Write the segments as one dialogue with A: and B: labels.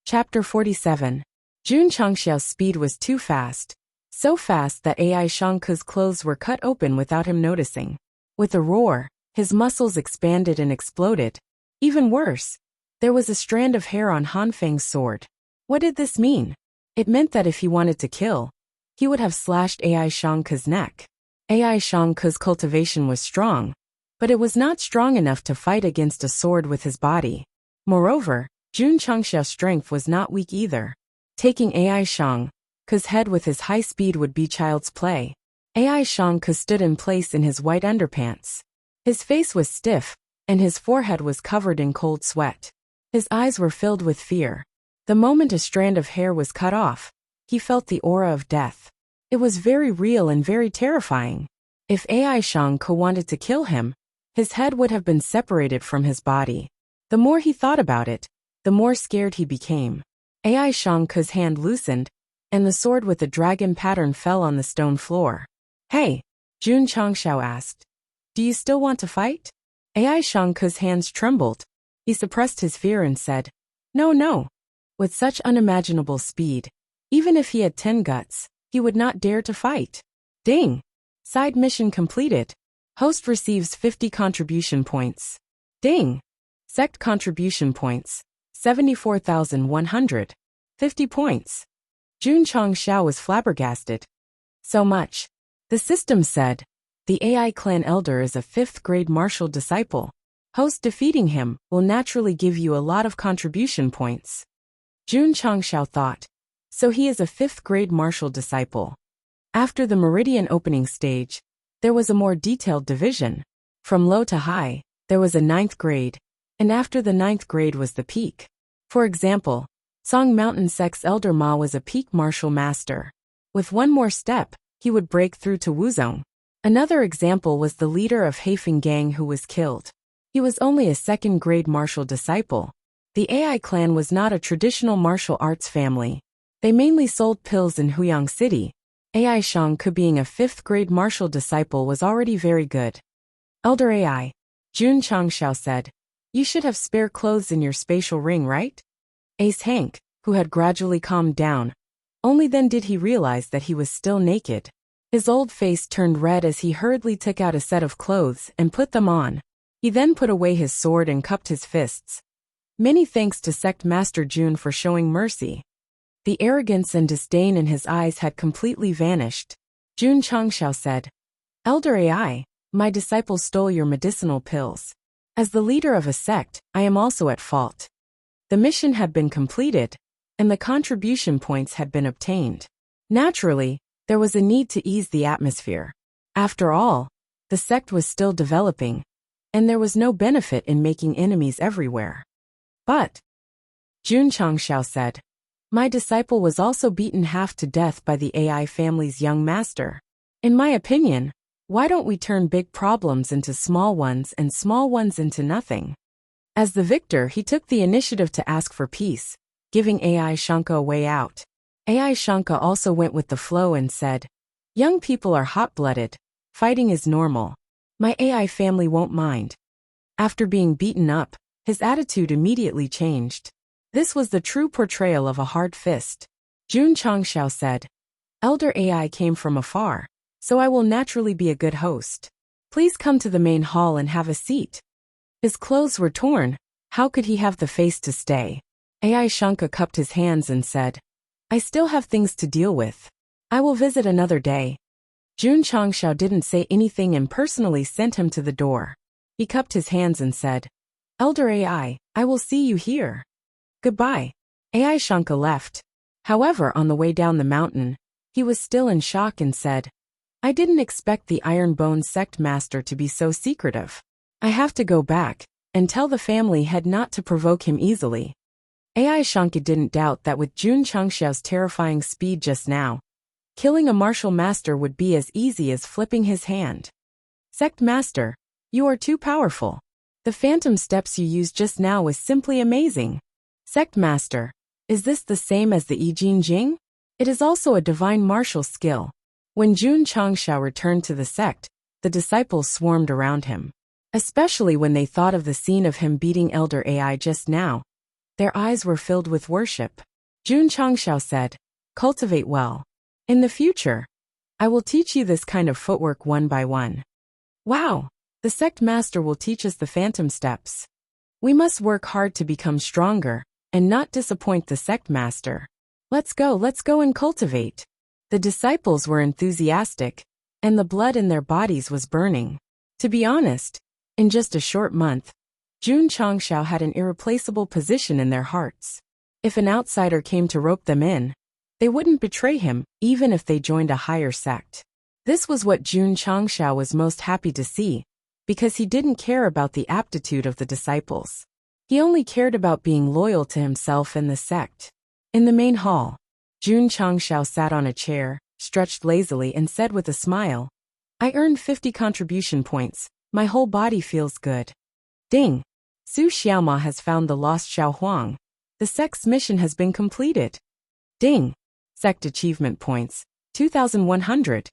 A: Chapter 47. Jun Changxiao's speed was too fast. So fast that Ai Shangke's clothes were cut open without him noticing. With a roar, his muscles expanded and exploded. Even worse, there was a strand of hair on Han Feng's sword. What did this mean? It meant that if he wanted to kill, he would have slashed Ai Shangke's neck. Ai Shangke's cultivation was strong, but it was not strong enough to fight against a sword with his body. Moreover, Jun Changxiao's strength was not weak either. Taking Ai Shangke's head with his high speed would be child's play. Ai Shangke stood in place in his white underpants. His face was stiff, and his forehead was covered in cold sweat. His eyes were filled with fear. The moment a strand of hair was cut off, he felt the aura of death. It was very real and very terrifying. If Ai Shangke wanted to kill him, his head would have been separated from his body. The more he thought about it, the more scared he became. Ai Shangke's hand loosened, and the sword with the dragon pattern fell on the stone floor. Hey, Jun Changxiao asked. Do you still want to fight? Ai Shangke's hands trembled. He suppressed his fear and said, No. With such unimaginable speed, even if he had 10 guts, he would not dare to fight. Ding! Side mission completed. Host receives 50 contribution points. Ding! Sect contribution points. 74,100. 50 points. Jun Changxiao was flabbergasted. So much. The system said, the AI clan elder is a 5th grade martial disciple. Host defeating him will naturally give you a lot of contribution points. Jun Changxiao thought. So he is a 5th grade martial disciple. After the meridian opening stage, there was a more detailed division. From low to high, there was a 9th grade, and after the 9th grade was the peak. For example, Song Mountain Sect's Elder Ma was a peak martial master. With one more step, he would break through to Wuzong. Another example was the leader of Heifeng Gang who was killed. He was only a 2nd grade martial disciple. The AI clan was not a traditional martial arts family. They mainly sold pills in Huyang City. Ai Shangke being a 5th grade martial disciple was already very good. Elder AI, Jun Changxiao said, you should have spare clothes in your spatial ring, right? Ace Hank, who had gradually calmed down, only then did he realize that he was still naked. His old face turned red as he hurriedly took out a set of clothes and put them on. He then put away his sword and cupped his fists. Many thanks to Sect Master Jun for showing mercy. The arrogance and disdain in his eyes had completely vanished. Jun Changxiao said, Elder AI, my disciple stole your medicinal pills. As the leader of a sect, I am also at fault. The mission had been completed, and the contribution points had been obtained. Naturally, there was a need to ease the atmosphere. After all, the sect was still developing, and there was no benefit in making enemies everywhere. But, Jun Changxiao said, my disciple was also beaten half to death by the AI family's young master. In my opinion, why don't we turn big problems into small ones and small ones into nothing? As the victor, he took the initiative to ask for peace, giving Ai Shangke a way out. Ai Shangke also went with the flow and said, young people are hot-blooded. Fighting is normal. My AI family won't mind. After being beaten up, his attitude immediately changed. This was the true portrayal of a hard fist. Jun Changxiao said, Elder AI came from afar, so I will naturally be a good host. Please come to the main hall and have a seat. His clothes were torn. How could he have the face to stay? Ai Shangke cupped his hands and said, I still have things to deal with. I will visit another day. Jun Changxiao didn't say anything and personally sent him to the door. He cupped his hands and said, Elder AI, I will see you here. Goodbye. Ai Shangke left. However, on the way down the mountain, he was still in shock and said, I didn't expect the Iron Bone sect master to be so secretive. I have to go back and tell the family head not to provoke him easily. Ai Shangke didn't doubt that with Jun Changxiao's terrifying speed just now, killing a martial master would be as easy as flipping his hand. Sect master, you are too powerful. The phantom steps you used just now was simply amazing. Sect master, is this the same as the I Jin Jing? It is also a divine martial skill. When Jun Changxiao returned to the sect, the disciples swarmed around him. Especially when they thought of the scene of him beating Elder AI just now. Their eyes were filled with worship. Jun Changshao said, "Cultivate well. In the future, I will teach you this kind of footwork one by one." Wow! The sect master will teach us the phantom steps. We must work hard to become stronger and not disappoint the sect master. Let's go and cultivate. The disciples were enthusiastic, and the blood in their bodies was burning. To be honest, in just a short month, Jun Changshao had an irreplaceable position in their hearts. If an outsider came to rope them in, they wouldn't betray him, even if they joined a higher sect. This was what Jun Changshao was most happy to see, because he didn't care about the aptitude of the disciples. He only cared about being loyal to himself and the sect. In the main hall, Jun Changshao sat on a chair, stretched lazily and said with a smile, "I earned 50 contribution points. My whole body feels good." Ding! Su Xiaoma has found the lost Xiao Huang. The sect's mission has been completed. Ding! Sect achievement points, 2,100.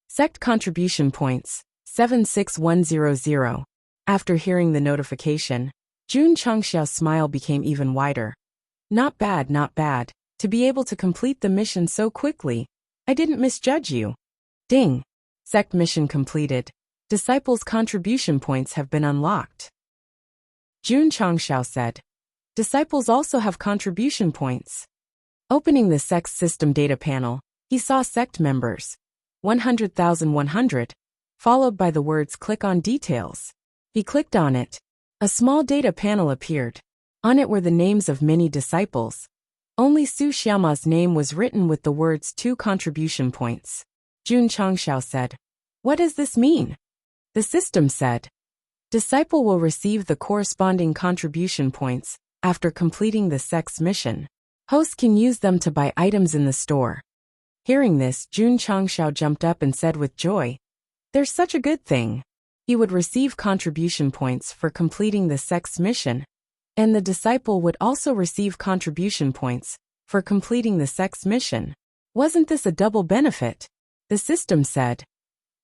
A: Sect contribution points, 76100. After hearing the notification, Jun Changshao's smile became even wider. Not bad, not bad. To be able to complete the mission so quickly, I didn't misjudge you. Ding! Sect mission completed. Disciples' contribution points have been unlocked. Jun Changshao said. Disciples also have contribution points. Opening the Sect's system data panel, he saw Sect members. 100,100, followed by the words "click on details." He clicked on it. A small data panel appeared. On it were the names of many disciples. Only Su Xiaoma's name was written with the words 2 contribution points. Jun Changshao said, "What does this mean?" The system said, "Disciple will receive the corresponding contribution points after completing the Sect's mission. Host can use them to buy items in the store." Hearing this, Jun Changshao jumped up and said with joy, "There's such a good thing." He would receive contribution points for completing the Sect's mission, and the disciple would also receive contribution points for completing the Sect's mission. Wasn't this a double benefit? The system said,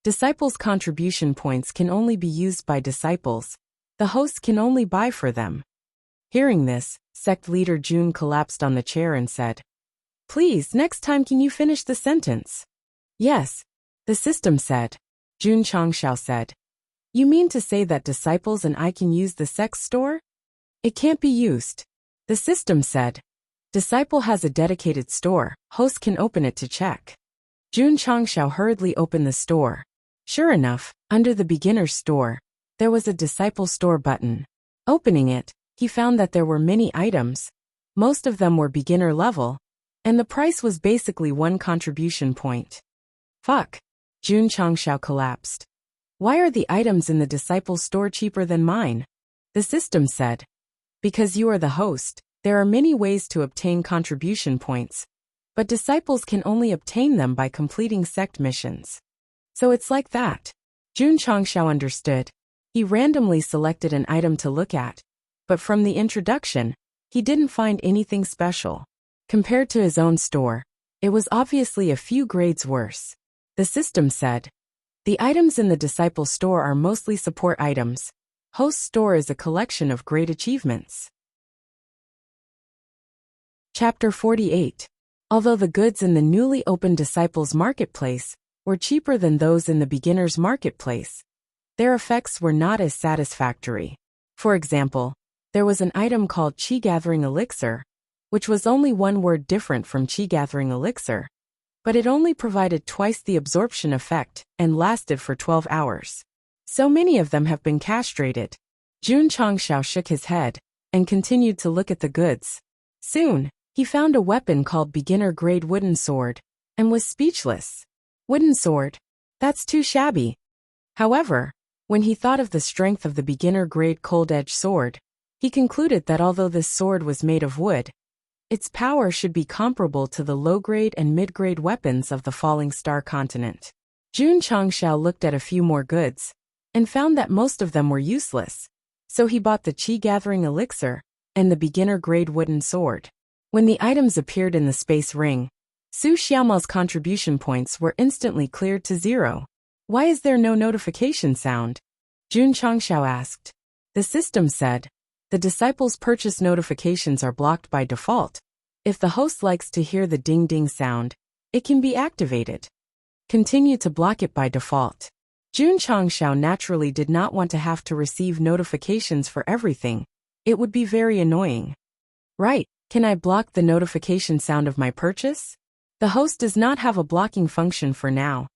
A: "Disciples' contribution points can only be used by disciples. The host can only buy for them." Hearing this, Sect leader Jun collapsed on the chair and said, "Please, next time can you finish the sentence?" "Yes," the system said. Jun Changshao said, "You mean to say that disciples and I can use the Sect's store?" "It can't be used." The system said, "Disciple has a dedicated store, host can open it to check." Jun Changshao hurriedly opened the store. Sure enough, under the beginner's store, there was a disciple store button. Opening it, he found that there were many items. Most of them were beginner level, and the price was basically 1 contribution point. Fuck! Jun Changshao collapsed. Why are the items in the disciple store cheaper than mine? The system said, "Because you are the host, there are many ways to obtain contribution points, but disciples can only obtain them by completing Sect missions. So it's like that." Jun Changshao understood. He randomly selected an item to look at, but from the introduction, he didn't find anything special. Compared to his own store, it was obviously a few grades worse. The system said, "The items in the disciple store are mostly support items. Host store is a collection of great achievements." Chapter 48. Although the goods in the newly opened disciples' marketplace were cheaper than those in the beginner's marketplace, their effects were not as satisfactory. For example, there was an item called Qi Gathering Elixir, which was only one word different from Qi Gathering Elixir, but it only provided twice the absorption effect and lasted for 12 hours. So many of them have been castrated. Jun Changshao shook his head and continued to look at the goods. Soon, he found a weapon called Beginner Grade Wooden Sword and was speechless. Wooden sword? That's too shabby. However, when he thought of the strength of the Beginner Grade Cold Edge Sword, he concluded that although this sword was made of wood, its power should be comparable to the low-grade and mid-grade weapons of the Falling Star continent. Jun Changshao looked at a few more goods and found that most of them were useless, so he bought the Qi Gathering Elixir and the Beginner Grade Wooden Sword. When the items appeared in the space ring, Su Xiaoma's contribution points were instantly cleared to 0. "Why is there no notification sound?" Jun Changshao asked. The system said, The disciple's purchase notifications are blocked by default. If the host likes to hear the ding-ding sound, it can be activated. Continue to block it by default. Jun Changshao naturally did not want to have to receive notifications for everything. It would be very annoying. Right, can I block the notification sound of my purchase? The host does not have a blocking function for now.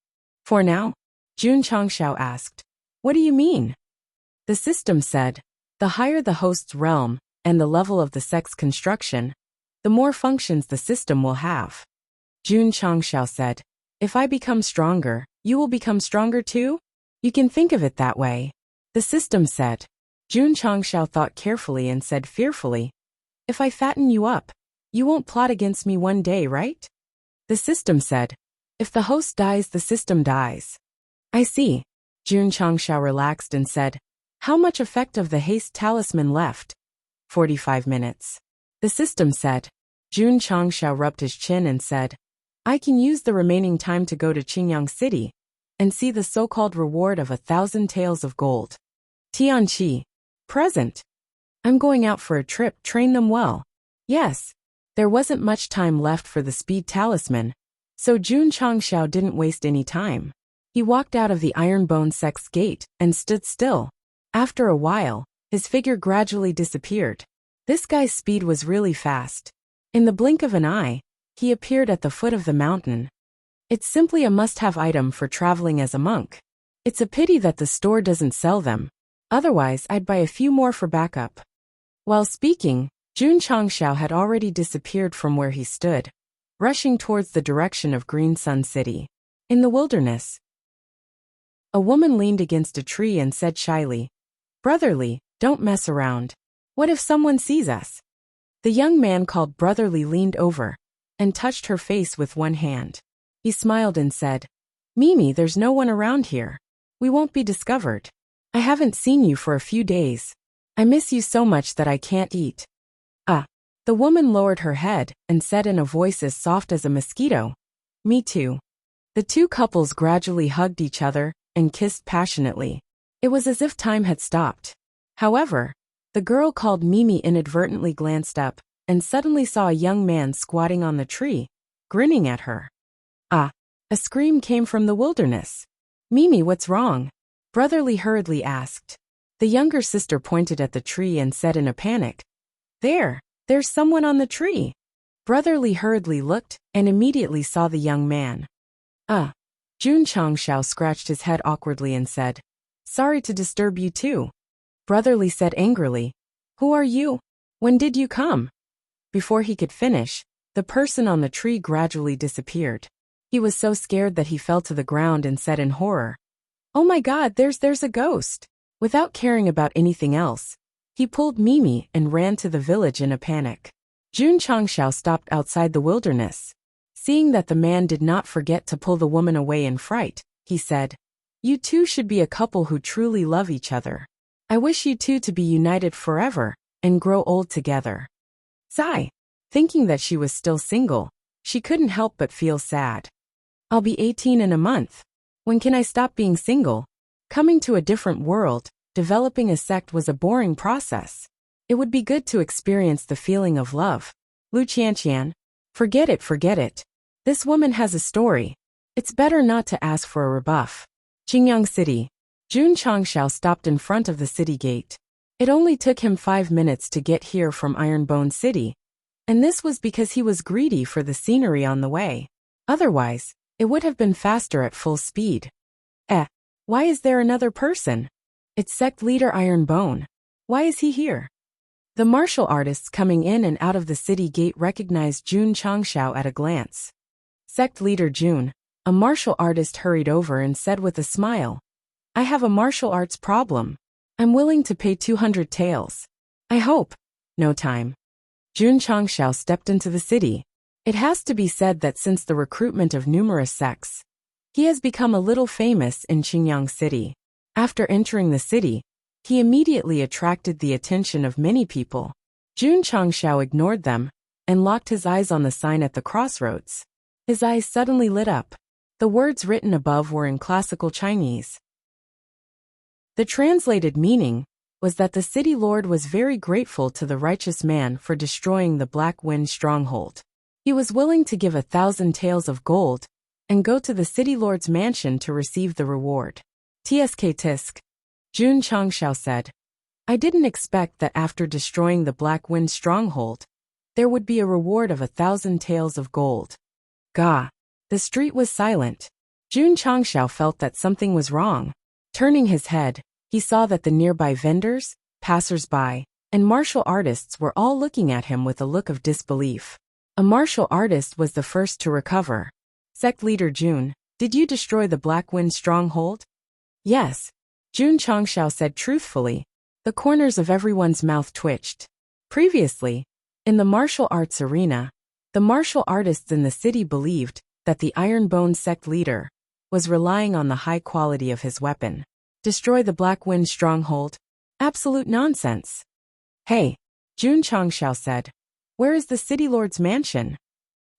A: For now? Jun Changshao asked. What do you mean? The system said, the higher the host's realm and the level of the sect's construction, the more functions the system will have. Jun Changshao said, if I become stronger, you will become stronger too? You can think of it that way. The system said. Jun Changshao thought carefully and said fearfully, if I fatten you up, you won't plot against me one day, right? The system said, if the host dies, the system dies. I see. Jun Changshao relaxed and said, how much effect of the haste talisman left? 45 minutes. The system said. Jun Changshao rubbed his chin and said, I can use the remaining time to go to Qingyang City and see the so-called reward of 1,000 taels of gold. Tianqi. Present. I'm going out for a trip, train them well. Yes. There wasn't much time left for the speed talisman, so Jun Changshao didn't waste any time. He walked out of the Ironbone Sect's gate and stood still. After a while, his figure gradually disappeared. This guy's speed was really fast. In the blink of an eye, he appeared at the foot of the mountain. It's simply a must-have item for traveling as a monk. It's a pity that the store doesn't sell them. Otherwise, I'd buy a few more for backup. While speaking, Jun Changshao had already disappeared from where he stood, rushing towards the direction of Green Sun City. In the wilderness, a woman leaned against a tree and said shyly, Brotherly, don't mess around. What if someone sees us? The young man called Brotherly leaned over and touched her face with one hand. He smiled and said, Mimi, there's no one around here. We won't be discovered. I haven't seen you for a few days. I miss you so much that I can't eat. The woman lowered her head and said in a voice as soft as a mosquito, Me too. The two couples gradually hugged each other and kissed passionately. It was as if time had stopped. However, the girl called Mimi inadvertently glanced up and suddenly saw a young man squatting on the tree, grinning at her. A scream came from the wilderness. Mimi, what's wrong? Brotherly hurriedly asked. The younger sister pointed at the tree and said in a panic, There's someone on the tree. Brotherly hurriedly looked and immediately saw the young man. Jun Changshao scratched his head awkwardly and said, Sorry to disturb you too. Brotherly said angrily, Who are you? When did you come? Before he could finish, the person on the tree gradually disappeared. He was so scared that he fell to the ground and said in horror, Oh my God, there's a ghost. Without caring about anything else, he pulled Mimi and ran to the village in a panic. Jun Changshao stopped outside the wilderness. Seeing that the man did not forget to pull the woman away in fright, he said, You two should be a couple who truly love each other. I wish you two to be united forever and grow old together. Sigh. Thinking that she was still single, she couldn't help but feel sad. I'll be 18 in a month. When can I stop being single? Coming to a different world, developing a sect was a boring process. It would be good to experience the feeling of love. Lu Qianqian. Forget it. This woman has a story. It's better not to ask for a rebuff. Qingyang City. Jun Changshao stopped in front of the city gate. It only took him 5 minutes to get here from Ironbone City, and this was because he was greedy for the scenery on the way. Otherwise, it would have been faster at full speed. Why is there another person? It's sect leader Ironbone. Why is he here? The martial artists coming in and out of the city gate recognized Jun Changshao at a glance. Sect leader Jun, a martial artist, hurried over and said with a smile, I have a martial arts problem. I'm willing to pay 200 taels. I hope. No time. Jun Changshao stepped into the city. It has to be said that since the recruitment of numerous sects, he has become a little famous in Qingyang City. After entering the city, he immediately attracted the attention of many people. Jun Changshao ignored them and locked his eyes on the sign at the crossroads. His eyes suddenly lit up. The words written above were in classical Chinese. The translated meaning was that the city lord was very grateful to the righteous man for destroying the Black Wind stronghold. He was willing to give 1,000 taels of gold and go to the city lord's mansion to receive the reward. Tsk tisk. Jun Changshao said, I didn't expect that after destroying the Black Wind stronghold, there would be a reward of 1,000 taels of gold. Gah. The street was silent. Jun Changshao felt that something was wrong. Turning his head, he saw that the nearby vendors, passers-by, and martial artists were all looking at him with a look of disbelief. A martial artist was the first to recover. Sect leader Jun, did you destroy the Black Wind stronghold? Yes. Jun Changshao said truthfully. The corners of everyone's mouth twitched. Previously, in the martial arts arena, the martial artists in the city believed that the Ironbone sect leader was relying on the high quality of his weapon. Destroy the Black Wind stronghold? Absolute nonsense. Hey, Jun Changshao said. Where is the city lord's mansion?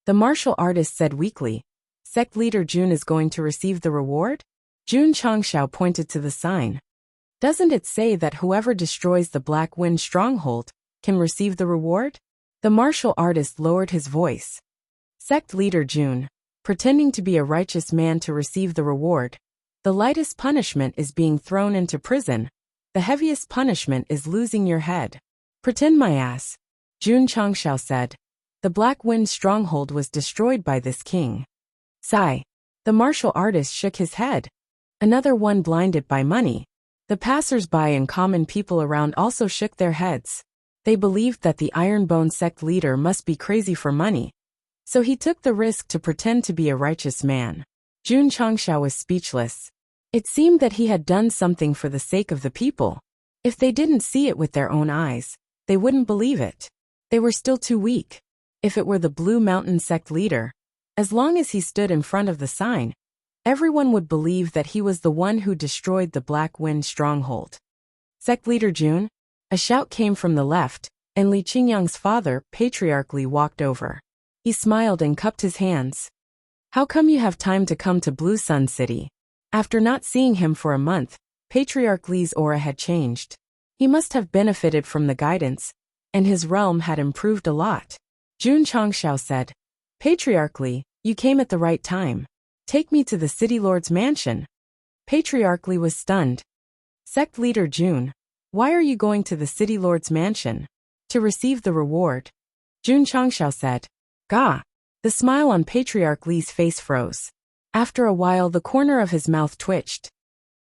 A: The martial artist said weakly. Sect leader Jun is going to receive the reward? Jun Changshao pointed to the sign. Doesn't it say that whoever destroys the Black Wind stronghold can receive the reward? The martial artist lowered his voice. Sect leader Jun, pretending to be a righteous man to receive the reward. The lightest punishment is being thrown into prison. The heaviest punishment is losing your head. Pretend my ass. Jun Changshao said. The Black Wind stronghold was destroyed by this king. Sigh. The martial artist shook his head. Another one blinded by money. The passers-by and common people around also shook their heads. They believed that the Ironbone sect leader must be crazy for money. So he took the risk to pretend to be a righteous man. Jun Changshao was speechless. It seemed that he had done something for the sake of the people. If they didn't see it with their own eyes, they wouldn't believe it. They were still too weak. If it were the Blue Mountain sect leader, as long as he stood in front of the sign, everyone would believe that he was the one who destroyed the Black Wind stronghold. Sect leader Jun? A shout came from the left, and Li Qingyang's father, Patriarch Li, walked over. He smiled and cupped his hands. How come you have time to come to Blue Sun City? After not seeing him for a month, Patriarch Li's aura had changed. He must have benefited from the guidance, and his realm had improved a lot. Jun Changshao said, Patriarch Li, you came at the right time. Take me to the city lord's mansion. Patriarch Li was stunned. Sect leader Jun, why are you going to the city lord's mansion? To receive the reward. Jun Changshao said. Gah. The smile on Patriarch Li's face froze. After a while the corner of his mouth twitched.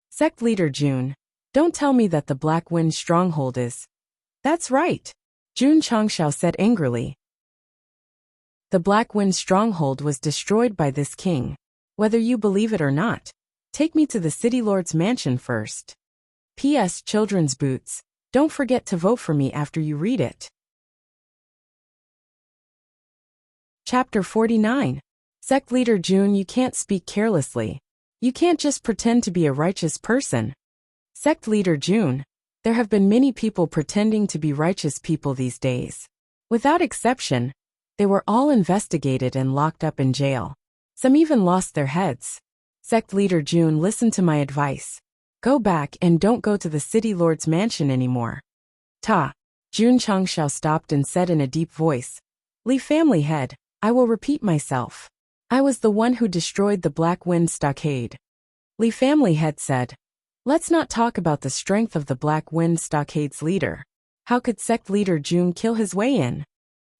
A: Sect leader Jun, don't tell me that the Black Wind stronghold is. That's right. Jun Changshao said angrily. The Black Wind stronghold was destroyed by this king. Whether you believe it or not, take me to the city lord's mansion first. P.S. Children's Boots, don't forget to vote for me after you read it. Chapter 49. Sect leader Jun, you can't speak carelessly. You can't just pretend to be a righteous person. Sect leader Jun, there have been many people pretending to be righteous people these days. Without exception, they were all investigated and locked up in jail. Some even lost their heads. Sect leader Jun, listen to my advice. Go back and don't go to the city lord's mansion anymore. Ta. Jun Changshao stopped and said in a deep voice. Li family head, I will repeat myself. I was the one who destroyed the Black Wind stockade. Li family head said. Let's not talk about the strength of the Black Wind stockade's leader. How could sect leader Jun kill his way in?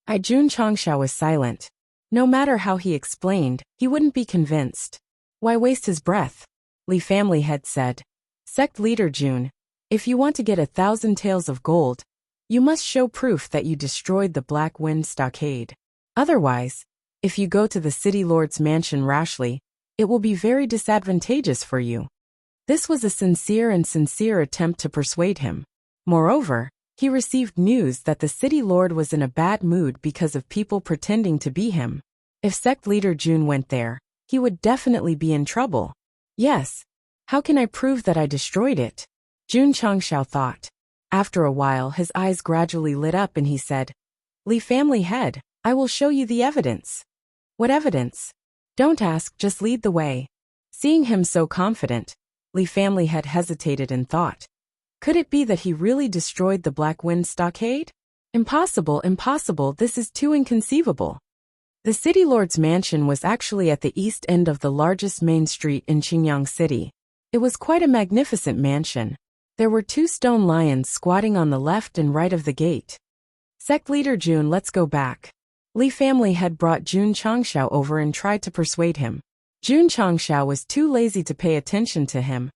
A: Jun Changshao was silent. No matter how he explained, he wouldn't be convinced. Why waste his breath? Li family head said. Sect leader Jun, if you want to get 1,000 taels of gold, you must show proof that you destroyed the Black Wind stockade. Otherwise, if you go to the city lord's mansion rashly, it will be very disadvantageous for you. This was a sincere attempt to persuade him. Moreover, he received news that the city lord was in a bad mood because of people pretending to be him. If sect leader Jun went there, he would definitely be in trouble. Yes. How can I prove that I destroyed it? Jun Changshao thought. After a while his eyes gradually lit up and he said, Li family head, I will show you the evidence. What evidence? Don't ask, just lead the way. Seeing him so confident, Li family head hesitated and thought. Could it be that he really destroyed the Black Wind Stockade? Impossible, impossible, this is too inconceivable. The city lord's mansion was actually at the east end of the largest main street in Qingyang City. It was quite a magnificent mansion. There were 2 stone lions squatting on the left and right of the gate. Sect leader Jun, let's go back. Li family had brought Jun Changshao over and tried to persuade him. Jun Changshao was too lazy to pay attention to him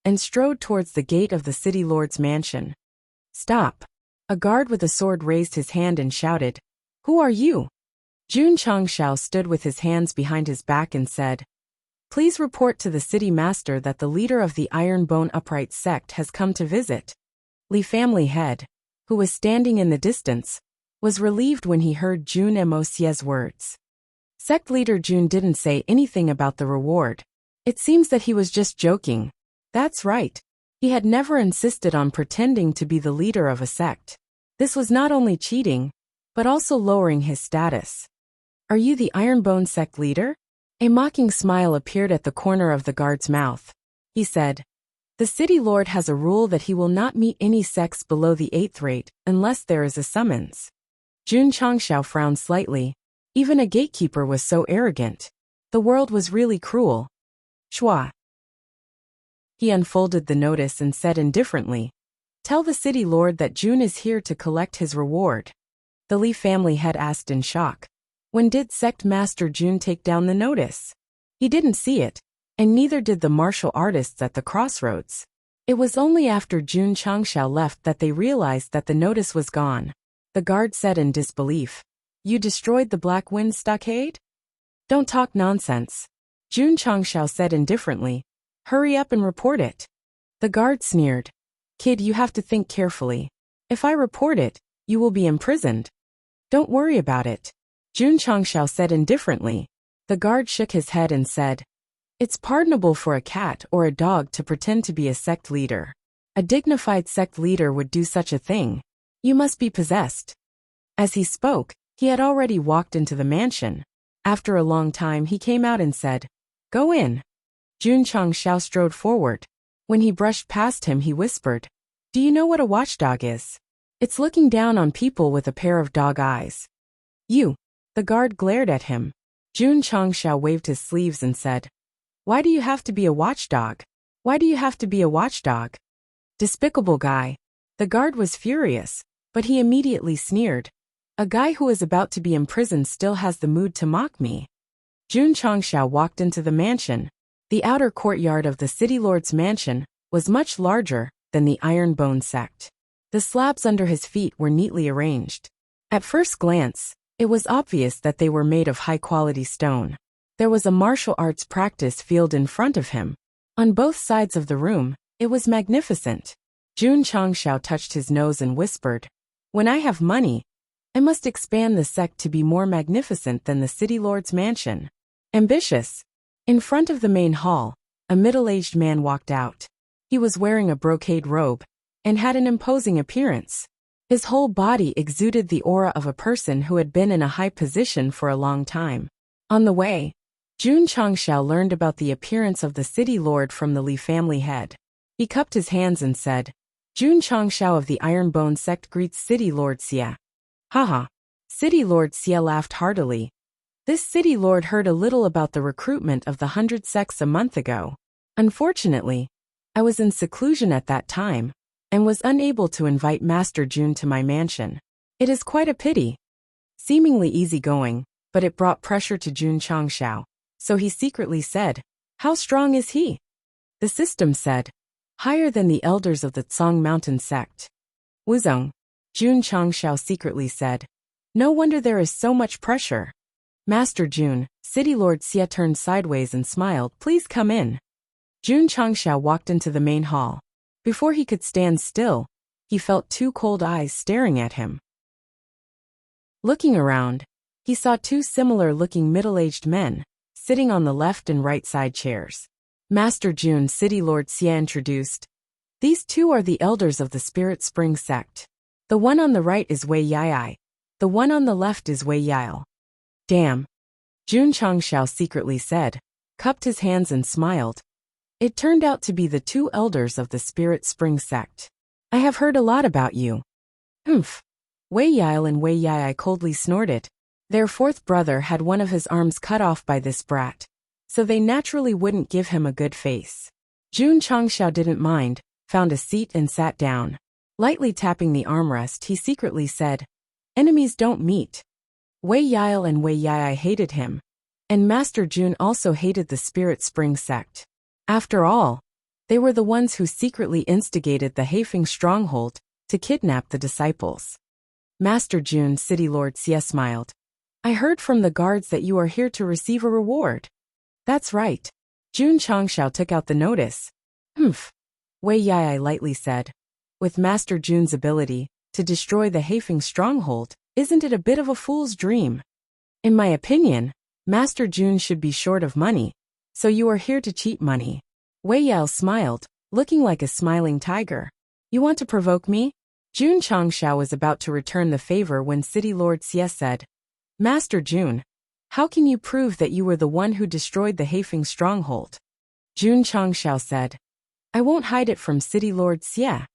A: and strode towards the gate of the city lord's mansion. Stop. A guard with a sword raised his hand and shouted, "Who are you?" Jun Changshao stood with his hands behind his back and said, "Please report to the city master that the leader of the Iron Bone Upright sect has come to visit." Li family head, who was standing in the distance, was relieved when he heard Jun Mo's words. Sect leader Jun didn't say anything about the reward. It seems that he was just joking. That's right. He had never insisted on pretending to be the leader of a sect. This was not only cheating, but also lowering his status. Are you the Ironbone sect leader? A mocking smile appeared at the corner of the guard's mouth. He said, "The city lord has a rule that he will not meet any sects below the 8th rate unless there is a summons." Jun Changshao frowned slightly. Even a gatekeeper was so arrogant. The world was really cruel. Shua. He unfolded the notice and said indifferently, "Tell the city lord that Jun is here to collect his reward." The Li family had asked in shock. When did Sect Master Jun take down the notice? He didn't see it, and neither did the martial artists at the crossroads. It was only after Jun Changshao left that they realized that the notice was gone. The guard said in disbelief, "You destroyed the Black Wind Stockade?" "Don't talk nonsense," Jun Changshao said indifferently. "Hurry up and report it." The guard sneered. "Kid, you have to think carefully. If I report it, you will be imprisoned." "Don't worry about it," Jun Changshao said indifferently. The guard shook his head and said, "It's pardonable for a cat or a dog to pretend to be a sect leader. A dignified sect leader would do such a thing. You must be possessed." As he spoke, he had already walked into the mansion. After a long time he came out and said, "Go in." Jun Changshao strode forward. When he brushed past him he whispered, "Do you know what a watchdog is? It's looking down on people with a pair of dog eyes." "You." The guard glared at him. Jun Changshao waved his sleeves and said, "Why do you have to be a watchdog? Why do you have to be a watchdog? Despicable guy." The guard was furious, but he immediately sneered. "A guy who is about to be imprisoned still has the mood to mock me." Jun Changshao walked into the mansion. The outer courtyard of the city lord's mansion was much larger than the Iron Bone sect. The slabs under his feet were neatly arranged. At first glance, it was obvious that they were made of high-quality stone. There was a martial arts practice field in front of him. On both sides of the room, it was magnificent. Jun Changshao touched his nose and whispered, "When I have money, I must expand the sect to be more magnificent than the city lord's mansion." Ambitious. In front of the main hall, a middle-aged man walked out. He was wearing a brocade robe and had an imposing appearance. His whole body exuded the aura of a person who had been in a high position for a long time. On the way, Jun Changshao learned about the appearance of the city lord from the Li family head. He cupped his hands and said, "Jun Changshao of the Iron Bone sect greets City Lord Xia." Haha. City Lord Xia laughed heartily. This city lord heard a little about the recruitment of the 100 sects a month ago. Unfortunately, I was in seclusion at that time and was unable to invite Master Jun to my mansion. It is quite a pity. Seemingly easygoing, but it brought pressure to Jun Changshao, so he secretly said, "How strong is he?" The system said, "Higher than the elders of the Tsang Mountain sect." Wuzong. Jun Changshao secretly said, "No wonder there is so much pressure." "Master Jun," City Lord Xia turned sideways and smiled, "Please come in." Jun Changshao walked into the main hall. Before he could stand still, he felt 2 cold eyes staring at him. Looking around, he saw 2 similar-looking middle-aged men, sitting on the left and right side chairs. "Master Jun," City Lord Xia introduced. "These 2 are the elders of the Spirit Spring sect. The one on the right is Wei Yai. The one on the left is Wei Yail." "Damn," Jun Changshao secretly said, cupped his hands and smiled. It turned out to be the 2 elders of the Spirit Spring sect. I have heard a lot about you. Humph. Wei Yile and Wei Yai coldly snorted. Their fourth brother had one of his arms cut off by this brat, so they naturally wouldn't give him a good face. Jun Changxiao didn't mind, found a seat and sat down. Lightly tapping the armrest, he secretly said, "Enemies don't meet." Wei Yile and Wei Yai hated him, and Master Jun also hated the Spirit Spring sect. After all, they were the ones who secretly instigated the Heifeng stronghold to kidnap the disciples. Master Jun, City Lord Xie smiled. "I heard from the guards that you are here to receive a reward." "That's right." Jun Changxiao took out the notice. "Humph," Wei Yai lightly said. "With Master Jun's ability to destroy the Heifeng stronghold, isn't it a bit of a fool's dream? In my opinion, Master Jun should be short of money, so you are here to cheat money." Wei Yai smiled, looking like a smiling tiger. "You want to provoke me?" Jun Changxiao was about to return the favor when City Lord Xie said, "Master Jun, how can you prove that you were the one who destroyed the Heifeng stronghold?" Jun Changxiao said, "I won't hide it from City Lord Xie.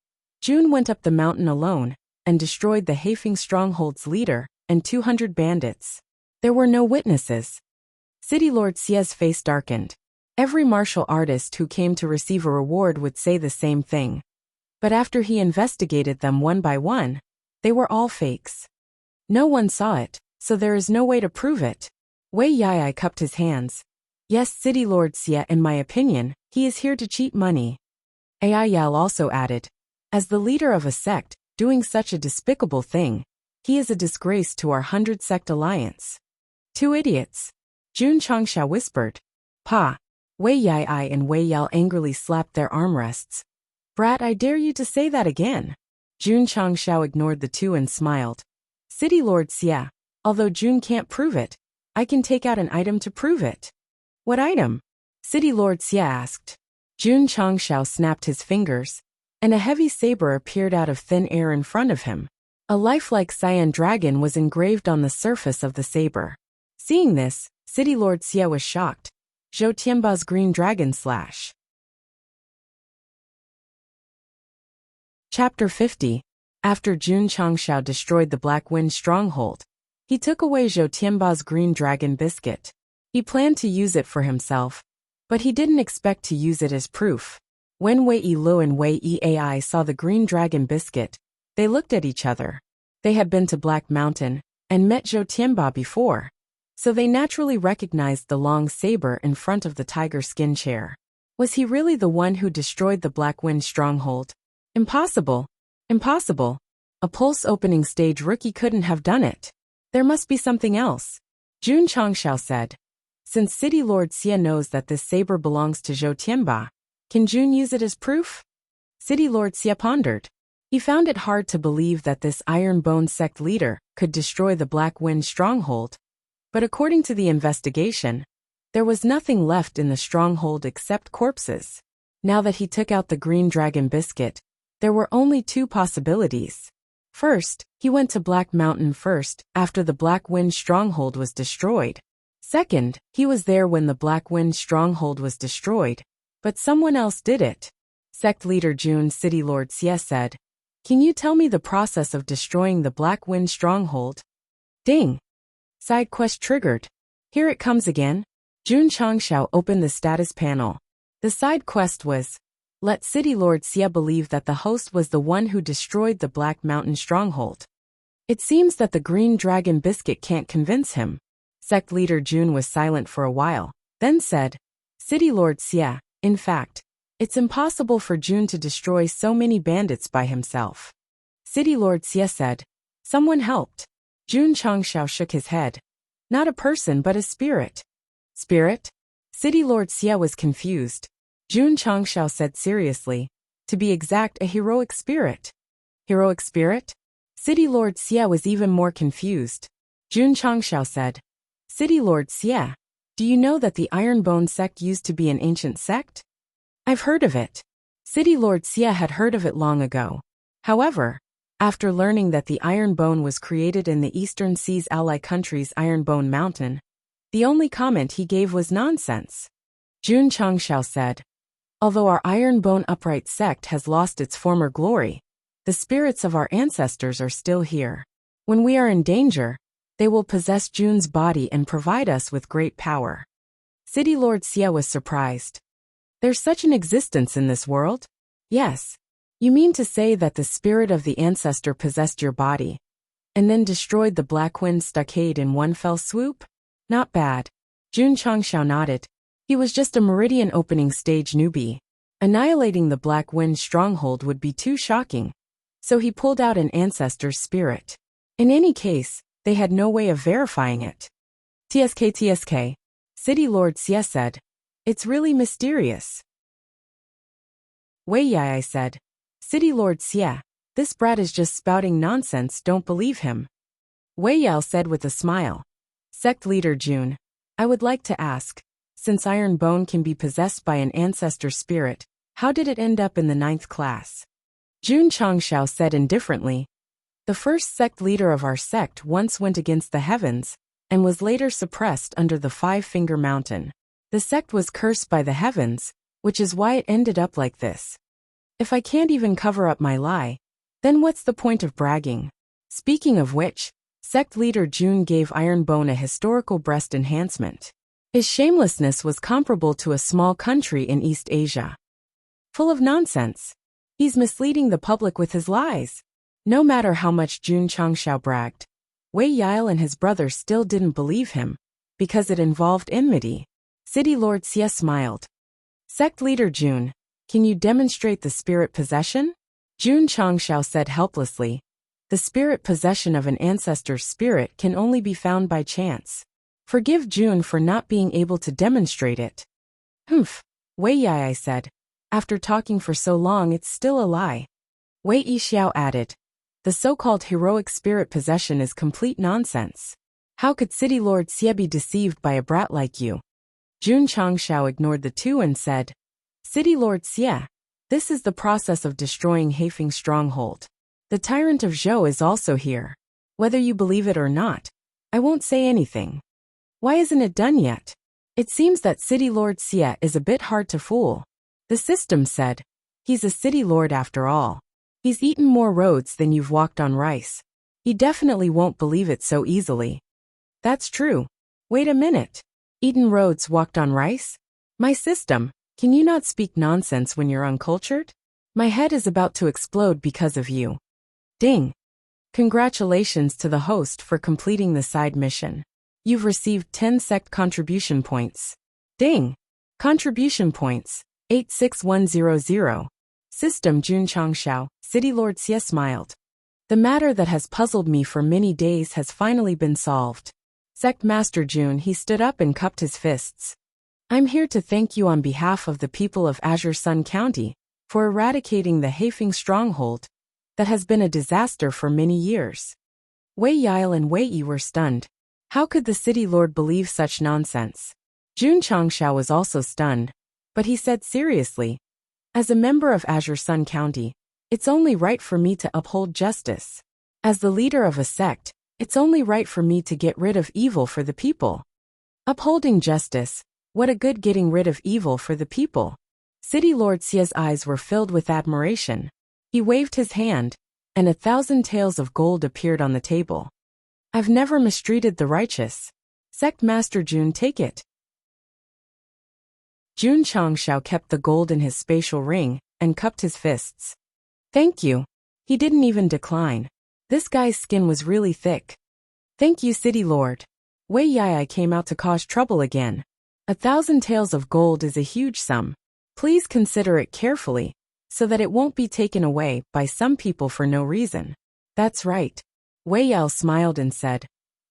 A: Jun went up the mountain alone and destroyed the Heifeng stronghold's leader and 200 bandits. There were no witnesses." City Lord Xie's face darkened. Every martial artist who came to receive a reward would say the same thing. But after he investigated them one by one, they were all fakes. No one saw it, so there is no way to prove it. Wei Yai cupped his hands. "Yes, City Lord Xie, in my opinion, he is here to cheat money." Ai Yao also added, "As the leader of a sect, doing such a despicable thing, he is a disgrace to our 100-sect alliance." "Two idiots," Jun Changxiao whispered. "Pa." Wei Yai and Wei Yao angrily slapped their armrests. "Brat, I dare you to say that again." Jun Changxiao ignored the two and smiled. "City Lord Xie, although Jun can't prove it, I can take out an item to prove it." "What item?" City Lord Xie asked. Jun Changxiao snapped his fingers, and a heavy saber appeared out of thin air in front of him. A lifelike cyan dragon was engraved on the surface of the saber. Seeing this, City Lord Xie was shocked. Zhou Tianba's green dragon slash. Chapter 50. After Jun Changxiao destroyed the Black Wind stronghold, he took away Zhou Tianba's green dragon biscuit. He planned to use it for himself, but he didn't expect to use it as proof. When Wei Yilu and Wei Yi saw the green dragon biscuit, they looked at each other. They had been to Black Mountain and met Zhou Tianba before, so they naturally recognized the long saber in front of the tiger skin chair. Was he really the one who destroyed the Black Wind stronghold? Impossible. Impossible. A pulse-opening stage rookie couldn't have done it. There must be something else. Jun Changxiao said. Since City Lord Xie knows that this saber belongs to Zhou Tianba, can Jun use it as proof? City Lord Xie pondered. He found it hard to believe that this Iron Bone sect leader could destroy the Black Wind stronghold. But according to the investigation, there was nothing left in the stronghold except corpses. Now that he took out the green dragon biscuit, there were only two possibilities. First, he went to Black Mountain first, after the Black Wind stronghold was destroyed. Second, he was there when the Black Wind stronghold was destroyed, but someone else did it. Sect leader Jun City Lord Xie said, "Can you tell me the process of destroying the Black Wind stronghold?" Ding! Side quest triggered. Here it comes again. Jun Changxiao opened the status panel. The side quest was, let City Lord Xie believe that the host was the one who destroyed the Black Mountain stronghold. It seems that the green dragon biscuit can't convince him. Sect leader Jun was silent for a while, then said, City Lord Xie, in fact, it's impossible for Jun to destroy so many bandits by himself. City Lord Xie said, someone helped. Jun Changxiao shook his head. Not a person but a spirit. Spirit? City Lord Xie was confused. Jun Changxiao said seriously, to be exact, a heroic spirit. Heroic spirit? City Lord Xie was even more confused. Jun Changxiao said, City Lord Xie, do you know that the Iron Bone sect used to be an ancient sect? I've heard of it. City Lord Xie had heard of it long ago. However, after learning that the Iron Bone was created in the Eastern Sea's ally country's Iron Bone Mountain, the only comment he gave was nonsense. Jun Changxiao said, although our Iron Bone upright sect has lost its former glory, The spirits of our ancestors are still here. When we are in danger, they will possess Jun's body and provide us with great power. City Lord Xie was surprised. There's such an existence in this world? Yes. You mean to say that the spirit of the ancestor possessed your body, and then destroyed the Black Wind Stockade in one fell swoop? Not bad. Jun Changshao nodded. He was just a meridian opening stage newbie. Annihilating the Black Wind stronghold would be too shocking, so he pulled out an ancestor's spirit. In any case, they had no way of verifying it. TSK, City Lord Xie said. It's really mysterious. Wei Yai said. City Lord Xie, this brat is just spouting nonsense, don't believe him. Wei Yao said with a smile. Sect leader Jun, I would like to ask, since Iron Bone can be possessed by an ancestor spirit, how did it end up in the 9th class? Jun Changshao said indifferently. The first sect leader of our sect once went against the heavens, and was later suppressed under the Five-Finger Mountain. The sect was cursed by the heavens, which is why it ended up like this. If I can't even cover up my lie, then what's the point of bragging? Speaking of which, sect leader Jun gave Ironbone a historical breast enhancement. His shamelessness was comparable to a small country in East Asia. Full of nonsense. He's misleading the public with his lies. No matter how much Jun Changshao bragged, Wei Yile and his brother still didn't believe him, because it involved enmity. City Lord Xie smiled. Sect leader Jun, can you demonstrate the spirit possession? Jun Changshao said helplessly. The spirit possession of an ancestor's spirit can only be found by chance. Forgive Jun for not being able to demonstrate it. Humph, Wei Yai said. After talking for so long, it's still a lie. Wei Yixiao added. The so-called heroic spirit possession is complete nonsense. How could City Lord Xie be deceived by a brat like you? Jun Changshao ignored the two and said, City Lord Xie, this is the process of destroying Heifeng's stronghold. The tyrant of Zhou is also here. Whether you believe it or not, I won't say anything. Why isn't it done yet? It seems that City Lord Xie is a bit hard to fool. The system said, he's a city lord after all. He's eaten more roads than you've walked on rice. He definitely won't believe it so easily. That's true. Wait a minute. Eaten roads, walked on rice? My system, can you not speak nonsense when you're uncultured? My head is about to explode because of you. Ding. Congratulations to the host for completing the side mission. You've received 10 sect contribution points. Ding. Contribution points, 86100. System Jun Changshao, City Lord Xie smiled. The matter that has puzzled me for many days has finally been solved. Sect Master Jun, he stood up and cupped his fists. I'm here to thank you on behalf of the people of Azure Sun County for eradicating the Heifeng stronghold that has been a disaster for many years. Wei Yile and Wei Yi were stunned. How could the city lord believe such nonsense? Jun Changshao was also stunned, but he said seriously, as a member of Azure Sun County, it's only right for me to uphold justice. As the leader of a sect, it's only right for me to get rid of evil for the people. Upholding justice, what a good getting rid of evil for the people. City Lord Xie's eyes were filled with admiration. He waved his hand, and 1,000 taels of gold appeared on the table. I've never mistreated the righteous. Sect Master Jun, take it. Jun Changshao kept the gold in his spatial ring and cupped his fists. Thank you. He didn't even decline. This guy's skin was really thick. Thank you, City Lord. Wei Yai came out to cause trouble again. 1,000 taels of gold is a huge sum. Please consider it carefully, so that it won't be taken away by some people for no reason. That's right. Wei Yao smiled and said,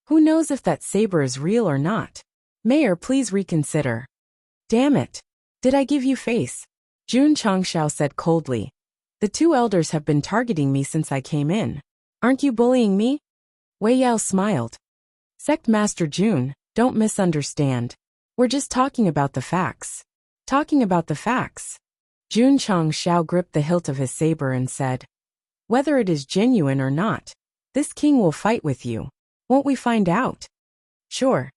A: who knows if that saber is real or not? Mayor, please reconsider. Damn it. Did I give you face? Jun Changshao said coldly. The two elders have been targeting me since I came in. Aren't you bullying me? Wei Yao smiled. Sect Master Jun, don't misunderstand. We're just talking about the facts. Talking about the facts. Jun Changshao gripped the hilt of his saber and said, whether it is genuine or not, this king will fight with you. Won't we find out? Sure.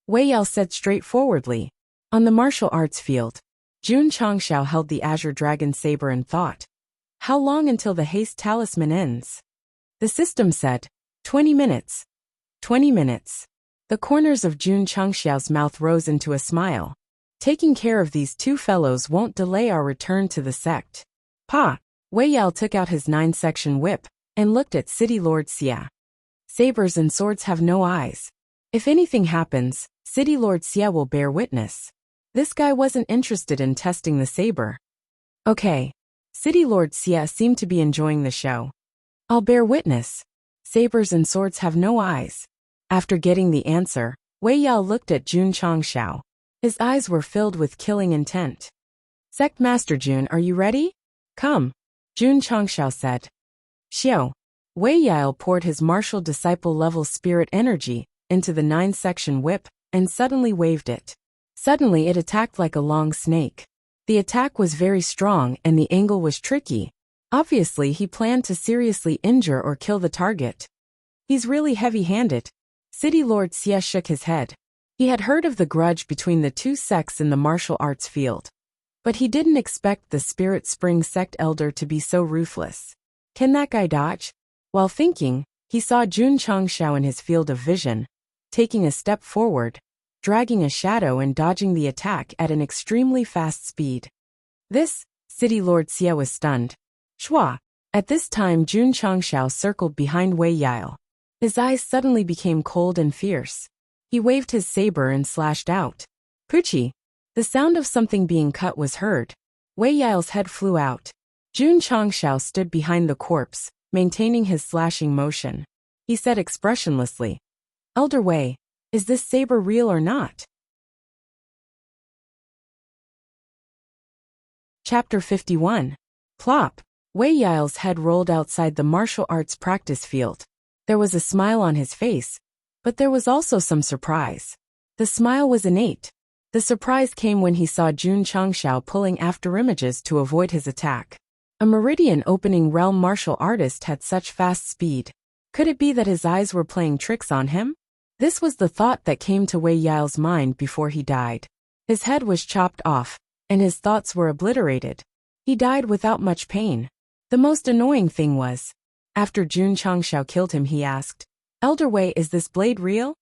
A: Wei Yao said straightforwardly. On the martial arts field, Jun Changshao held the Azure Dragon saber and thought, How long until the haste talisman ends? The system said, 20 minutes. 20 minutes. The corners of Jun Changxiao's mouth rose into a smile. Taking care of these two fellows won't delay our return to the sect. Pa! Wei Yao took out his 9-section whip and looked at City Lord Xia. Sabers and swords have no eyes. If anything happens, City Lord Xia will bear witness. This guy wasn't interested in testing the saber. Okay. City Lord Xia seemed to be enjoying the show. I'll bear witness. Sabers and swords have no eyes. After getting the answer, Wei Yao looked at Jun Changxiao. His eyes were filled with killing intent. Sect Master Jun, are you ready? Come. Jun Changxiao said. Xiao. Wei Yao poured his martial disciple-level spirit energy into the 9-section whip and suddenly waved it. Suddenly it attacked like a long snake. The attack was very strong and the angle was tricky. Obviously he planned to seriously injure or kill the target. He's really heavy-handed. City Lord Xia shook his head. He had heard of the grudge between the two sects in the martial arts field. But he didn't expect the Spirit Spring sect elder to be so ruthless. Can that guy dodge? While thinking, he saw Jun Changxiao in his field of vision, taking a step forward, dragging a shadow and dodging the attack at an extremely fast speed. This, City Lord Xia was stunned. Shua! At this time Jun Changxiao circled behind Wei Yao. His eyes suddenly became cold and fierce. He waved his saber and slashed out. Puchi! The sound of something being cut was heard. Wei Yao's head flew out. Jun Changxiao stood behind the corpse, maintaining his slashing motion. He said expressionlessly, Elder Wei, is this saber real or not? Chapter 51. Plop. Wei Yao's head rolled outside the martial arts practice field. There was a smile on his face, but there was also some surprise. The smile was innate. The surprise came when he saw Jun Changxiao pulling after images to avoid his attack. A meridian opening realm martial artist had such fast speed. Could it be that his eyes were playing tricks on him? This was the thought that came to Wei Yao's mind before he died. His head was chopped off, and his thoughts were obliterated. He died without much pain. The most annoying thing was, after Jun Changxiao killed him, he asked, Elder Wei, is this blade real?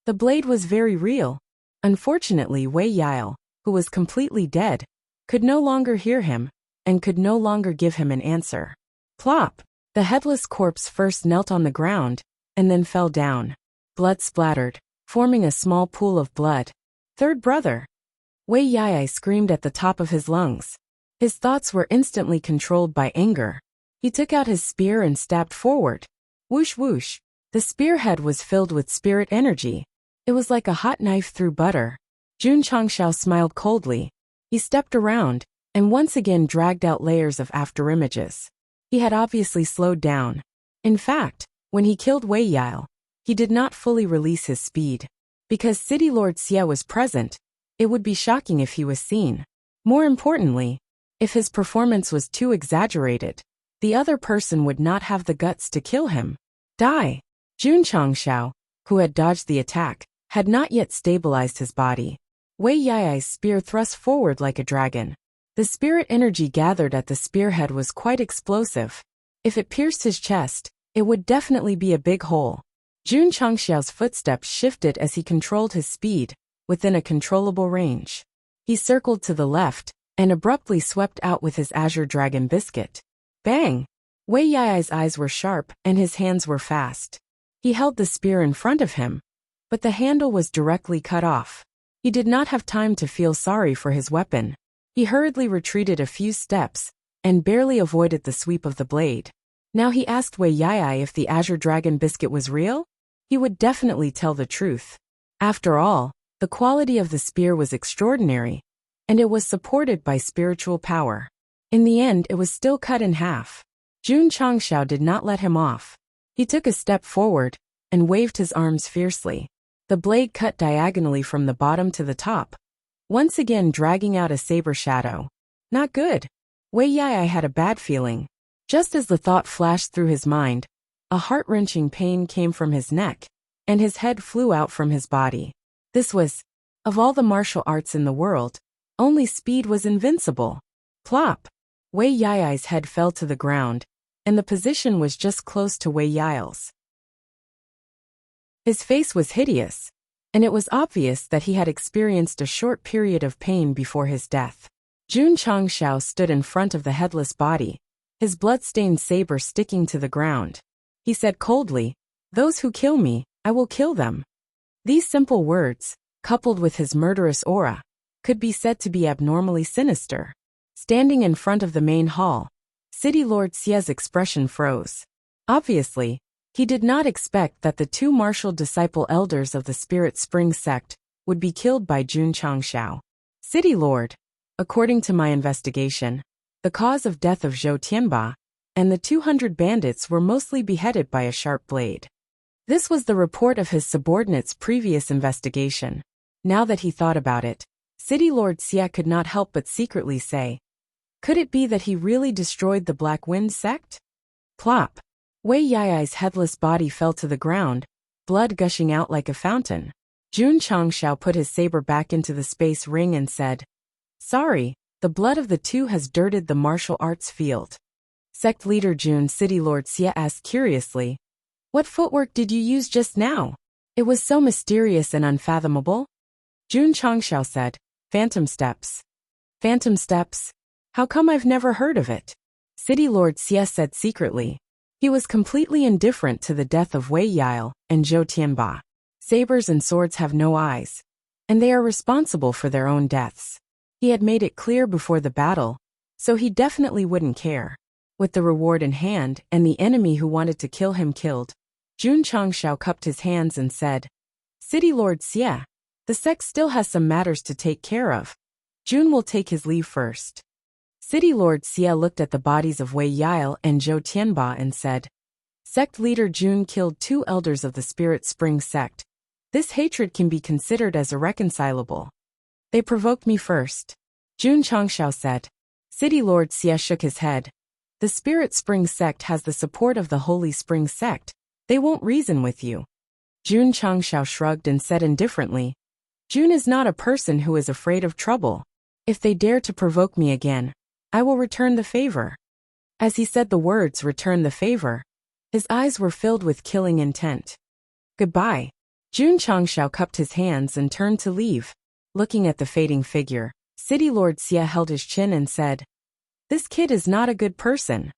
A: The blade was very real. Unfortunately, Wei Yao, who was completely dead, could no longer hear him, and could no longer give him an answer. Plop! The headless corpse first knelt on the ground, and then fell down. Blood splattered, forming a small pool of blood. Third brother! Wei Yai screamed at the top of his lungs. His thoughts were instantly controlled by anger. He took out his spear and stabbed forward. Whoosh whoosh! The spearhead was filled with spirit energy. It was like a hot knife through butter. Jun Changxiao smiled coldly. He stepped around, and once again dragged out layers of afterimages. He had obviously slowed down. In fact, when he killed Wei Yao, he did not fully release his speed. Because City Lord Xia was present, it would be shocking if he was seen. More importantly, if his performance was too exaggerated, the other person would not have the guts to kill him. Die! Jun Changxiao, who had dodged the attack, had not yet stabilized his body. Wei Yai's spear thrust forward like a dragon. The spirit energy gathered at the spearhead was quite explosive. If it pierced his chest, it would definitely be a big hole. Jun Changxiao's footsteps shifted as he controlled his speed, within a controllable range. He circled to the left, and abruptly swept out with his Azure Dragon Biscuit. Bang! Wei Yai's eyes were sharp, and his hands were fast. He held the spear in front of him, but the handle was directly cut off. He did not have time to feel sorry for his weapon. He hurriedly retreated a few steps, and barely avoided the sweep of the blade. Now he asked Wei Yai if the Azure Dragon Biscuit was real? He would definitely tell the truth. After all, the quality of the spear was extraordinary, and it was supported by spiritual power. In the end, it was still cut in half. Jun Changxiao did not let him off. He took a step forward, and waved his arms fiercely. The blade cut diagonally from the bottom to the top, once again dragging out a saber shadow. Not good. Wei Yai had a bad feeling. Just as the thought flashed through his mind, a heart-wrenching pain came from his neck, and his head flew out from his body. This was, of all the martial arts in the world, only speed was invincible. Plop! Wei Yi's head fell to the ground, and the position was just close to Wei Yi's. His face was hideous, and it was obvious that he had experienced a short period of pain before his death. Jun Changshao stood in front of the headless body, his blood-stained saber sticking to the ground. He said coldly, "Those who kill me, I will kill them." These simple words, coupled with his murderous aura, could be said to be abnormally sinister. Standing in front of the main hall, City Lord Xia's expression froze. Obviously, he did not expect that the two martial disciple elders of the Spirit Spring Sect would be killed by Jun Changshao. City Lord, according to my investigation, the cause of death of Zhou Tianba and the 200 bandits were mostly beheaded by a sharp blade. This was the report of his subordinate's previous investigation. Now that he thought about it, City Lord Xia could not help but secretly say, could it be that he really destroyed the Black Wind sect? Plop! Wei Yi's headless body fell to the ground, blood gushing out like a fountain. Jun Changshao put his saber back into the space ring and said, "Sorry, the blood of the two has dirtied the martial arts field." Sect leader Jun City Lord Xia asked curiously, "What footwork did you use just now? It was so mysterious and unfathomable." Jun Changshao said, "Phantom steps." Phantom steps? How come I've never heard of it? City Lord Xia said secretly. He was completely indifferent to the death of Wei Yi and Zhou Tianba. Sabers and swords have no eyes, and they are responsible for their own deaths. He had made it clear before the battle, so he definitely wouldn't care. With the reward in hand and the enemy who wanted to kill him killed, Jun Changshao cupped his hands and said, "City Lord Xia, the sect still has some matters to take care of. Jun will take his leave first." City Lord Xia looked at the bodies of Wei Yi and Zhou Tianba and said, "Sect leader Jun killed two elders of the Spirit Spring Sect. This hatred can be considered as irreconcilable. They provoked me first." Jun Changshao said. City Lord Xia shook his head. "The Spirit Spring Sect has the support of the Holy Spring Sect. They won't reason with you." Jun Changshao shrugged and said indifferently, "Jun is not a person who is afraid of trouble. If they dare to provoke me again, I will return the favor." As he said the words "return the favor," his eyes were filled with killing intent. "Goodbye." Jun Changshao cupped his hands and turned to leave. Looking at the fading figure, City Lord Xia held his chin and said, "This kid is not a good person."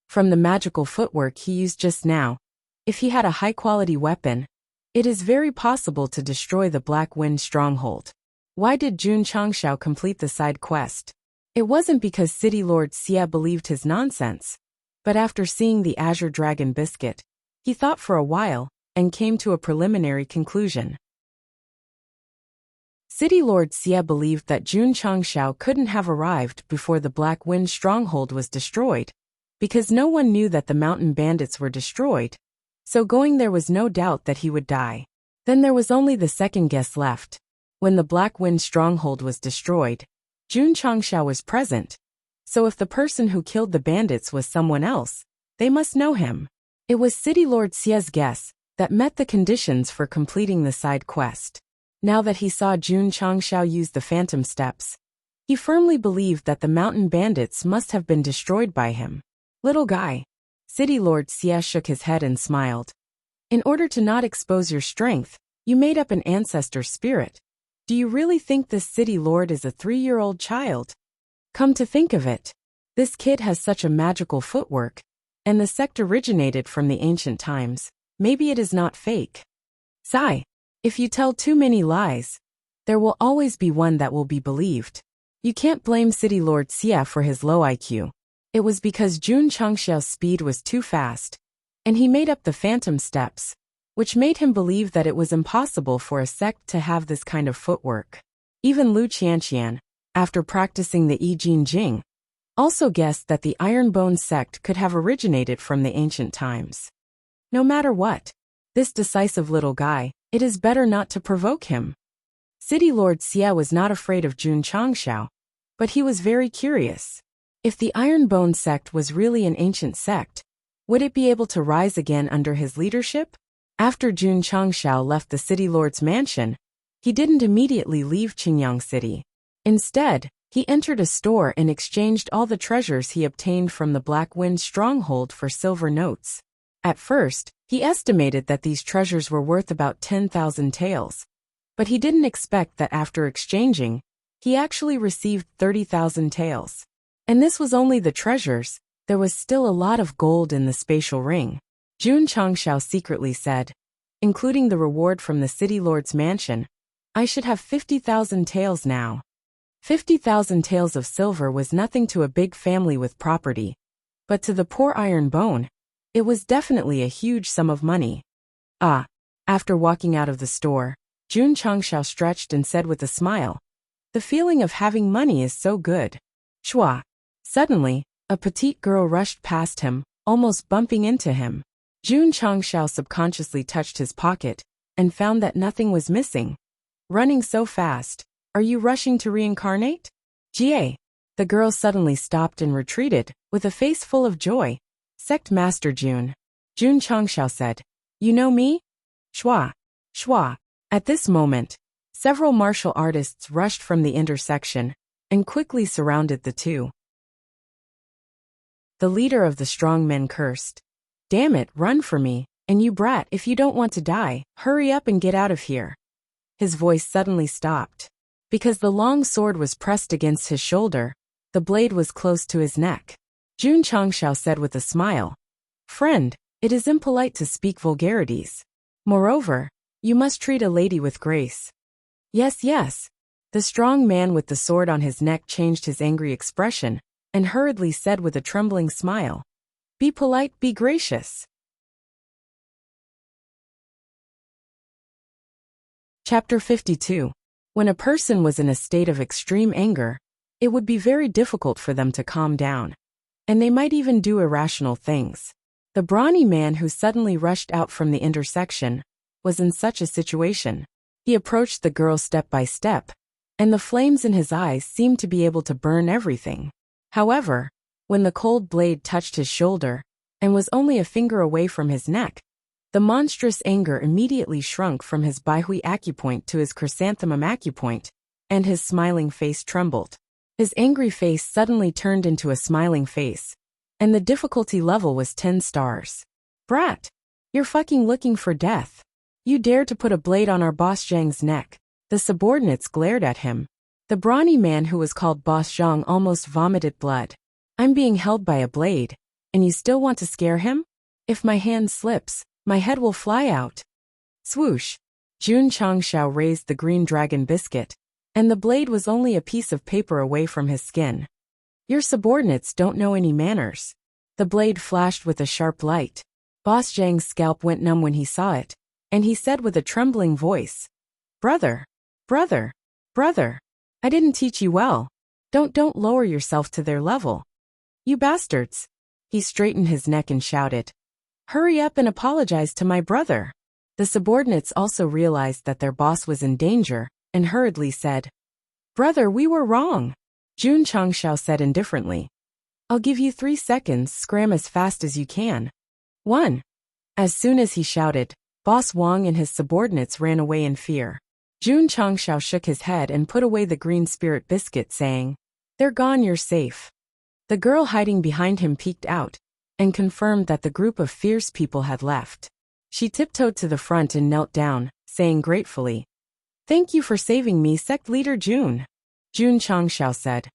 A: From the magical footwork he used just now, if he had a high-quality weapon, it is very possible to destroy the Black Wind stronghold. Why did Jun Changshao complete the side quest? It wasn't because City Lord Xia believed his nonsense, but after seeing the Azure Dragon biscuit, he thought for a while and came to a preliminary conclusion. City Lord Xia believed that Jun Changshao couldn't have arrived before the Black Wind stronghold was destroyed, because no one knew that the mountain bandits were destroyed, so going there was no doubt that he would die. Then there was only the second guess left. When the Black Wind stronghold was destroyed, Jun Changshao was present, so if the person who killed the bandits was someone else, they must know him. It was City Lord Xia's guess that met the conditions for completing the side quest. Now that he saw Jun Changshao use the phantom steps, he firmly believed that the mountain bandits must have been destroyed by him. "Little guy." City Lord Xia shook his head and smiled. "In order to not expose your strength, you made up an ancestor spirit. Do you really think this city lord is a 3-year-old child? Come to think of it, this kid has such a magical footwork, and the sect originated from the ancient times. Maybe it is not fake." Sigh. If you tell too many lies, there will always be one that will be believed. You can't blame City Lord Xia for his low IQ. It was because Jun Changshao's speed was too fast, and he made up the phantom steps, which made him believe that it was impossible for a sect to have this kind of footwork. Even Lu Qianqian, after practicing the I Jin Jing, also guessed that the Ironbone sect could have originated from the ancient times. No matter what, this decisive little guy, it is better not to provoke him. City Lord Xia was not afraid of Jun Changshao, but he was very curious. If the Ironbone sect was really an ancient sect, would it be able to rise again under his leadership? After Jun Changshao left the city lord's mansion, he didn't immediately leave Qingyang City. Instead, He entered a store and exchanged all the treasures he obtained from the Black Wind stronghold for silver notes. At first, he estimated that these treasures were worth about 10,000 taels. But he didn't expect that after exchanging, he actually received 30,000 taels. And this was only the treasures. There was still a lot of gold in the spatial ring. Jun Changshao secretly said, including the reward from the city lord's mansion, I should have 50,000 taels now. 50,000 taels of silver was nothing to a big family with property. But to the poor iron bone, it was definitely a huge sum of money. Ah. After walking out of the store, Jun Changshao stretched and said with a smile, the feeling of having money is so good. Chua. Suddenly, a petite girl rushed past him, almost bumping into him. Jun Changshao subconsciously touched his pocket and found that nothing was missing. Running so fast, are you rushing to reincarnate? Jie. The girl suddenly stopped and retreated, with a face full of joy. Sect Master Jun. Jun Changshao said, you know me? Shua. Shua. At this moment, several martial artists rushed from the intersection and quickly surrounded the two. The leader of the strong men cursed. Damn it, run for me, and you brat, if you don't want to die, hurry up and get out of here. His voice suddenly stopped. Because the long sword was pressed against his shoulder, the blade was close to his neck. Jun Changshao said with a smile, friend, it is impolite to speak vulgarities. Moreover, you must treat a lady with grace. Yes, yes. The strong man with the sword on his neck changed his angry expression and hurriedly said with a trembling smile, be polite, be gracious. Chapter 52. When a person was in a state of extreme anger, it would be very difficult for them to calm down. And they might even do irrational things. The brawny man who suddenly rushed out from the intersection was in such a situation. He approached the girl step by step, and the flames in his eyes seemed to be able to burn everything. However, when the cold blade touched his shoulder and was only a finger away from his neck, the monstrous anger immediately shrunk from his Baihui acupoint to his chrysanthemum acupoint, and his smiling face trembled. His angry face suddenly turned into a smiling face, and the difficulty level was 10 stars. Brat! You're fucking looking for death. You dare to put a blade on our boss Zhang's neck. The subordinates glared at him. The brawny man who was called Boss Zhang almost vomited blood. I'm being held by a blade, and you still want to scare him? If my hand slips, my head will fly out. Swoosh! Jun Changshao raised the green dragon biscuit, and the blade was only a piece of paper away from his skin. Your subordinates don't know any manners. The blade flashed with a sharp light. Boss Zhang's scalp went numb when he saw it, and he said with a trembling voice, brother, brother, brother, I didn't teach you well. Don't lower yourself to their level. You bastards. He straightened his neck and shouted, hurry up and apologize to my brother. The subordinates also realized that their boss was in danger, and hurriedly said, brother, we were wrong. Jun Changshao said indifferently, I'll give you 3 seconds, scram as fast as you can. 1. As soon as he shouted, Boss Wang and his subordinates ran away in fear. Jun Changshao shook his head and put away the green spirit biscuit, saying, they're gone, you're safe. The girl hiding behind him peeked out and confirmed that the group of fierce people had left. She tiptoed to the front and knelt down, saying gratefully, thank you for saving me, Sect Leader Jun. Jun Changshao said,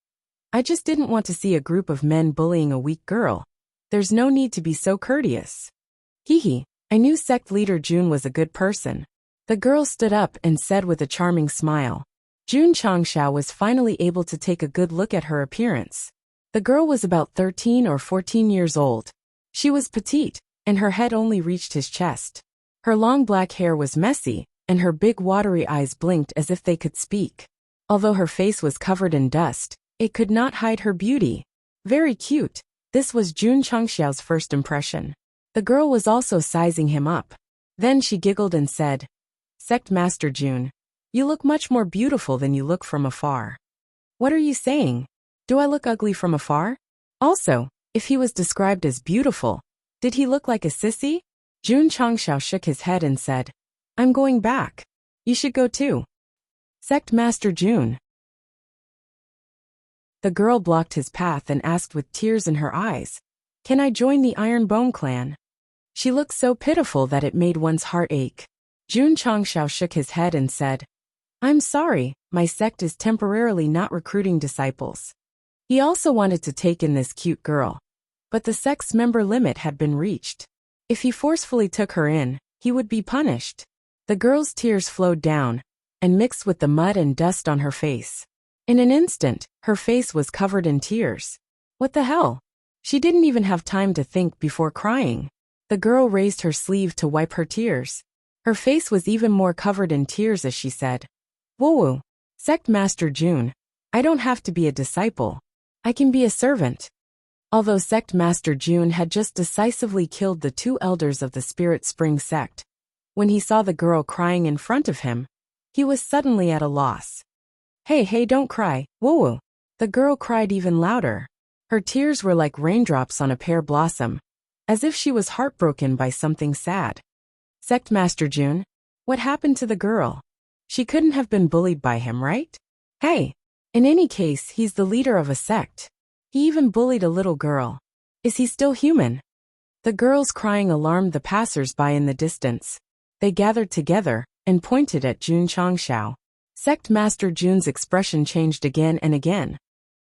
A: I just didn't want to see a group of men bullying a weak girl. There's no need to be so courteous. Hee, I knew Sect Leader Jun was a good person. The girl stood up and said with a charming smile. Jun Changshao was finally able to take a good look at her appearance. The girl was about 13 or 14 years old. She was petite, and her head only reached his chest. Her long black hair was messy, and her big watery eyes blinked as if they could speak. Although her face was covered in dust, it could not hide her beauty. Very cute. This was Jun Changshao's first impression. The girl was also sizing him up. Then she giggled and said, Sect Master Jun, you look much more beautiful than you look from afar. What are you saying? Do I look ugly from afar? Also, if he was described as beautiful, did he look like a sissy? Jun Changshao shook his head and said, I'm going back. You should go too. Sect Master Jun. The girl blocked his path and asked with tears in her eyes, "Can I join the Iron Bone clan?" She looked so pitiful that it made one's heart ache. Jun Changshao shook his head and said, "I'm sorry, my sect is temporarily not recruiting disciples." He also wanted to take in this cute girl, but the sect's member limit had been reached. If he forcefully took her in, he would be punished. The girl's tears flowed down and mixed with the mud and dust on her face. In an instant, her face was covered in tears. What the hell? She didn't even have time to think before crying. The girl raised her sleeve to wipe her tears. Her face was even more covered in tears as she said, "Woo, Sect Master Jun, I don't have to be a disciple. I can be a servant." Although Sect Master Jun had just decisively killed the 2 elders of the Spirit Spring sect, when he saw the girl crying in front of him, he was suddenly at a loss. Hey, don't cry, woo." The girl cried even louder. Her tears were like raindrops on a pear blossom, as if she was heartbroken by something sad. "Sect Master Jun, what happened to the girl? She couldn't have been bullied by him, right? Hey, in any case, he's the leader of a sect. He even bullied a little girl. Is he still human?" The girl's crying alarmed the passers-by in the distance. They gathered together and pointed at Jun Changshao. Sect Master Jun's expression changed again and again.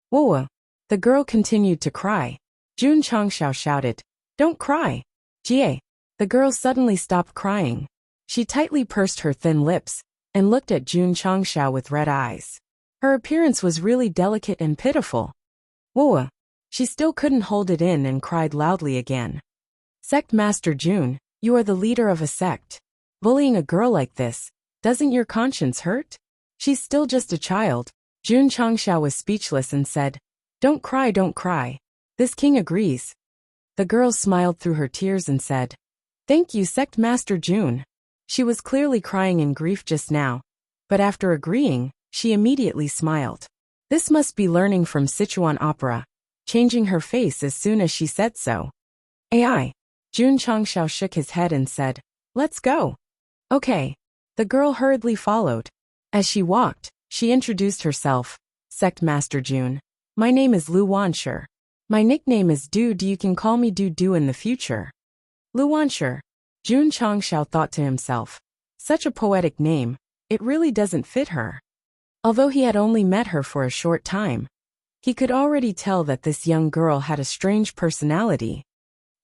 A: "Whoa." The girl continued to cry. Jun Changshao shouted, "Don't cry, Jie." The girl suddenly stopped crying. She tightly pursed her thin lips and looked at Jun Changshao with red eyes. Her appearance was really delicate and pitiful. Whoa. She still couldn't hold it in and cried loudly again. "Sect Master Jun, you are the leader of a sect. Bullying a girl like this, doesn't your conscience hurt? She's still just a child." Jun Changshao was speechless and said, Don't cry. This king agrees." The girl smiled through her tears and said, "Thank you, Sect Master Jun." She was clearly crying in grief just now, but after agreeing, she immediately smiled. This must be learning from Sichuan opera, changing her face as soon as she said so. "AI." Jun Changshao shook his head and said, "Let's go." "Okay." The girl hurriedly followed. As she walked, she introduced herself. "Sect Master Jun. My name is Lu Wanshi. My nickname is Dude. You can call me Dude in the future." Lu Wanshi. Jun Changshao thought to himself. Such a poetic name, it really doesn't fit her. Although he had only met her for a short time, he could already tell that this young girl had a strange personality.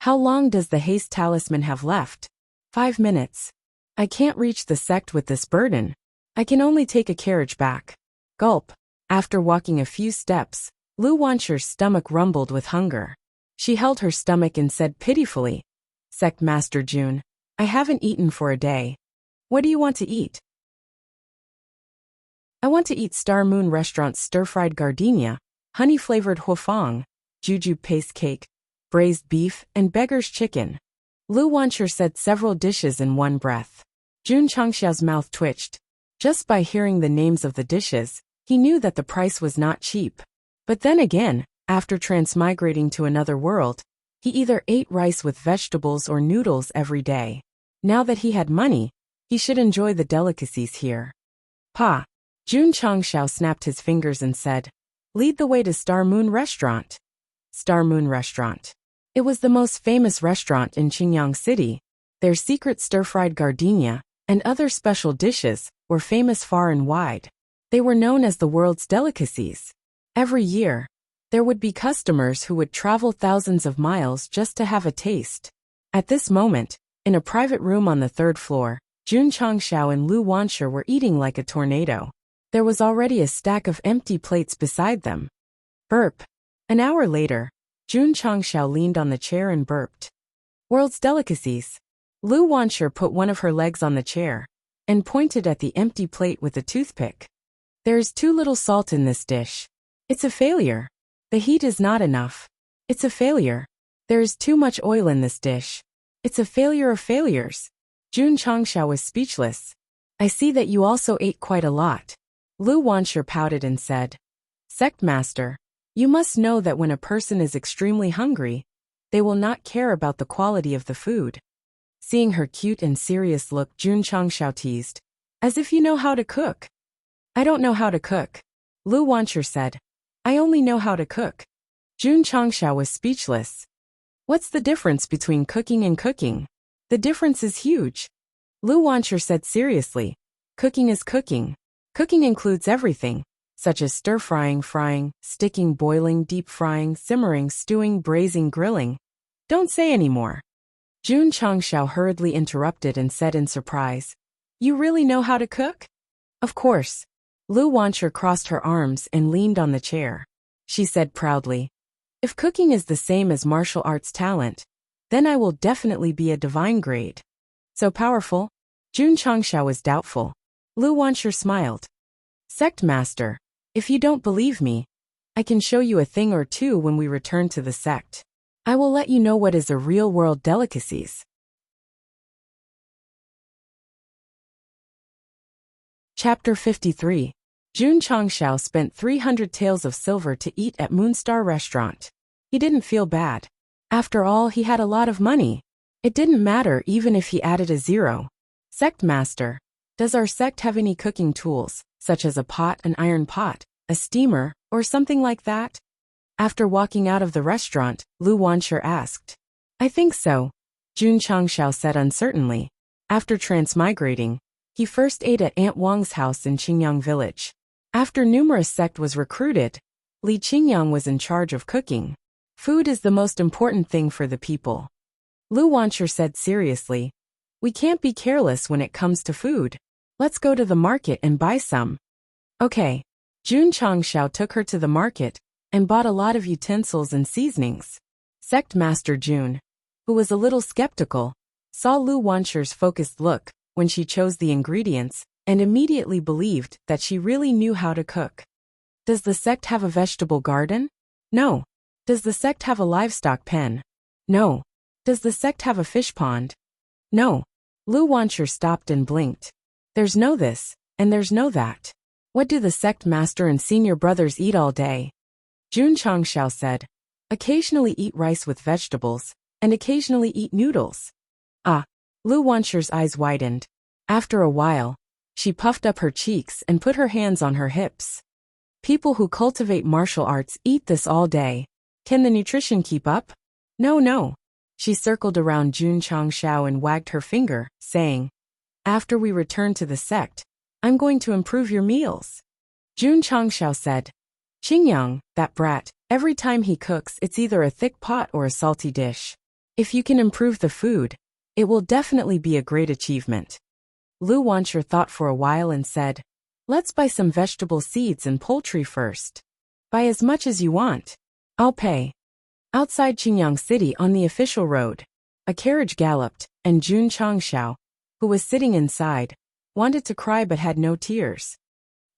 A: How long does the haste talisman have left? 5 minutes. I can't reach the sect with this burden. I can only take a carriage back. Gulp. After walking a few steps, Lu Wanshi's stomach rumbled with hunger. She held her stomach and said pitifully, "Sect Master Jun, I haven't eaten for a day. What do you want to eat?" "I want to eat Star Moon Restaurant's stir-fried gardenia, honey-flavored huafang, jujube paste cake, braised beef, and beggar's chicken." Lu Wanshi said several dishes in one breath. Jun Changshao's mouth twitched. Just by hearing the names of the dishes, he knew that the price was not cheap. But then again, after transmigrating to another world, he either ate rice with vegetables or noodles every day. Now that he had money, he should enjoy the delicacies here. "Pa." Jun Changshao snapped his fingers and said, "Lead the way to Star Moon Restaurant." Star Moon Restaurant. It was the most famous restaurant in Qingyang City. Their secret stir-fried gardenia and other special dishes were famous far and wide. They were known as the world's delicacies. Every year, there would be customers who would travel thousands of miles just to have a taste. At this moment, in a private room on the 3rd floor, Jun Changshao and Lu Wanshi were eating like a tornado. There was already a stack of empty plates beside them. Burp. An hour later, Jun Changshao leaned on the chair and burped. "World's delicacies." Lu Wanshi put one of her legs on the chair and pointed at the empty plate with a toothpick. "There is too little salt in this dish. It's a failure. The heat is not enough. It's a failure. There is too much oil in this dish. It's a failure of failures." Jun Changshao was speechless. "I see that you also ate quite a lot." Lu Wanshi pouted and said, "Sect Master, you must know that when a person is extremely hungry, they will not care about the quality of the food." Seeing her cute and serious look, Jun Changshao teased, "As if you know how to cook." "I don't know how to cook," Lu Wanshi said. I only know how to cook. Jun Changsha was speechless. What's the difference between cooking and cooking? The difference is huge. Lu Wancher said seriously. Cooking is cooking. Cooking includes everything, such as stir-frying, frying, sticking, boiling, deep-frying, simmering, stewing, braising, grilling. Don't say any more. Jun Changsha hurriedly interrupted and said in surprise, You really know how to cook? Of course. Lu Wancher crossed her arms and leaned on the chair. She said proudly, If cooking is the same as martial arts talent, then I will definitely be a divine grade. So powerful? Jun Changsha was doubtful. Lu Wancher smiled. Sect Master, if you don't believe me, I can show you a thing or two when we return to the sect. I will let you know what is a real-world delicacies. Chapter 53. Jun Changsha spent 300 taels of silver to eat at Moonstar Restaurant. He didn't feel bad. After all, he had a lot of money. It didn't matter even if he added a zero. Sect Master, does our sect have any cooking tools, such as a pot, an iron pot, a steamer, or something like that? After walking out of the restaurant, Lu Wancher asked. I think so, Jun Changsha said uncertainly. After transmigrating, he first ate at Aunt Wang's house in Qingyang village. After numerous sect was recruited, Li Qingyang was in charge of cooking. Food is the most important thing for the people. Lu Wancher said seriously. We can't be careless when it comes to food. Let's go to the market and buy some. Okay. Jun Changsha took her to the market and bought a lot of utensils and seasonings. Sect Master Jun, who was a little skeptical, saw Lu Wancher's focused look when she chose the ingredients and immediately believed that she really knew how to cook. Does the sect have a vegetable garden? No. Does the sect have a livestock pen? No. Does the sect have a fish pond? No. Lu Wancher stopped and blinked. There's no this, and there's no that. What do the sect master and senior brothers eat all day? Jun Changsha said. Occasionally eat rice with vegetables, and occasionally eat noodles. Ah. Lu Wancher's eyes widened. After a while, she puffed up her cheeks and put her hands on her hips. People who cultivate martial arts eat this all day. Can the nutrition keep up? No. She circled around Jun Changsha and wagged her finger, saying, After we return to the sect, I'm going to improve your meals. Jun Changsha said, Qingyang, that brat, every time he cooks it's either a thick pot or a salty dish. If you can improve the food, it will definitely be a great achievement. Lu Wancher thought for a while and said, Let's buy some vegetable seeds and poultry first. Buy as much as you want. I'll pay. Outside Qingyang City on the official road, a carriage galloped, and Jun Changsha, who was sitting inside, wanted to cry but had no tears.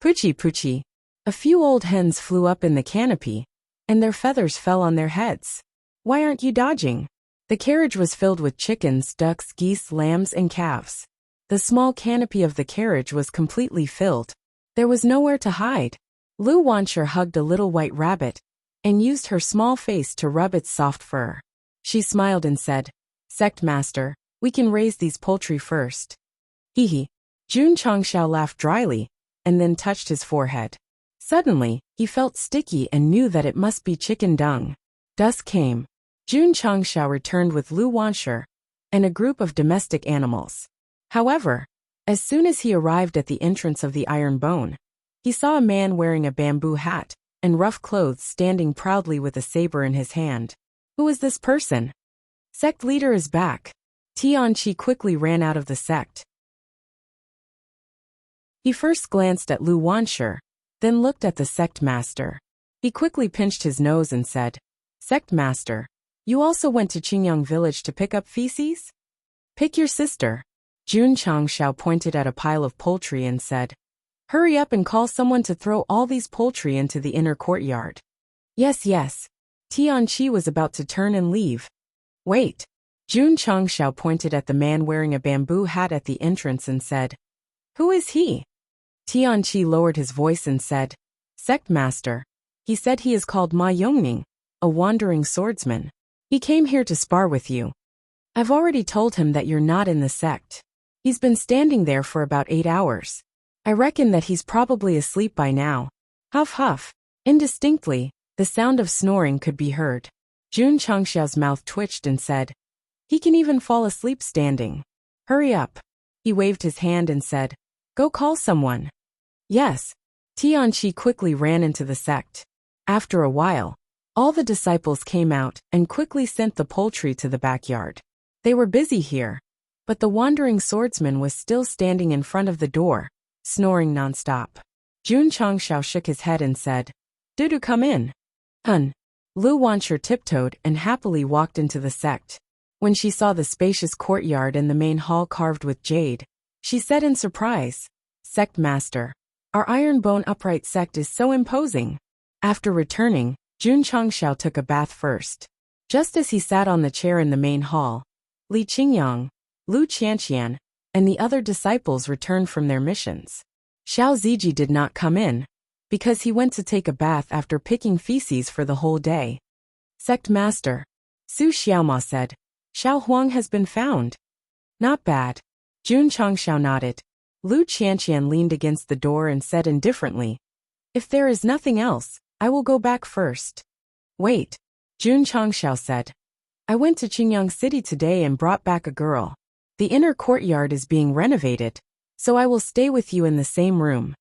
A: Poochie poochie. A few old hens flew up in the canopy, and their feathers fell on their heads. Why aren't you dodging? The carriage was filled with chickens, ducks, geese, lambs, and calves. The small canopy of the carriage was completely filled. There was nowhere to hide. Lu Wancher hugged a little white rabbit and used her small face to rub its soft fur. She smiled and said, Sect Master, we can raise these poultry first. Hee hee. Jun Changsha laughed dryly and then touched his forehead. Suddenly, he felt sticky and knew that it must be chicken dung. Dusk came. Jun Changsha returned with Lu Wancher and a group of domestic animals. However, as soon as he arrived at the entrance of the Iron Bone, he saw a man wearing a bamboo hat and rough clothes standing proudly with a saber in his hand. Who is this person? Sect leader is back. Tianqi quickly ran out of the sect. He first glanced at Lu Wancher, then looked at the sect master. He quickly pinched his nose and said, Sect master, you also went to Qingyang village to pick up feces? Pick your sister. Jun Changsha pointed at a pile of poultry and said, Hurry up and call someone to throw all these poultry into the inner courtyard. Yes. Tianqi was about to turn and leave. Wait. Jun Changsha pointed at the man wearing a bamboo hat at the entrance and said, Who is he? Tianqi lowered his voice and said, Sect master. He said he is called Ma Yongning, a wandering swordsman. He came here to spar with you. I've already told him that you're not in the sect. He's been standing there for about 8 hours. I reckon that he's probably asleep by now. Huff huff. Indistinctly, the sound of snoring could be heard. Jun Changxiao's mouth twitched and said, "He can even fall asleep standing. Hurry up." He waved his hand and said, "Go call someone." Yes. Tianqi quickly ran into the sect. After a while, all the disciples came out and quickly sent the poultry to the backyard. They were busy here, but the wandering swordsman was still standing in front of the door, snoring nonstop. Jun Changxiao shook his head and said, "Dudu, come in." Lu Wancher tiptoed and happily walked into the sect. When she saw the spacious courtyard and the main hall carved with jade, she said in surprise, "Sect Master, our iron bone upright sect is so imposing." After returning, Jun Changxiao took a bath first. Just as he sat on the chair in the main hall, Li Qingyang, Lu Qianqian, and the other disciples returned from their missions. Xiao Ziji did not come in, because he went to take a bath after picking feces for the whole day. "Sect Master," Su Xiaoma said, "Xiao Huang has been found." "Not bad." Jun Changxiao nodded. Lu Qianqian leaned against the door and said indifferently, "If there is nothing else, I will go back first." "Wait," Jun Changxiao said. "I went to Qingyang City today and brought back a girl. The inner courtyard is being renovated, so I will stay with you in the same room."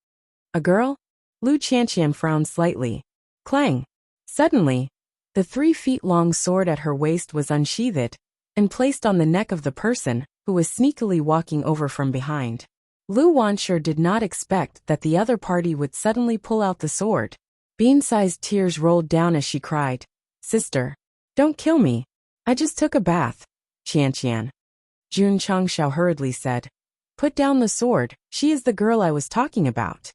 A: "A girl?" Lu Qianqian frowned slightly. Clang! Suddenly, the 3-feet-long sword at her waist was unsheathed and placed on the neck of the person who was sneakily walking over from behind. Lu Wancher did not expect that the other party would suddenly pull out the sword. Bean-sized tears rolled down as she cried, "Sister, don't kill me. I just took a bath." "Qianqian," Jun Changxiao hurriedly said, "Put down the sword, she is the girl I was talking about."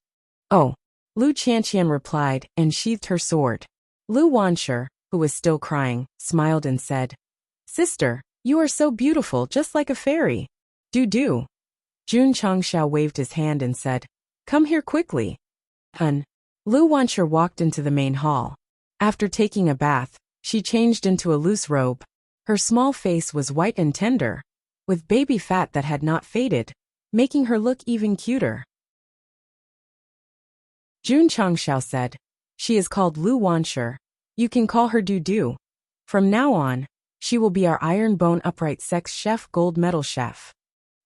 A: "Oh," Lu Qianqian replied and sheathed her sword. Lu Wancher, who was still crying, smiled and said, "Sister, you are so beautiful, just like a fairy." "Do." Jun Changxiao waved his hand and said, "Come here quickly." Lu Wancher walked into the main hall. After taking a bath, she changed into a loose robe. Her small face was white and tender, with baby fat that had not faded, making her look even cuter. Jun Changxiao said, "She is called Lu Wancher. You can call her Du. From now on, she will be our iron bone upright sect chef, gold medal chef."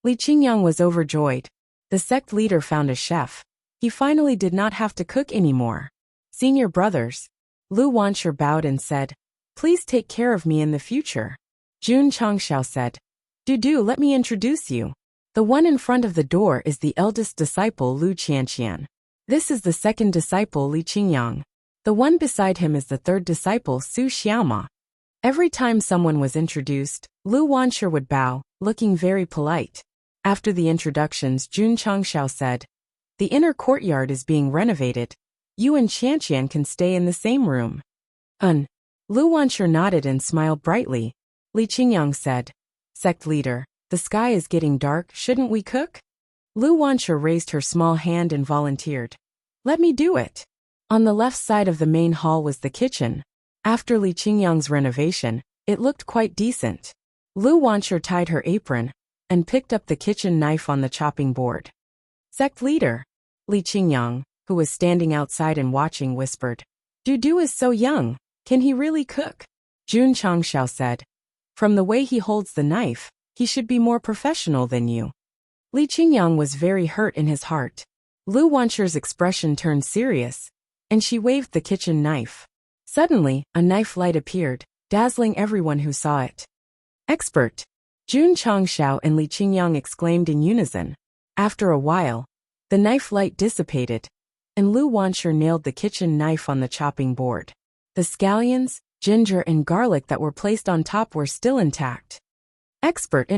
A: Li Qingyang was overjoyed. The sect leader found a chef. He finally did not have to cook anymore. "Senior brothers," Lu Wancher bowed and said, "Please take care of me in the future." Jun Changxiao said, Du, let me introduce you. The one in front of the door is the eldest disciple Lu Qianqian. This is the second disciple Li Qingyang. The one beside him is the third disciple Su Xiaoma. Every time someone was introduced, Lu Wancher would bow, looking very polite. After the introductions, Jun Changxiao said, "The inner courtyard is being renovated. You and Qianqian can stay in the same room." Lu Wancher nodded and smiled brightly. Li Qingyang said, "Sect leader, the sky is getting dark, shouldn't we cook?" Lu Wancher raised her small hand and volunteered. "Let me do it." On the left side of the main hall was the kitchen. After Li Qingyang's renovation, it looked quite decent. Lu Wancher tied her apron and picked up the kitchen knife on the chopping board. "Sect leader," Li Qingyang, who was standing outside and watching, whispered, Du is so young, can he really cook?" Jun Changxiao said, "From the way he holds the knife, he should be more professional than you." Li Qingyang was very hurt in his heart. Lu Wancher's expression turned serious, and she waved the kitchen knife. Suddenly, a knife light appeared, dazzling everyone who saw it. "Expert!" Jun Changxiao and Li Qingyang exclaimed in unison. After a while, the knife light dissipated, and Lu Wancher nailed the kitchen knife on the chopping board. The scallions, ginger and garlic that were placed on top were still intact. "Expert!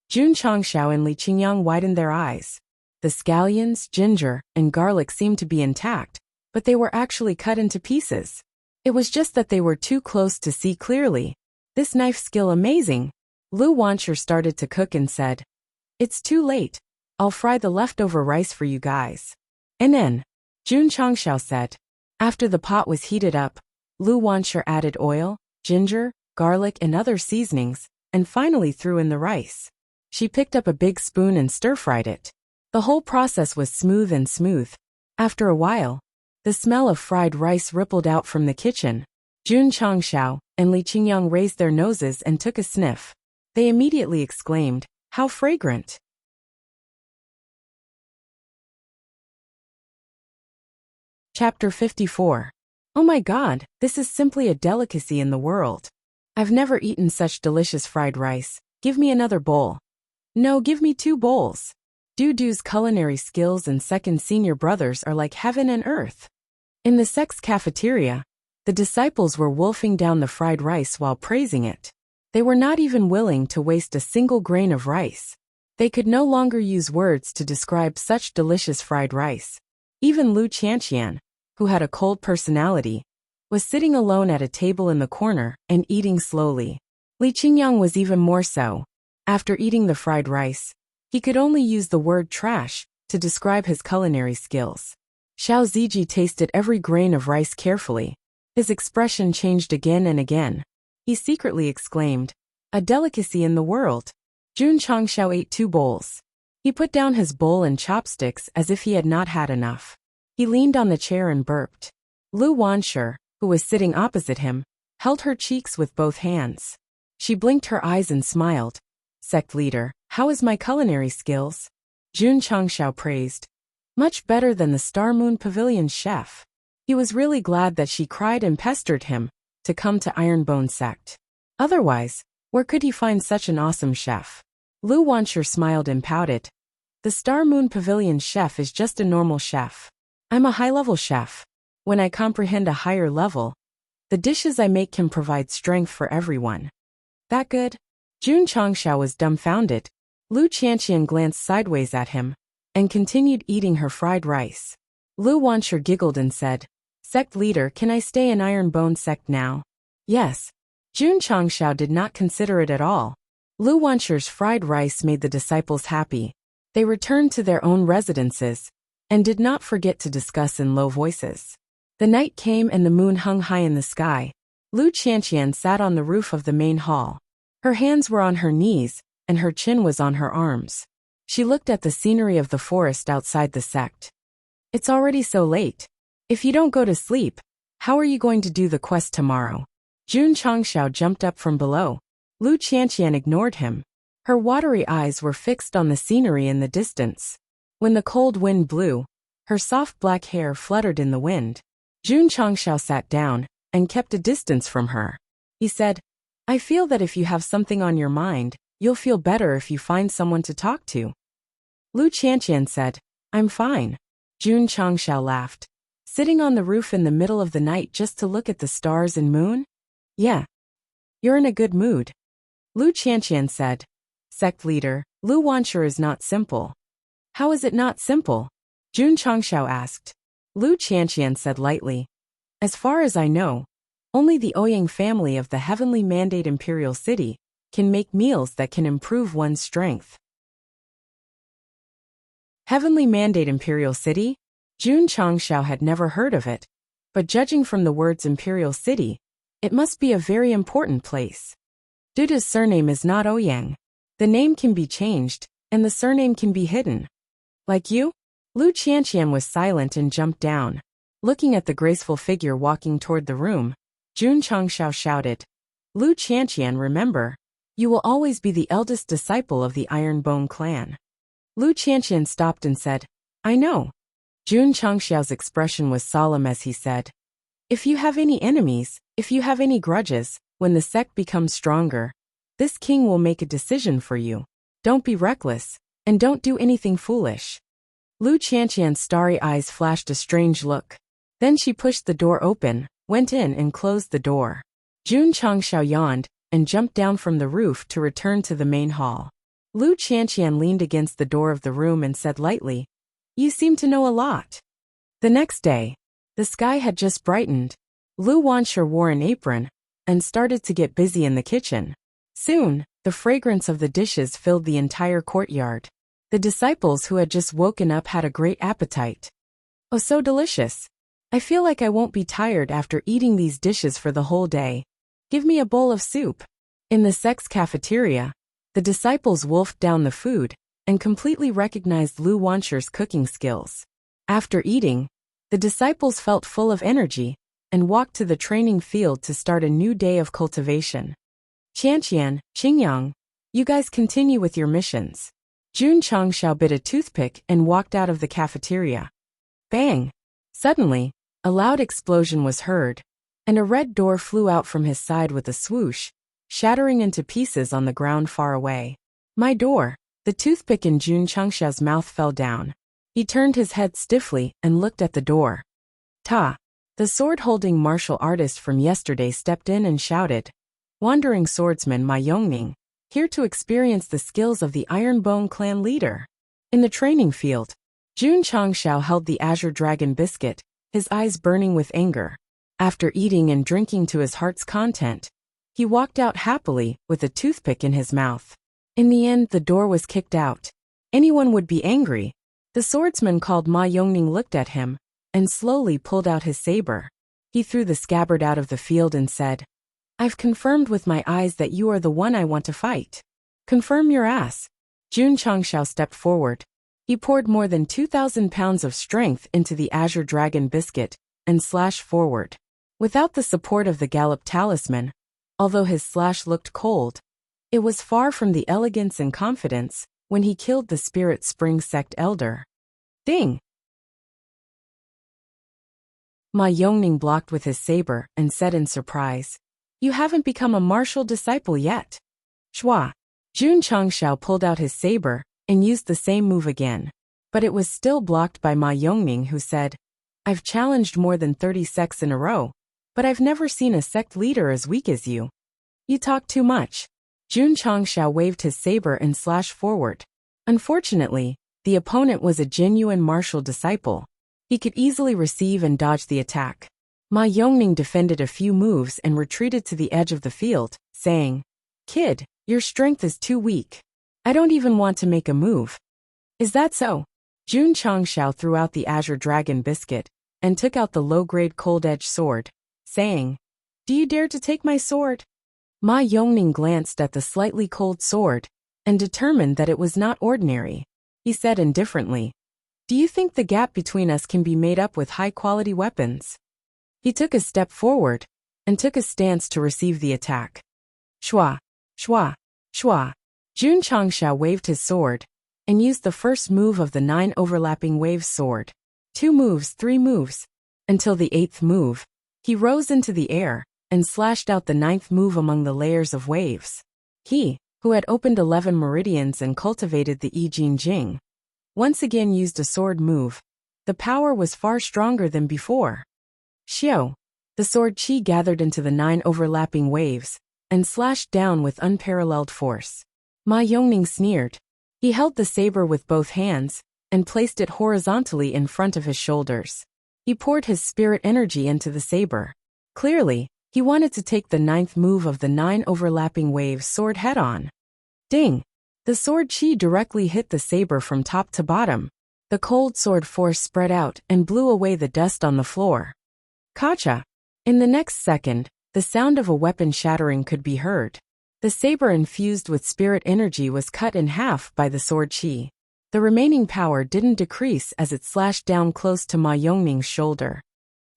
A: Jun Changxiao and Li Qingyang widened their eyes. The scallions, ginger, and garlic seemed to be intact, but they were actually cut into pieces. It was just that they were too close to see clearly. "This knife skill amazing." Lu Wancher started to cook and said, "It's too late. I'll fry the leftover rice for you guys." "Nen," Jun Changxiao said. After the pot was heated up, Lu Wancher added oil, ginger, garlic and other seasonings, and finally threw in the rice. She picked up a big spoon and stir-fried it. The whole process was smooth. After a while, The smell of fried rice rippled out from the kitchen. Jun Changxiao and Li Qingyang raised their noses and took a sniff. They immediately exclaimed, "How fragrant!" Chapter 54. Oh my God, this is simply a delicacy in the world. I've never eaten such delicious fried rice. Give me another bowl. No, give me 2 bowls. Dudu's culinary skills and second senior brothers are like heaven and earth. In the Sect's cafeteria, the disciples were wolfing down the fried rice while praising it. They were not even willing to waste a single grain of rice. They could no longer use words to describe such delicious fried rice. Even Lu Qianqian, who had a cold personality, was sitting alone at a table in the corner and eating slowly. Li Qingyang was even more so. After eating the fried rice, he could only use the word trash to describe his culinary skills. Xiao Ziji tasted every grain of rice carefully. His expression changed again and again. He secretly exclaimed, "A delicacy in the world." Jun Changxiao ate 2 bowls. He put down his bowl and chopsticks as if he had not had enough. He leaned on the chair and burped. Lu Wanshi, who was sitting opposite him, held her cheeks with both hands. She blinked her eyes and smiled. "Sect leader, how is my culinary skills?" Jun Changxiao praised. "Much better than the Star Moon Pavilion's chef." He was really glad that she cried and pestered him to come to Ironbone Sect. Otherwise, where could he find such an awesome chef? Lu Wanshi smiled and pouted. "The Star Moon Pavilion's chef is just a normal chef. I'm a high-level chef. When I comprehend a higher level, the dishes I make can provide strength for everyone." "That good?" Jun Changxiao was dumbfounded. Lu Qianqian glanced sideways at him and continued eating her fried rice. Lu Wanshi giggled and said, "Sect leader, can I stay in Ironbone Sect now?" "Yes." Jun Changxiao did not consider it at all. Lu Wanshi's fried rice made the disciples happy. They returned to their own residences and did not forget to discuss in low voices. The night came and the moon hung high in the sky. Lu Qianqian sat on the roof of the main hall. Her hands were on her knees and her chin was on her arms. She looked at the scenery of the forest outside the sect. "It's already so late. If you don't go to sleep, how are you going to do the quest tomorrow?" Jun Changxiao jumped up from below. Lu Qianqian ignored him. Her watery eyes were fixed on the scenery in the distance. When the cold wind blew, her soft black hair fluttered in the wind. Jun Changxiao sat down and kept a distance from her. He said, "I feel that if you have something on your mind, you'll feel better if you find someone to talk to." Lu Qianqian said, "I'm fine." Jun Changxiao laughed. "Sitting on the roof in the middle of the night just to look at the stars and moon? Yeah. You're in a good mood." Lu Qianqian said, "Sect leader, Lu Wanshi is not simple." "How is it not simple?" Jun Changxiao asked. Lu Qianqian said lightly, "As far as I know, only the Ouyang family of the Heavenly Mandate Imperial City can make meals that can improve one's strength." Heavenly Mandate Imperial City? Jun Changxiao had never heard of it, but judging from the words Imperial City, it must be a very important place. Duda's surname is not Ouyang. The name can be changed, and the surname can be hidden. "Like you?" Lu Qianqian was silent and jumped down. Looking at the graceful figure walking toward the room, Jun Changxiao shouted, "Lu Qianqian, remember, you will always be the eldest disciple of the Ironbone clan." Lu Qianqian stopped and said, "I know." Jun Changxiao's expression was solemn as he said, "If you have any enemies, if you have any grudges, when the sect becomes stronger, this king will make a decision for you. Don't be reckless, and don't do anything foolish." Lu Qianqian's starry eyes flashed a strange look. Then she pushed the door open, went in and closed the door. Jun Changxiao yawned and jumped down from the roof to return to the main hall. Lu Qianqian leaned against the door of the room and said lightly, "You seem to know a lot." The next day, the sky had just brightened. Lu Wanshi wore an apron and started to get busy in the kitchen. Soon, the fragrance of the dishes filled the entire courtyard. The disciples who had just woken up had a great appetite. "Oh, so delicious. I feel like I won't be tired after eating these dishes for the whole day. Give me a bowl of soup." In the sect's cafeteria, the disciples wolfed down the food and completely recognized Lu Wanshi's cooking skills. After eating, The disciples felt full of energy and walked to the training field to start a new day of cultivation. Qianqian, Qingyang, you guys continue with your missions. Jun Changxiao bit a toothpick and walked out of the cafeteria. Bang! Suddenly, a loud explosion was heard, and a red door flew out from his side with a swoosh, shattering into pieces on the ground far away. My door! The toothpick in Jun Changxiao's mouth fell down. He turned his head stiffly and looked at the door. Ta! The sword-holding martial artist from yesterday stepped in and shouted, "Wandering swordsman Ma Yongning, here to experience the skills of the Ironbone clan leader." In the training field, Jun Changxiao held the Azure Dragon biscuit, his eyes burning with anger. After eating and drinking to his heart's content, he walked out happily with a toothpick in his mouth. In the end, the door was kicked out. Anyone would be angry. The swordsman called Ma Yongning looked at him and slowly pulled out his saber. He threw the scabbard out of the field and said, "I've confirmed with my eyes that you are the one I want to fight." "Confirm your ass." Jun Changxiao stepped forward. He poured more than 2,000 pounds of strength into the Azure Dragon biscuit and slashed forward. Without the support of the Gallop Talisman, although his slash looked cold, it was far from the elegance and confidence when he killed the Spirit Spring Sect elder. Ding! Ma Yongning blocked with his saber and said in surprise, "You haven't become a martial disciple yet." Shua! Jun Changxiao pulled out his saber and used the same move again, but it was still blocked by Ma Yongning, who said, "I've challenged more than 30 sects in a row, but I've never seen a sect leader as weak as you. You talk too much." Jun Changxiao waved his saber and slashed forward. Unfortunately, the opponent was a genuine martial disciple. He could easily receive and dodge the attack. Ma Yongning defended a few moves and retreated to the edge of the field, saying, "Kid, your strength is too weak. I don't even want to make a move." "Is that so?" Jun Changxiao threw out the Azure Dragon biscuit and took out the low-grade cold-edged sword, saying, "Do you dare to take my sword?" Ma Yongning glanced at the slightly cold sword and determined that it was not ordinary. He said indifferently, "Do you think the gap between us can be made up with high-quality weapons?" He took a step forward and took a stance to receive the attack. Shua! Shua! Shua! Jun Changxiao waved his sword and used the first move of the 9 overlapping waves sword. 2 moves, 3 moves. Until the 8th move, he rose into the air and slashed out the 9th move among the layers of waves. He, who had opened 11 meridians and cultivated the I Jing Jing, once again used a sword move. The power was far stronger than before. Xiao! The sword qi gathered into the 9 overlapping waves and slashed down with unparalleled force. Ma Yongning sneered. He held the saber with both hands and placed it horizontally in front of his shoulders. He poured his spirit energy into the saber. Clearly, he wanted to take the 9th move of the 9 overlapping waves sword head-on. Ding! The sword qi directly hit the saber from top to bottom. The cold sword force spread out and blew away the dust on the floor. Kacha! In the next second, the sound of a weapon shattering could be heard. The saber infused with spirit energy was cut in half by the sword qi. The remaining power didn't decrease as it slashed down close to Ma Yongning's shoulder.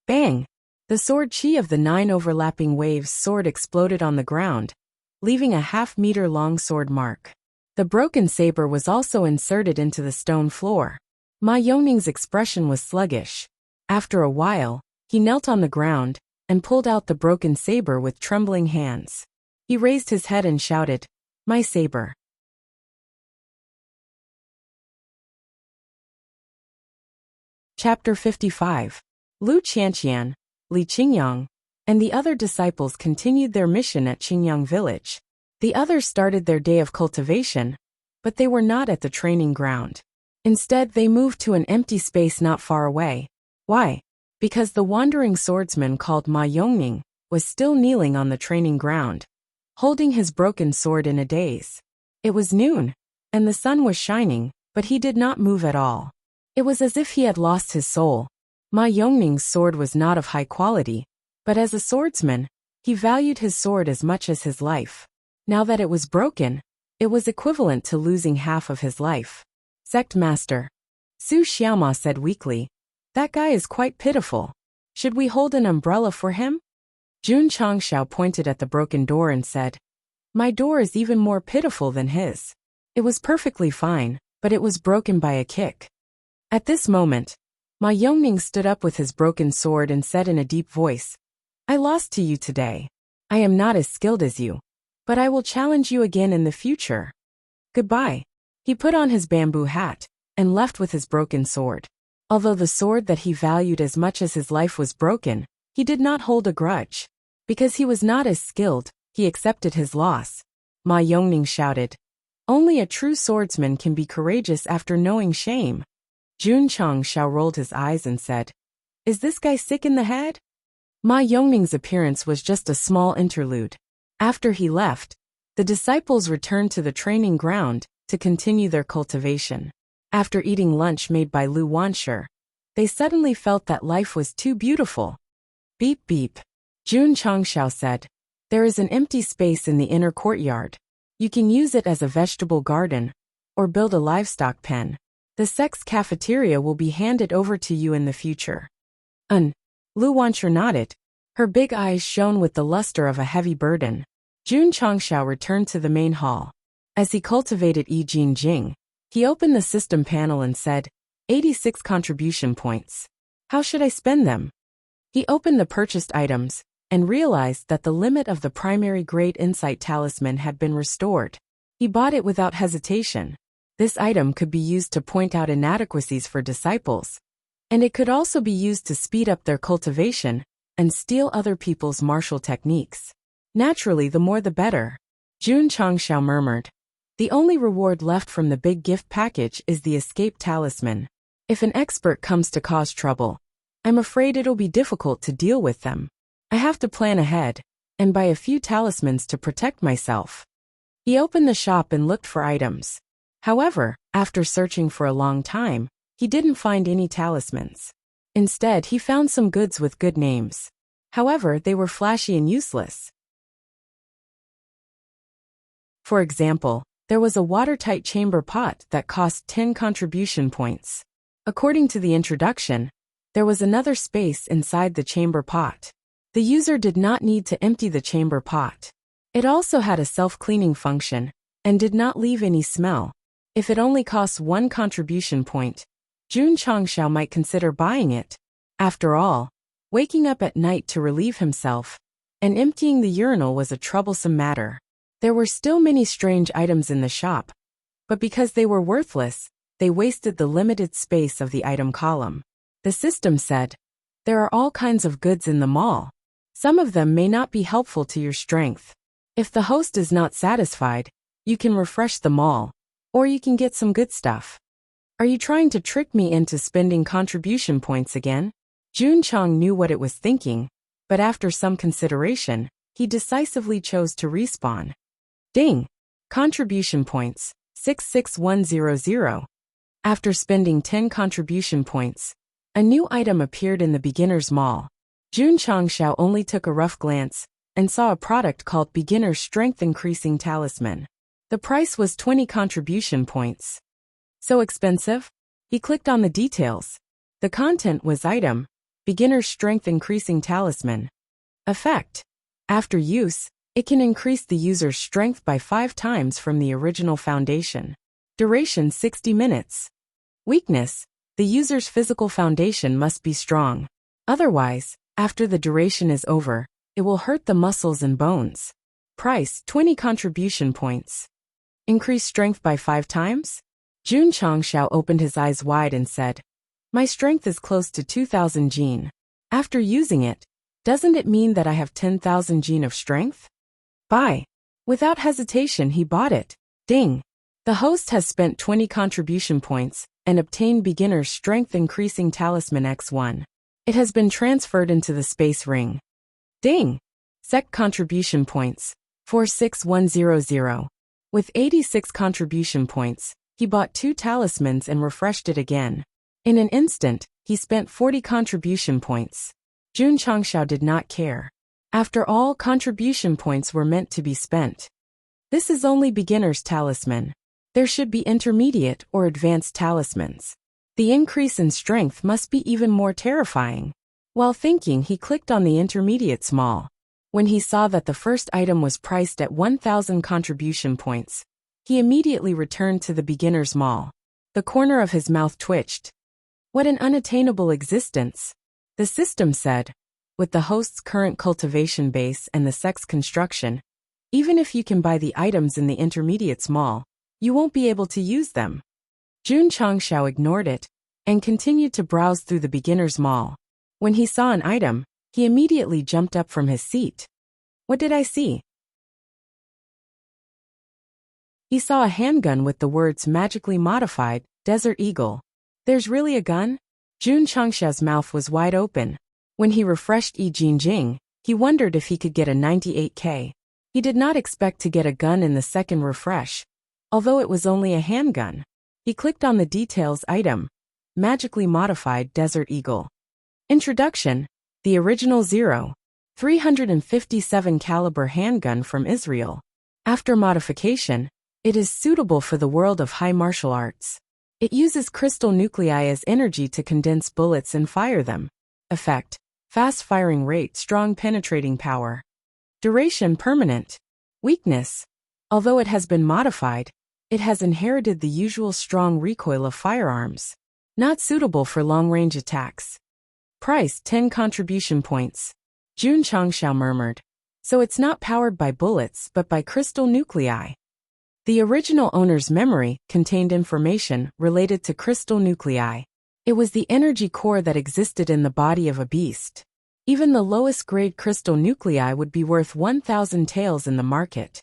A: Bang! The sword qi of the 9 overlapping waves sword exploded on the ground, leaving a half-meter-long sword mark. The broken saber was also inserted into the stone floor. Ma Yongning's expression was sluggish. After a while, he knelt on the ground and pulled out the broken saber with trembling hands. He raised his head and shouted, "My saber." Chapter 55. Lu Qianqian, Li Qingyang, and the other disciples continued their mission at Qingyang village. The others started their day of cultivation, but they were not at the training ground. Instead, they moved to an empty space not far away. Why? Because the wandering swordsman called Ma Yongning was still kneeling on the training ground, holding his broken sword in a daze. It was noon, and the sun was shining, but he did not move at all. It was as if he had lost his soul. Ma Yongning's sword was not of high quality, but as a swordsman, he valued his sword as much as his life. Now that it was broken, it was equivalent to losing half of his life. Sect Master Su Xiaoma said weakly, That guy is quite pitiful. Should we hold an umbrella for him? Jun Changxiao pointed at the broken door and said, My door is even more pitiful than his. It was perfectly fine, but it was broken by a kick. At this moment, Ma Yongning stood up with his broken sword and said in a deep voice, I lost to you today. I am not as skilled as you, but I will challenge you again in the future. Goodbye. He put on his bamboo hat and left with his broken sword. Although the sword that he valued as much as his life was broken, he did not hold a grudge. Because he was not as skilled, he accepted his loss. Ma Yongning shouted, Only a true swordsman can be courageous after knowing shame. Jun Changxiao rolled his eyes and said, Is this guy sick in the head? Ma Yongning's appearance was just a small interlude. After he left, the disciples returned to the training ground to continue their cultivation. After eating lunch made by Lu Wanshi, they suddenly felt that life was too beautiful. Beep beep. Jun Changxiao said, There is an empty space in the inner courtyard. You can use it as a vegetable garden or build a livestock pen. The Sect's cafeteria will be handed over to you in the future. Lu Wanshi nodded. Her big eyes shone with the luster of a heavy burden. Jun Changxiao returned to the main hall. As he cultivated Yi Jing, he opened the system panel and said, 86 contribution points. How should I spend them? He opened the purchased items and realized that the limit of the primary grade insight talisman had been restored. He bought it without hesitation. This item could be used to point out inadequacies for disciples, and it could also be used to speed up their cultivation and steal other people's martial techniques. Naturally, the more the better. Jun Changxiao murmured. The only reward left from the big gift package is the escape talisman. If an expert comes to cause trouble, I'm afraid it'll be difficult to deal with them. I have to plan ahead and buy a few talismans to protect myself. He opened the shop and looked for items. However, after searching for a long time, he didn't find any talismans. Instead, he found some goods with good names. However, they were flashy and useless. For example, there was a watertight chamber pot that cost 10 contribution points. According to the introduction, there was another space inside the chamber pot. The user did not need to empty the chamber pot. It also had a self-cleaning function and did not leave any smell. If it only costs 1 contribution point, Jun Changxiao might consider buying it. After all, waking up at night to relieve himself and emptying the urinal was a troublesome matter. There were still many strange items in the shop, but because they were worthless, they wasted the limited space of the item column. The system said, There are all kinds of goods in the mall. Some of them may not be helpful to your strength. If the host is not satisfied, you can refresh the mall, or you can get some good stuff. Are you trying to trick me into spending contribution points again? Jun Chang knew what it was thinking, but after some consideration, he decisively chose to respawn. Ding! Contribution points, 66100. After spending 10 contribution points, a new item appeared in the beginner's mall. Jun Changxiao only took a rough glance and saw a product called Beginner's Strength Increasing Talisman. The price was 20 contribution points. So expensive? He clicked on the details. The content was item, Beginner's Strength Increasing Talisman. Effect: After use, it can increase the user's strength by 5 times from the original foundation. Duration 60 minutes. Weakness: the user's physical foundation must be strong. Otherwise, after the duration is over, it will hurt the muscles and bones. Price: 20 contribution points. Increase strength by 5 times? Jun Changxiao opened his eyes wide and said, My strength is close to 2,000 jin. After using it, doesn't it mean that I have 10,000 jin of strength? Buy. Without hesitation, he bought it. Ding! The host has spent 20 contribution points and obtained Beginner's Strength Increasing Talisman X1. It has been transferred into the space ring. Ding! Sect contribution points, 46100. With 86 contribution points, he bought 2 talismans and refreshed it again. In an instant, he spent 40 contribution points. Jun Changxiao did not care. After all, contribution points were meant to be spent. This is only beginner's talisman. There should be intermediate or advanced talismans. The increase in strength must be even more terrifying. While thinking, he clicked on the intermediate small. When he saw that the first item was priced at 1,000 contribution points, he immediately returned to the beginner's mall. The corner of his mouth twitched. What an unattainable existence, the system said. With the host's current cultivation base and the sect's construction, even if you can buy the items in the intermediate mall, you won't be able to use them. Jun Changshao ignored it and continued to browse through the beginner's mall. When he saw an item, he immediately jumped up from his seat. What did I see? He saw a handgun with the words magically modified, Desert Eagle. There's really a gun? Jun Changsha's mouth was wide open. When he refreshed Yi Jingjing, he wondered if he could get a 98K. He did not expect to get a gun in the second refresh, although it was only a handgun. He clicked on the details item, magically modified Desert Eagle. Introduction: the original 357 caliber handgun from Israel. After modification, it is suitable for the world of high martial arts. It uses crystal nuclei as energy to condense bullets and fire them. Effect: fast firing rate, strong penetrating power. Duration: permanent. Weakness: although it has been modified, it has inherited the usual strong recoil of firearms. Not suitable for long-range attacks. Price: 10 contribution points. Jun Changshao murmured. So it's not powered by bullets but by crystal nuclei. The original owner's memory contained information related to crystal nuclei. It was the energy core that existed in the body of a beast. Even the lowest grade crystal nuclei would be worth 1,000 taels in the market.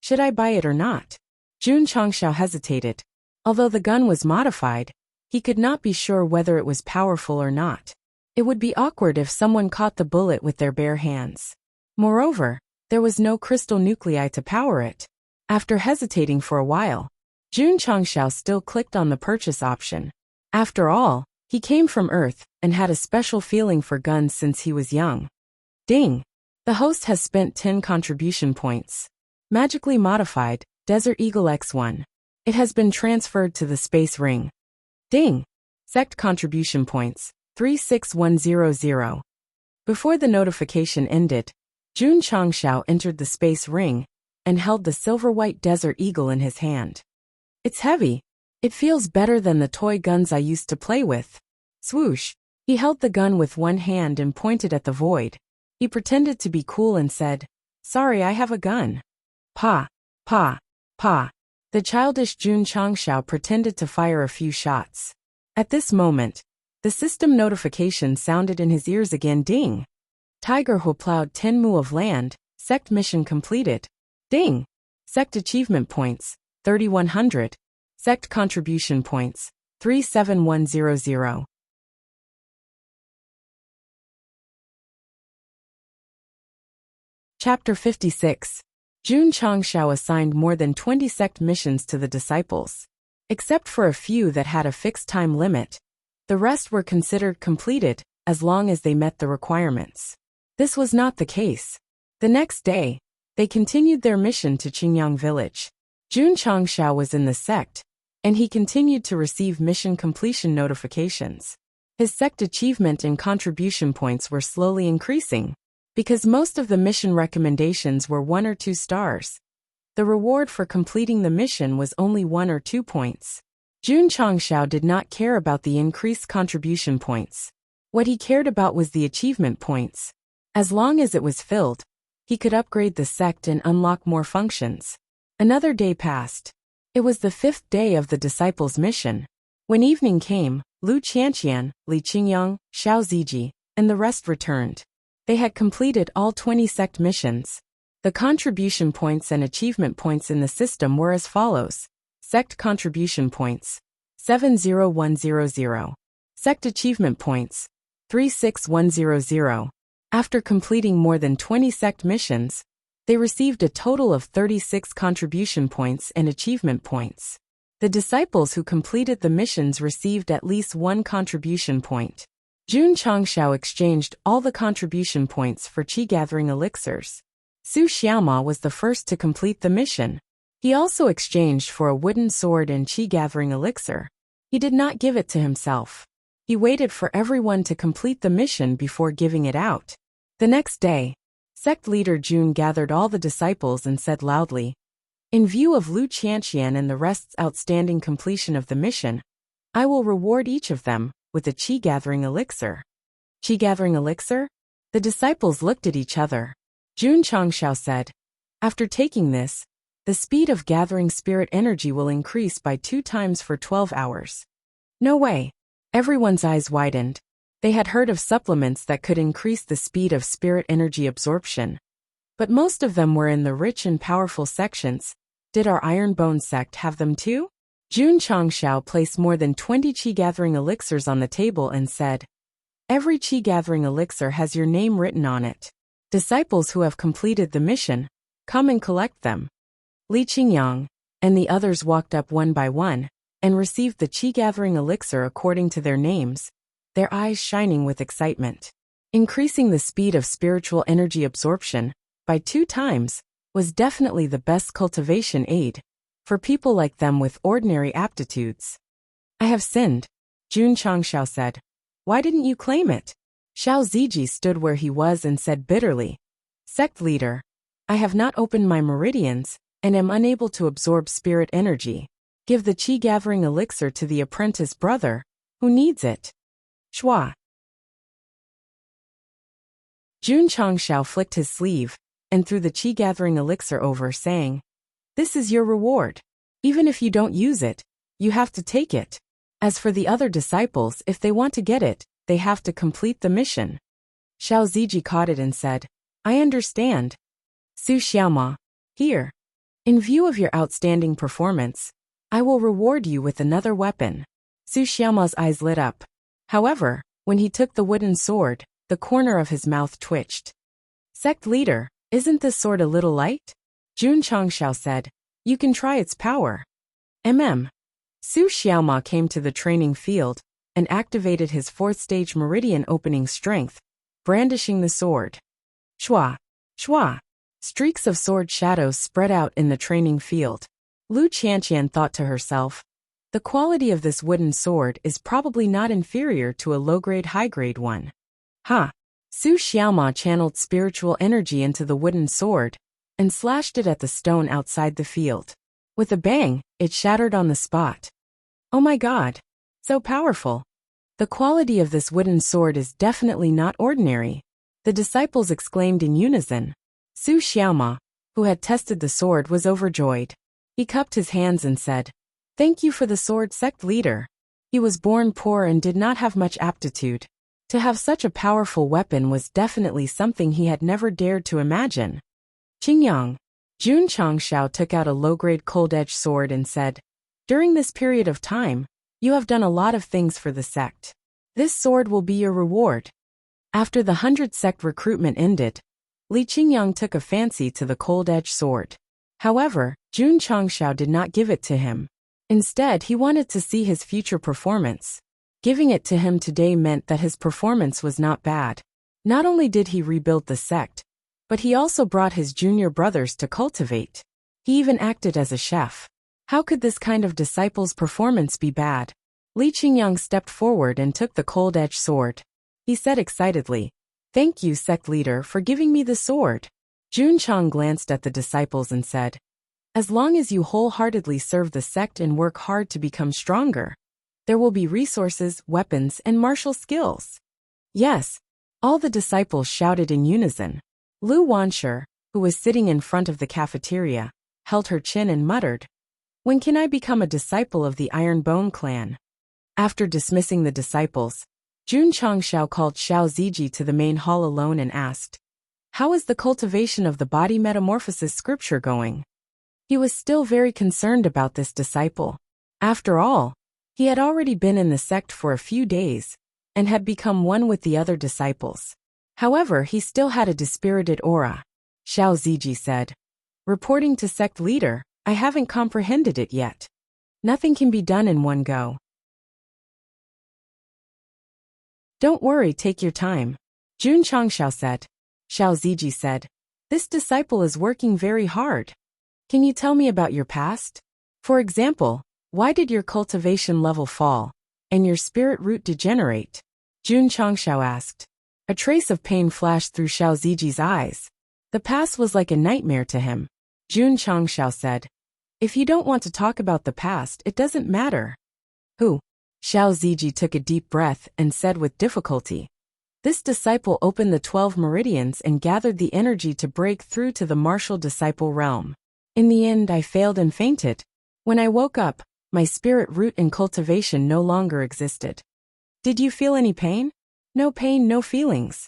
A: Should I buy it or not? Jun Changshao hesitated. Although the gun was modified, he could not be sure whether it was powerful or not. It would be awkward if someone caught the bullet with their bare hands. Moreover, there was no crystal nuclei to power it. After hesitating for a while, Jun Changshao still clicked on the purchase option. After all, he came from Earth and had a special feeling for guns since he was young. Ding! The host has spent 10 contribution points. Magically modified, Desert Eagle X1. It has been transferred to the space ring. Ding! Sect contribution points, 36100. Before the notification ended, Jun Changshao entered the space ring and held the silver-white Desert Eagle in his hand. It's heavy. It feels better than the toy guns I used to play with. Swoosh! He held the gun with one hand and pointed at the void. He pretended to be cool and said, "Sorry, I have a gun." Pa, pa, pa. The childish Jun Changshao pretended to fire a few shots. At this moment, the system notification sounded in his ears again. Ding! Tiger who plowed 10 mu of land, Sect mission completed. Ding! Sect achievement points, 3,100. Sect contribution points, 37100. Chapter 56. Jun Changshao assigned more than 20 sect missions to the disciples. Except for a few that had a fixed time limit, the rest were considered completed as long as they met the requirements. This was not the case. The next day, they continued their mission to Qingyang village. Jun Changshao was in the sect, and he continued to receive mission completion notifications. His sect achievement and contribution points were slowly increasing, because most of the mission recommendations were 1 or 2 stars. The reward for completing the mission was only 1 or 2 points. Jun Changshao did not care about the increased contribution points. What he cared about was the achievement points. As long as it was filled, he could upgrade the sect and unlock more functions. Another day passed. It was the 5th day of the disciples' mission. When evening came, Lu Qianqian, Li Qingyang, Xiao Ziji, and the rest returned. They had completed all 20 sect missions. The contribution points and achievement points in the system were as follows. Sect contribution points, 70100. Sect achievement points, 36100. After completing more than 20 sect missions, they received a total of 36 contribution points and achievement points. The disciples who completed the missions received at least 1 contribution point. Jun Changshao exchanged all the contribution points for qi-gathering elixirs. Su Xiaoma was the first to complete the mission. He also exchanged for a wooden sword and qi-gathering elixir. He did not give it to himself. He waited for everyone to complete the mission before giving it out. The next day, sect leader Jun gathered all the disciples and said loudly, "In view of Lu Qianqian and the rest's outstanding completion of the mission, I will reward each of them with a qi-gathering elixir." Qi-gathering elixir? The disciples looked at each other. Jun Changshao said, "After taking this, the speed of gathering spirit energy will increase by 2 times for 12 hours. No way. Everyone's eyes widened. They had heard of supplements that could increase the speed of spirit energy absorption. But most of them were in the rich and powerful sections. Did our Iron Bone sect have them too? Jun Changshao placed more than 20 qi-gathering elixirs on the table and said, "Every qi-gathering elixir has your name written on it. Disciples who have completed the mission, come and collect them." Li Qingyang and the others walked up one by one and received the qi-gathering elixir according to their names, their eyes shining with excitement. Increasing the speed of spiritual energy absorption by 2 times was definitely the best cultivation aid for people like them with ordinary aptitudes. "I have sinned," Jun Changshao said. "Why didn't you claim it?" Xiao Ziji stood where he was and said bitterly, "Sect leader, I have not opened my meridians and am unable to absorb spirit energy. Give the qi-gathering elixir to the apprentice brother, who needs it." Shua. Jun Changshao flicked his sleeve and threw the qi-gathering elixir over, saying, "This is your reward. Even if you don't use it, you have to take it. As for the other disciples, if they want to get it, they have to complete the mission." Xiao Ziji caught it and said, "I understand. Su Xiaoma, here. In view of your outstanding performance, I will reward you with another weapon." Su Xiaoma's eyes lit up. However, when he took the wooden sword, the corner of his mouth twitched. "Sect leader, isn't this sword a little light?" Jun Changshao said, "You can try its power." Su Xiaoma came to the training field and activated his 4th stage meridian opening strength, brandishing the sword. Shua, shua. Streaks of sword shadows spread out in the training field. Lu Qianqian thought to herself, "The quality of this wooden sword is probably not inferior to a low-grade high-grade one." Ha! Su Xiaoma channeled spiritual energy into the wooden sword and slashed it at the stone outside the field. With a bang, it shattered on the spot. "Oh my god! So powerful! The quality of this wooden sword is definitely not ordinary," the disciples exclaimed in unison. Su Xiaoma, who had tested the sword, was overjoyed. He cupped his hands and said, "Thank you for the sword, sect leader." He was born poor and did not have much aptitude. To have such a powerful weapon was definitely something he had never dared to imagine. "Qingyang." Jun Changshao took out a low-grade cold-edged sword and said, "During this period of time, you have done a lot of things for the sect. This sword will be your reward." After the 100 sect recruitment ended, Li Qingyang took a fancy to the cold-edged sword. However, Jun Changshao did not give it to him. Instead, he wanted to see his future performance. Giving it to him today meant that his performance was not bad. Not only did he rebuild the sect, but he also brought his junior brothers to cultivate. He even acted as a chef. How could this kind of disciple's performance be bad? Li Qingyang stepped forward and took the cold-edged sword. He said excitedly, "Thank you, sect leader, for giving me the sword." Jun Chang glanced at the disciples and said, "As long as you wholeheartedly serve the sect and work hard to become stronger, there will be resources, weapons, and martial skills." "Yes," all the disciples shouted in unison. Lu Wanshi, who was sitting in front of the cafeteria, held her chin and muttered, "When can I become a disciple of the Iron Bone clan?" After dismissing the disciples, Jun Changshao called Xiao Ziji to the main hall alone and asked, "How is the cultivation of the body metamorphosis scripture going?" He was still very concerned about this disciple. After all, he had already been in the sect for a few days and had become one with the other disciples. However, he still had a dispirited aura. Xiao Ziji said, "Reporting to sect leader, I haven't comprehended it yet. Nothing can be done in one go." "Don't worry, take your time," Jun Changshao said. Xiao Ziji said, "This disciple is working very hard. Can you tell me about your past? For example, Why did your cultivation level fall, and your spirit root degenerate? Jun Changshao asked. A trace of pain flashed through Xiao Ziji's eyes. The past was like a nightmare to him. Jun Changshao said, "If you don't want to talk about the past, it doesn't matter." Who? Xiao Ziji took a deep breath and said with difficulty. This disciple opened the 12 meridians and gathered the energy to break through to the martial disciple realm. In the end, I failed and fainted. When I woke up, my spirit root and cultivation no longer existed. Did you feel any pain? No pain, no feelings.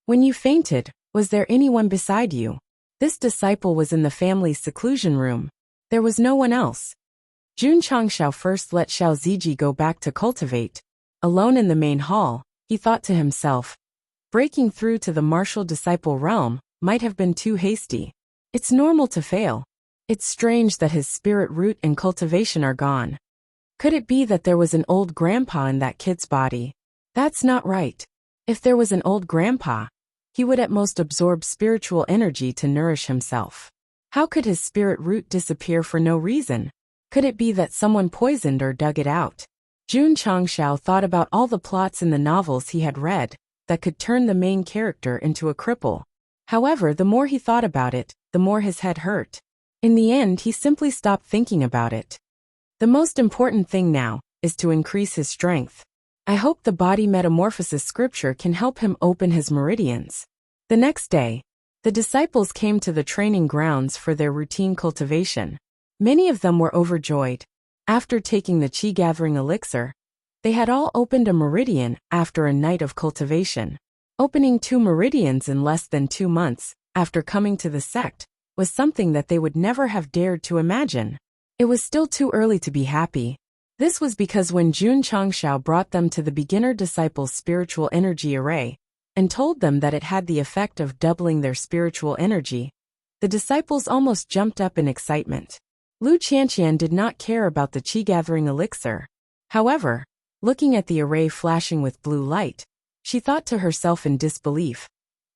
A: When you fainted, was there anyone beside you? This disciple was in the family's seclusion room. There was no one else. Jun Changshao first let Xiao Ziji go back to cultivate. Alone in the main hall, he thought to himself, breaking through to the martial disciple realm might have been too hasty. It's normal to fail. It's strange that his spirit root and cultivation are gone. Could it be that there was an old grandpa in that kid's body? That's not right. If there was an old grandpa, he would at most absorb spiritual energy to nourish himself. How could his spirit root disappear for no reason? Could it be that someone poisoned or dug it out? Jun Changshao thought about all the plots in the novels he had read that could turn the main character into a cripple. However, the more he thought about it, the more his head hurt. In the end, he simply stopped thinking about it. The most important thing now is to increase his strength. I hope the body metamorphosis scripture can help him open his meridians. The next day, the disciples came to the training grounds for their routine cultivation. Many of them were overjoyed. After taking the chi gathering elixir, they had all opened a meridian after a night of cultivation. Opening 2 meridians in less than 2 months after coming to the sect was something that they would never have dared to imagine. It was still too early to be happy. This was because when Jun Changshao brought them to the beginner disciples' spiritual energy array and told them that it had the effect of doubling their spiritual energy, the disciples almost jumped up in excitement. Lu Qianqian did not care about the chi-gathering elixir. However, looking at the array flashing with blue light, she thought to herself in disbelief.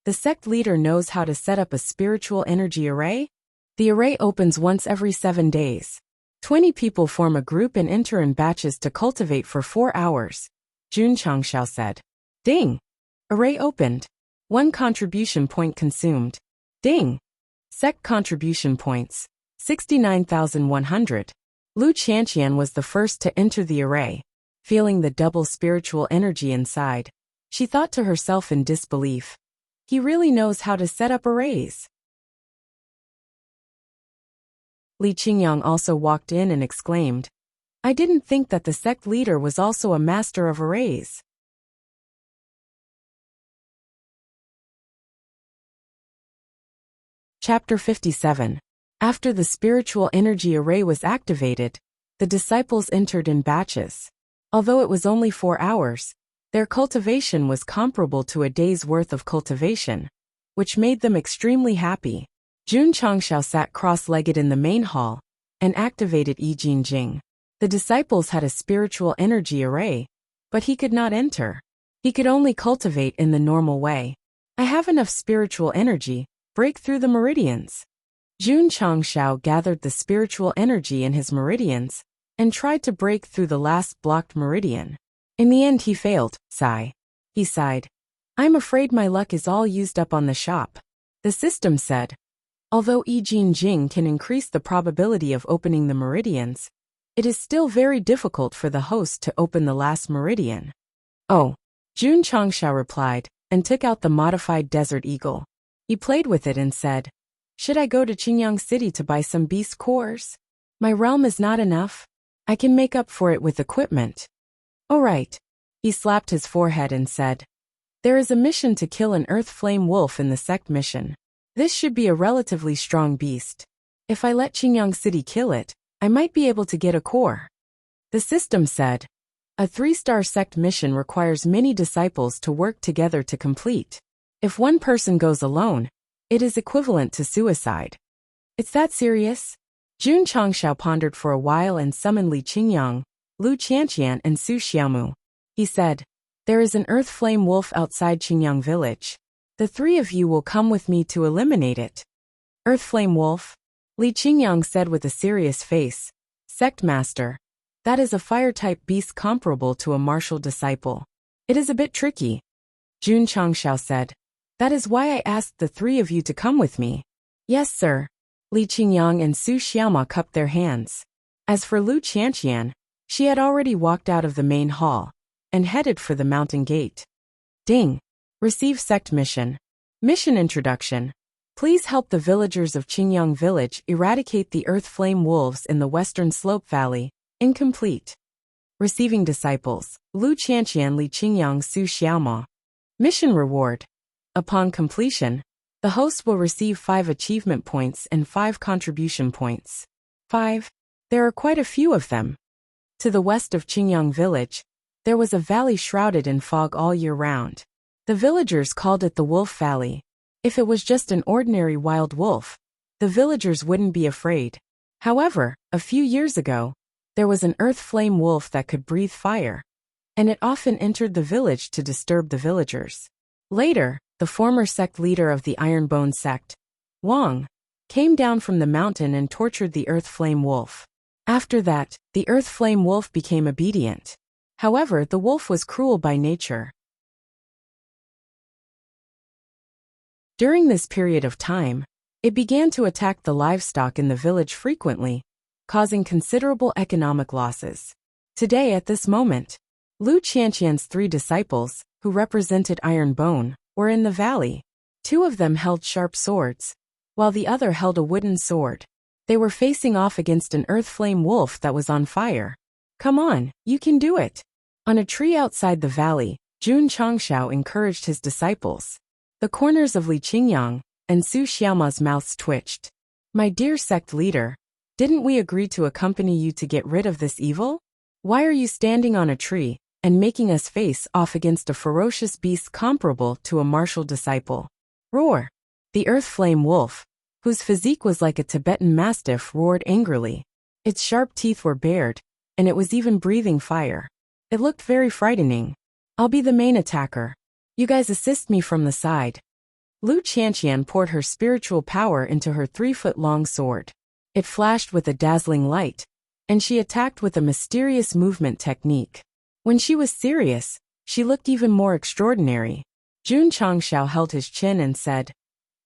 A: The sect leader knows how to set up a spiritual energy array? The array opens once every 7 days. 20 people form a group and enter in batches to cultivate for 4 hours. Jun Changshao said. Ding! Array opened. 1 contribution point consumed. Ding! Sect contribution points. 69,100. Lu Qianqian was the first to enter the array. Feeling the double spiritual energy inside, she thought to herself in disbelief. He really knows how to set up arrays. Li Qingyang also walked in and exclaimed, I didn't think that the sect leader was also a master of arrays. Chapter 57. After the spiritual energy array was activated, the disciples entered in batches. Although it was only 4 hours, their cultivation was comparable to a day's worth of cultivation, which made them extremely happy. Jun Changshao sat cross-legged in the main hall and activated Yi Jinjing. The disciples had a spiritual energy array, but he could not enter. He could only cultivate in the normal way. I have enough spiritual energy, break through the meridians. Jun Changshao gathered the spiritual energy in his meridians and tried to break through the last blocked meridian. In the end he failed. Sigh. He sighed. I'm afraid my luck is all used up on the shop. The system said. Although Yi Jinjing can increase the probability of opening the meridians, it is still very difficult for the host to open the last meridian. Oh. Jun Changshao replied, and took out the modified Desert Eagle. He played with it and said, Should I go to Qingyang City to buy some beast cores? My realm is not enough. I can make up for it with equipment. All right. He slapped his forehead and said, There is a mission to kill an earth flame wolf in the sect mission. This should be a relatively strong beast. If I let Qingyang City kill it, I might be able to get a core. The system said, A 3-star sect mission requires many disciples to work together to complete. If one person goes alone, it is equivalent to suicide. It's that serious? Jun Changshao pondered for a while and summoned Li Qingyang, Lu Qianqian and Su Xiaomu. He said, There is an earth flame wolf outside Qingyang village. The 3 of you will come with me to eliminate it. Earth flame wolf? Li Qingyang said with a serious face. Sect master. That is a fire-type beast comparable to a martial disciple. It is a bit tricky. Jun Changxiao said. That is why I asked the three of you to come with me. Yes, sir. Li Qingyang and Su Xiaoma cupped their hands. As for Lu Qianqian, she had already walked out of the main hall and headed for the mountain gate. Ding. Receive Sect mission. Mission introduction. Please help the villagers of Qingyang village eradicate the earth flame wolves in the western slope valley. Incomplete. Receiving disciples. Lu Qianqian, Li Qingyang, Su Xiaoma. Mission reward. Upon completion, the host will receive 5 achievement points and 5 contribution points. 5. There are quite a few of them. To the west of Qingyang village, there was a valley shrouded in fog all year round. The villagers called it the Wolf Valley. If it was just an ordinary wild wolf, the villagers wouldn't be afraid. However, a few years ago, there was an earth flame wolf that could breathe fire, and it often entered the village to disturb the villagers. Later, the former sect leader of the Ironbone sect, Wang, came down from the mountain and tortured the earth flame wolf. After that, the earth flame wolf became obedient. However, the wolf was cruel by nature. During this period of time, it began to attack the livestock in the village frequently, causing considerable economic losses. Today at this moment, Lu Qianqian's 3 disciples, who represented Iron Bone, were in the valley. 2 of them held sharp swords, while the other held a wooden sword. They were facing off against an earth flame wolf that was on fire. Come on, you can do it. On a tree outside the valley, Jun Changxiao encouraged his disciples. The corners of Li Qingyang and Su Xiaoma's mouths twitched. My dear sect leader, didn't we agree to accompany you to get rid of this evil? Why are you standing on a tree and making us face off against a ferocious beast comparable to a martial disciple? Roar! The earth flame wolf, whose physique was like a Tibetan mastiff, roared angrily. Its sharp teeth were bared, and it was even breathing fire. It looked very frightening. I'll be the main attacker. You guys assist me from the side. Lu Qianqian poured her spiritual power into her 3-foot-long sword. It flashed with a dazzling light, and she attacked with a mysterious movement technique. When she was serious, she looked even more extraordinary. Jun Changxiao held his chin and said,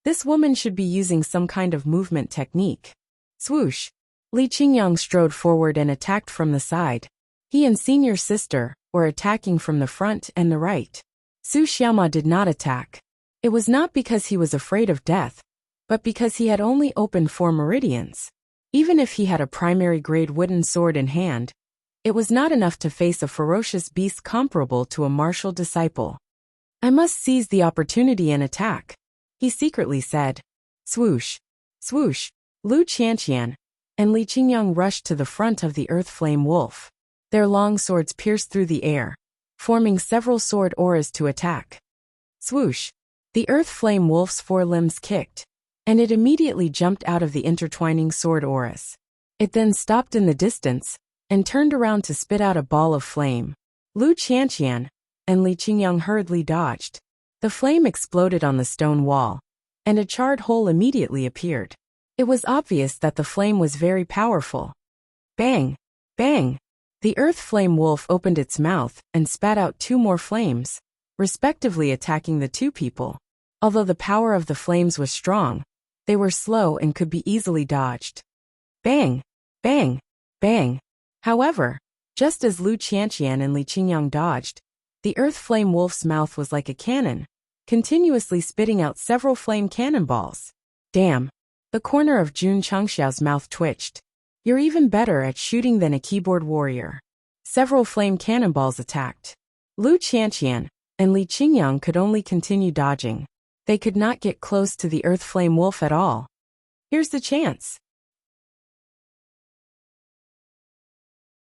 A: This woman should be using some kind of movement technique. Swoosh! Li Qingyang strode forward and attacked from the side. He and senior sister were attacking from the front and the right. Su Xiaoma did not attack. It was not because he was afraid of death, but because he had only opened 4 meridians. Even if he had a primary grade wooden sword in hand, it was not enough to face a ferocious beast comparable to a martial disciple. I must seize the opportunity and attack, he secretly said. Swoosh! Swoosh! Lu Qianqian and Li Qingyang rushed to the front of the earth flame wolf. Their long swords pierced through the air, forming several sword auras to attack. Swoosh! The earth flame wolf's 4 limbs kicked, and it immediately jumped out of the intertwining sword auras. It then stopped in the distance and turned around to spit out a ball of flame. Lu Qianqian and Li Qingyang hurriedly dodged. The flame exploded on the stone wall, and a charred hole immediately appeared. It was obvious that the flame was very powerful. Bang! Bang! The earth flame wolf opened its mouth and spat out 2 more flames, respectively attacking the 2 people. Although the power of the flames was strong, they were slow and could be easily dodged. Bang! Bang! Bang! However, just as Lu Qianqian and Li Qingyang dodged, the earth flame wolf's mouth was like a cannon, continuously spitting out several flame cannonballs. Damn! The corner of Jun Changxiao's mouth twitched. You're even better at shooting than a keyboard warrior. Several flame cannonballs attacked. Lu Qianqian and Li Qingyang could only continue dodging. They could not get close to the earth flame wolf at all. Here's the chance.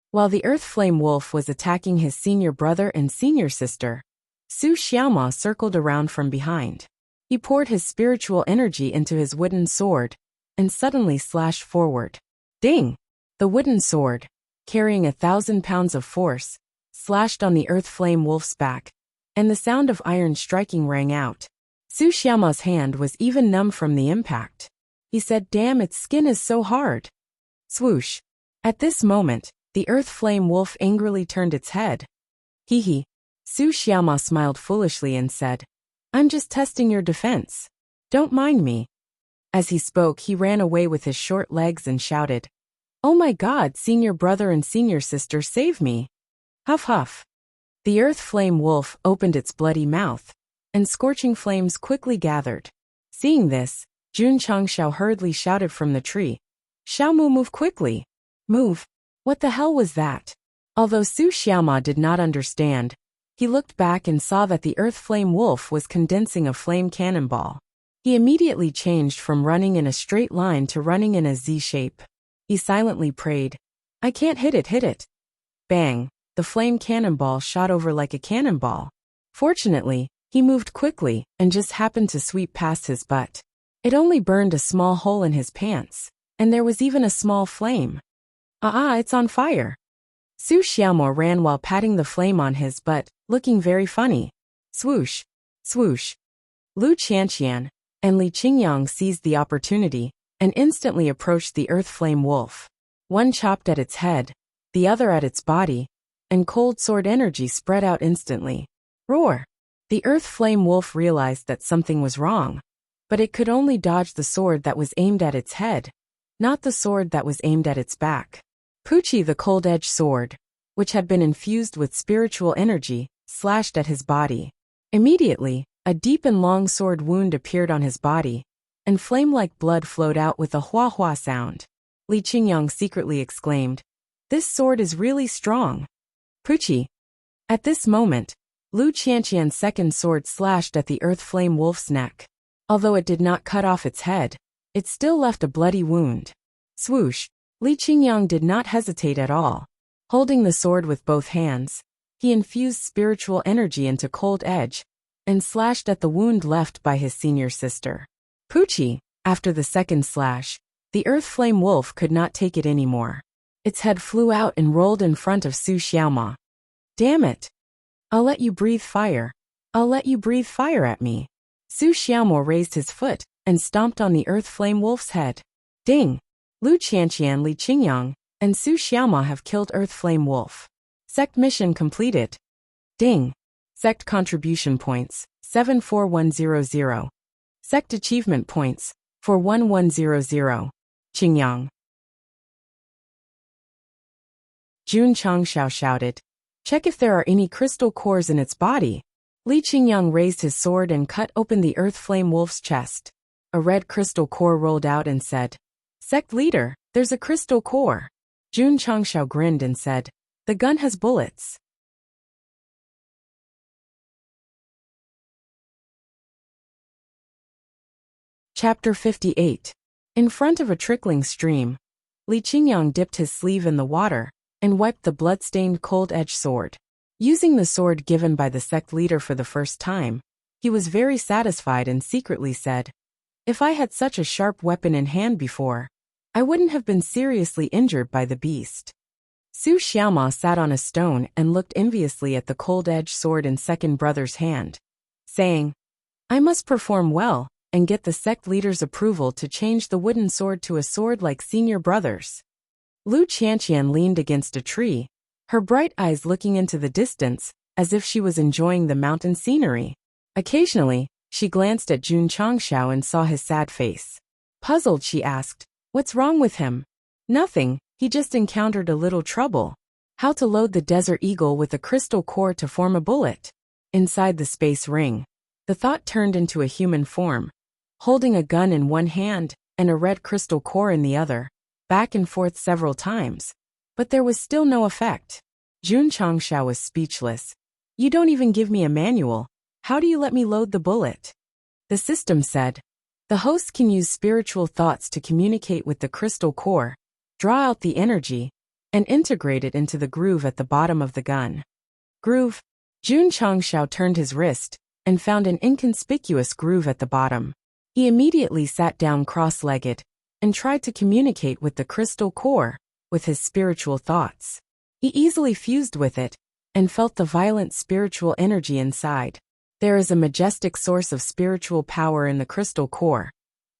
A: While the earth flame wolf was attacking his senior brother and senior sister, Su Xiaoma circled around from behind. He poured his spiritual energy into his wooden sword and suddenly slashed forward. Ding! The wooden sword, carrying 1,000 pounds of force, slashed on the earth flame wolf's back, and the sound of iron striking rang out. Su Xiaoma's hand was even numb from the impact. He said, Damn, its skin is so hard. Swoosh! At this moment, The earth flame wolf angrily turned its head. Hee hee. Su Xiaoma smiled foolishly and said, I'm just testing your defense. Don't mind me. As he spoke, he ran away with his short legs and shouted, Oh my God, senior brother and senior sister, save me. Huff huff. The earth flame wolf opened its bloody mouth, and scorching flames quickly gathered. Seeing this, Jun Changshao hurriedly shouted from the tree, Xiaomu, move quickly. Move. What the hell was that? Although Su Xiaoma did not understand, he looked back and saw that the earth flame wolf was condensing a flame cannonball. He immediately changed from running in a straight line to running in a Z shape. He silently prayed, I can't hit it. Bang, the flame cannonball shot over like a cannonball. Fortunately, he moved quickly and just happened to sweep past his butt. It only burned a small hole in his pants, and there was even a small flame. It's on fire. Su Xiaomo ran while patting the flame on his butt, looking very funny. Swoosh, swoosh. Lu Qianqian and Li Qingyang seized the opportunity and instantly approached the earth flame wolf. One chopped at its head, the other at its body, and cold sword energy spread out instantly. Roar! The earth flame wolf realized that something was wrong, but it could only dodge the sword that was aimed at its head, not the sword that was aimed at its back. Puchi, the cold-edged sword, which had been infused with spiritual energy, slashed at his body. Immediately, a deep and long sword wound appeared on his body, and flame-like blood flowed out with a hua-hua sound. Li Qingyang secretly exclaimed, This sword is really strong. Puchi. At this moment, Lu Qianqian's second sword slashed at the earth flame wolf's neck. Although it did not cut off its head, it still left a bloody wound. Swoosh. Li Qingyang did not hesitate at all. Holding the sword with both hands, he infused spiritual energy into cold edge and slashed at the wound left by his senior sister. Puchi. After the second slash, the earth flame wolf could not take it anymore. Its head flew out and rolled in front of Su Xiaoma. Damn it. I'll let you breathe fire. I'll let you breathe fire at me. Su Xiaoma raised his foot and stomped on the earth flame wolf's head. Ding! Lu Qianqian, Li Qingyang, and Su Xiaoma have killed earth flame wolf. Sect mission completed. Ding! Sect contribution points, 74100. Sect achievement points, 41100. Qingyang. Jun Changshao shouted, Check if there are any crystal cores in its body. Li Qingyang raised his sword and cut open the earth flame wolf's chest. A red crystal core rolled out and said, Sect leader, there's a crystal core. Jun Changshao grinned and said, The gun has bullets. Chapter 58. In front of a trickling stream, Li Qingyang dipped his sleeve in the water and wiped the blood-stained cold-edged sword. Using the sword given by the sect leader for the first time, he was very satisfied and secretly said, If I had such a sharp weapon in hand before, I wouldn't have been seriously injured by the beast. Su Xiaoma sat on a stone and looked enviously at the cold-edged sword in second brother's hand, saying, I must perform well and get the sect leader's approval to change the wooden sword to a sword like senior brother's. Lu Qianqian leaned against a tree, her bright eyes looking into the distance, as if she was enjoying the mountain scenery. Occasionally, she glanced at Jun Changshao and saw his sad face. Puzzled, she asked, What's wrong with him? Nothing, he just encountered a little trouble. How to load the Desert Eagle with a crystal core to form a bullet. Inside the space ring, the thought turned into a human form, holding a gun in one hand and a red crystal core in the other, back and forth several times. But there was still no effect. Jun Changshao was speechless. You don't even give me a manual. How do you let me load the bullet? The system said, The host can use spiritual thoughts to communicate with the crystal core, draw out the energy, and integrate it into the groove at the bottom of the gun. Groove? Jun Changshao turned his wrist and found an inconspicuous groove at the bottom. He immediately sat down cross-legged and tried to communicate with the crystal core with his spiritual thoughts. He easily fused with it and felt the violent spiritual energy inside. There is a majestic source of spiritual power in the crystal core,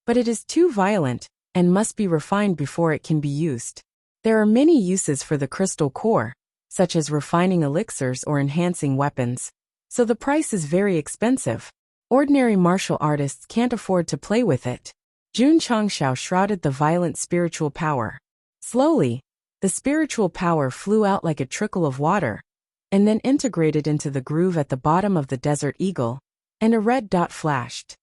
A: but it is too violent and must be refined before it can be used. There are many uses for the crystal core, such as refining elixirs or enhancing weapons, so the price is very expensive. Ordinary martial artists can't afford to play with it. Jun Changshao shrouded the violent spiritual power. Slowly, the spiritual power flew out like a trickle of water, and then integrated into the groove at the bottom of the Desert Eagle, and a red dot flashed.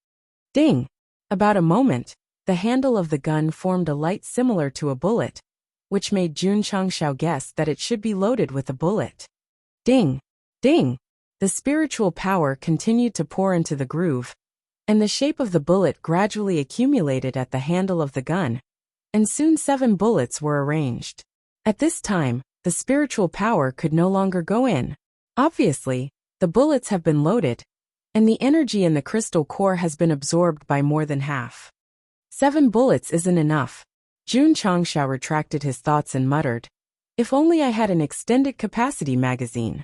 A: Ding! About a moment, the handle of the gun formed a light similar to a bullet, which made Jun Changshao guess that it should be loaded with a bullet. Ding! Ding! The spiritual power continued to pour into the groove, and the shape of the bullet gradually accumulated at the handle of the gun, and soon 7 bullets were arranged. At this time, the spiritual power could no longer go in. Obviously, the bullets have been loaded, and the energy in the crystal core has been absorbed by more than half. 7 bullets isn't enough. Jun Changshao retracted his thoughts and muttered, "If only I had an extended capacity magazine."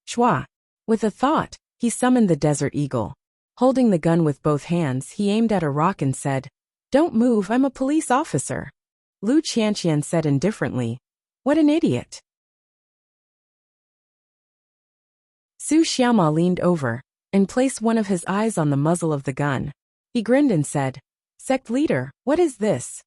A: Shwa! With a thought, he summoned the Desert Eagle. Holding the gun with both hands, he aimed at a rock and said, "Don't move, I'm a police officer." Lu Qianqian said indifferently, "What an idiot." Su Xiaoma leaned over and placed one of his eyes on the muzzle of the gun. He grinned and said, "Sect leader, what is this?"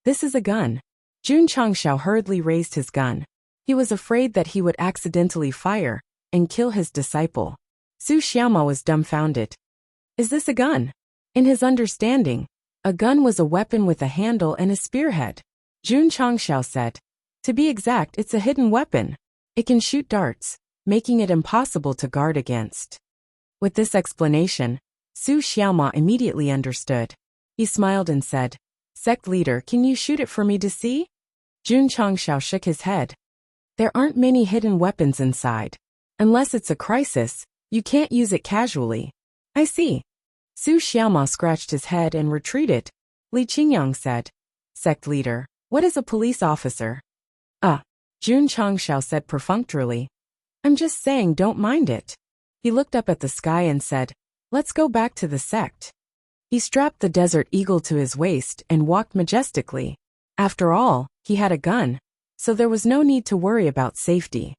A: "This is a gun." Jun Changshao hurriedly raised his gun. He was afraid that he would accidentally fire and kill his disciple. Su Xiaoma was dumbfounded. "Is this a gun?" In his understanding, a gun was a weapon with a handle and a spearhead. Jun Changshao said, "To be exact, it's a hidden weapon. It can shoot darts, making it impossible to guard against." With this explanation, Su Xiaoma immediately understood. He smiled and said, "Sect leader, can you shoot it for me to see?" Jun Changshao shook his head. "There aren't many hidden weapons inside. Unless it's a crisis, you can't use it casually." "I see." Su Xiaoma scratched his head and retreated. Li Qingyang said, "Sect leader, what is a police officer?" Jun Changshao said perfunctorily, "I'm just saying don't mind it." He looked up at the sky and said, "Let's go back to the sect." He strapped the Desert Eagle to his waist and walked majestically. After all, he had a gun, so there was no need to worry about safety.